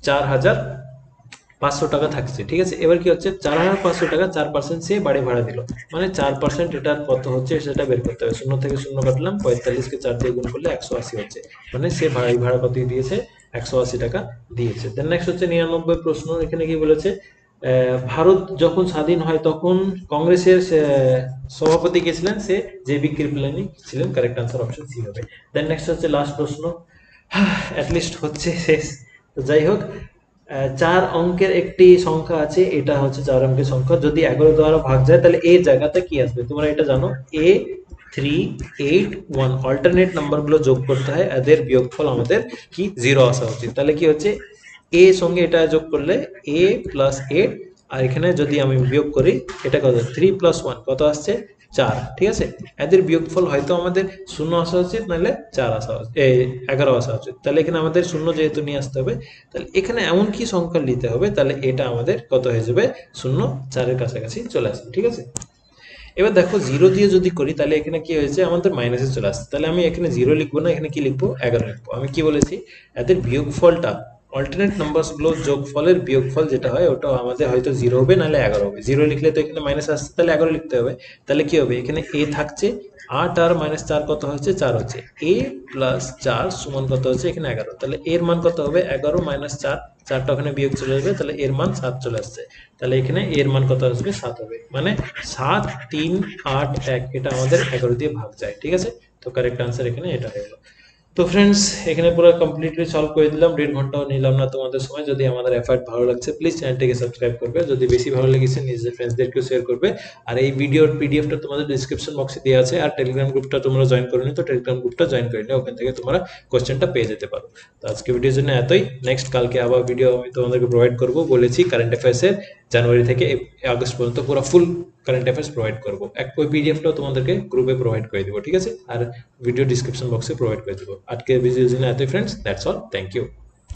4,500 টাকা থাকছে, ঠিক আছে। এবার কি হচ্ছে, 4,500 টাকা 4% সে বাড়ি ভাড়া দিল, মানে 4% এটার কত হচ্ছে সেটা বের করতে হবে। 0 থেকে 0 কাটলাম, 45-কে 4 দিয়ে গুণ করলে 180 হচ্ছে, মানে সে বাড়ি ভাড়া কত দিয়েছে, 180 টাকা দিয়েছে। দেন নেক্সট হচ্ছে 99 প্রশ্ন, এখানে কি বলেছে, ভারত যখন স্বাধীন হয় তখন কংগ্রেসের সভাপতি কে ছিলেন, সে জে বি কৃপলানি ছিলেন, কারেক্ট আনসার অপশন সি হবে। দেন নেক্সট হচ্ছে লাস্ট প্রশ্ন, অ্যাটলিস্ট হচ্ছে শেষ, তো যাই হোক, 4 অঙ্কের একটি সংখ্যা আছে, এটা হচ্ছে 4 অঙ্কের সংখ্যা, যদি 11 দ্বারা ভাগ যায় তাহলে এর জায়গাতে কি আসবে, তোমরা এটা জানো, A381, অল্টারনেট নাম্বার গুলো যোগ করতে হয়, এদের বিয়োগফল আমাদের কি 0 আসা উচিত। তাহলে কি হচ্ছে, এ সঙ্গে এটা যোগ করলে A+8, আর এখানে যদি আমি বিয়োগ করি, এটা কত, 3+1 কত আসছে 4, ঠিক আছে। এদের বিয়োগফল হয়তো আমাদের 0 আসা উচিত, নাহলে 4 আসা উচিত, 11 আসা উচিত। তাহলে এখানে আমাদের 0 যেহেতু নিয়ে আসতে হবে, তাহলে এখানে এমন কি সংখ্যা নিতে হবে, তাহলে এটা আমাদের কত হয়ে যাবে, 0 4-এর কাছাকাছি চলে আসবে, ঠিক আছে। এবার দেখো, 0 দিয়ে যদি করি তাহলে এখানে কি হয়েছে, আমাদের মাইনাসে চলে আসছে, তাহলে আমি এখানে 0 লিখবো না, এখানে কি লিখবো, 11 লিখবো। আমি কি বলেছি, এদের বিয়োগফলটা, অল্টারনেট নাম্বারস গুলো যোগফলের বিয়োগফল যেটা হয় ওটা আমাদের হয়তো 0 হবে, নাহলে 11 হবে। 0 লিখলে তো এখানে মাইনাস আসছে, তাহলে 11 লিখতে হবে। তাহলে কি হবে, এখানে a থাকছে 8 আর -4 কত হচ্ছে, 4 হচ্ছে, a+4 সমান কত হচ্ছে, এখানে 11, তাহলে এর মান কত হবে, 11 - 4, 4টা ওখানে বিয়োগ চলে যাবে, তাহলে এর মান 7 চলে আসছে। তাহলে এখানে এর মান কত আসবে, 7 হবে, মানে 7 3 8 1, এটা আমাদের 11 দিয়ে ভাগ যায়, ঠিক আছে। তো কারেক্ট আনসার এখানে এটা হয়ে গেল। তো ফ্রেন্ডস, এখানে পুরো কমপ্লিটলি সলভ করে দিলাম, 1.5 ঘন্টাও নিলাম না তোমাদের সময়। যদি আমাদের এফার্ট ভালো লাগছে প্লিজ চ্যানেলটিকে সাবস্ক্রাইব করবে, যদি বেশি ভালো লেগেছে নিজের ফ্রেন্ডসদেরকেও শেয়ার করবে। আর এই ভিডিওর পিডিএফটা তোমাদের ডিসক্রিপশন বক্সে দেওয়া আছে, আর টেলিগ্রাম গ্রুপটা তোমরা জয়েন করে নিও, তো টেলিগ্রাম গ্রুপটা জয়েন করে নিও, ওখান থেকে তোমরা কোশ্চেনটা পেয়ে যেতে পারো। তো আজকে ভিডিওর জন্য এতই, নেক্সট কালকে আবার ভিডিও আমি তোমাদেরকে প্রোভাইড করবো, বলেছি কারেন্ট অ্যাফেয়ার্সের জানুয়ারি থেকে আগস্ট পর্যন্ত পুরো ফুল কারেন্ট অ্যাফেয়ার্স প্রোভাইড করবো। ওই পিডিএফটাও তোমাদেরকে গ্রুপে প্রোভাইড করে দেবো, ঠিক আছে, আর ভিডিও ডিসক্রিপশন বক্সে প্রোভাইড করে দেবো। আজকের ভিডিওর জন্য এতই friends, that's all, thank you.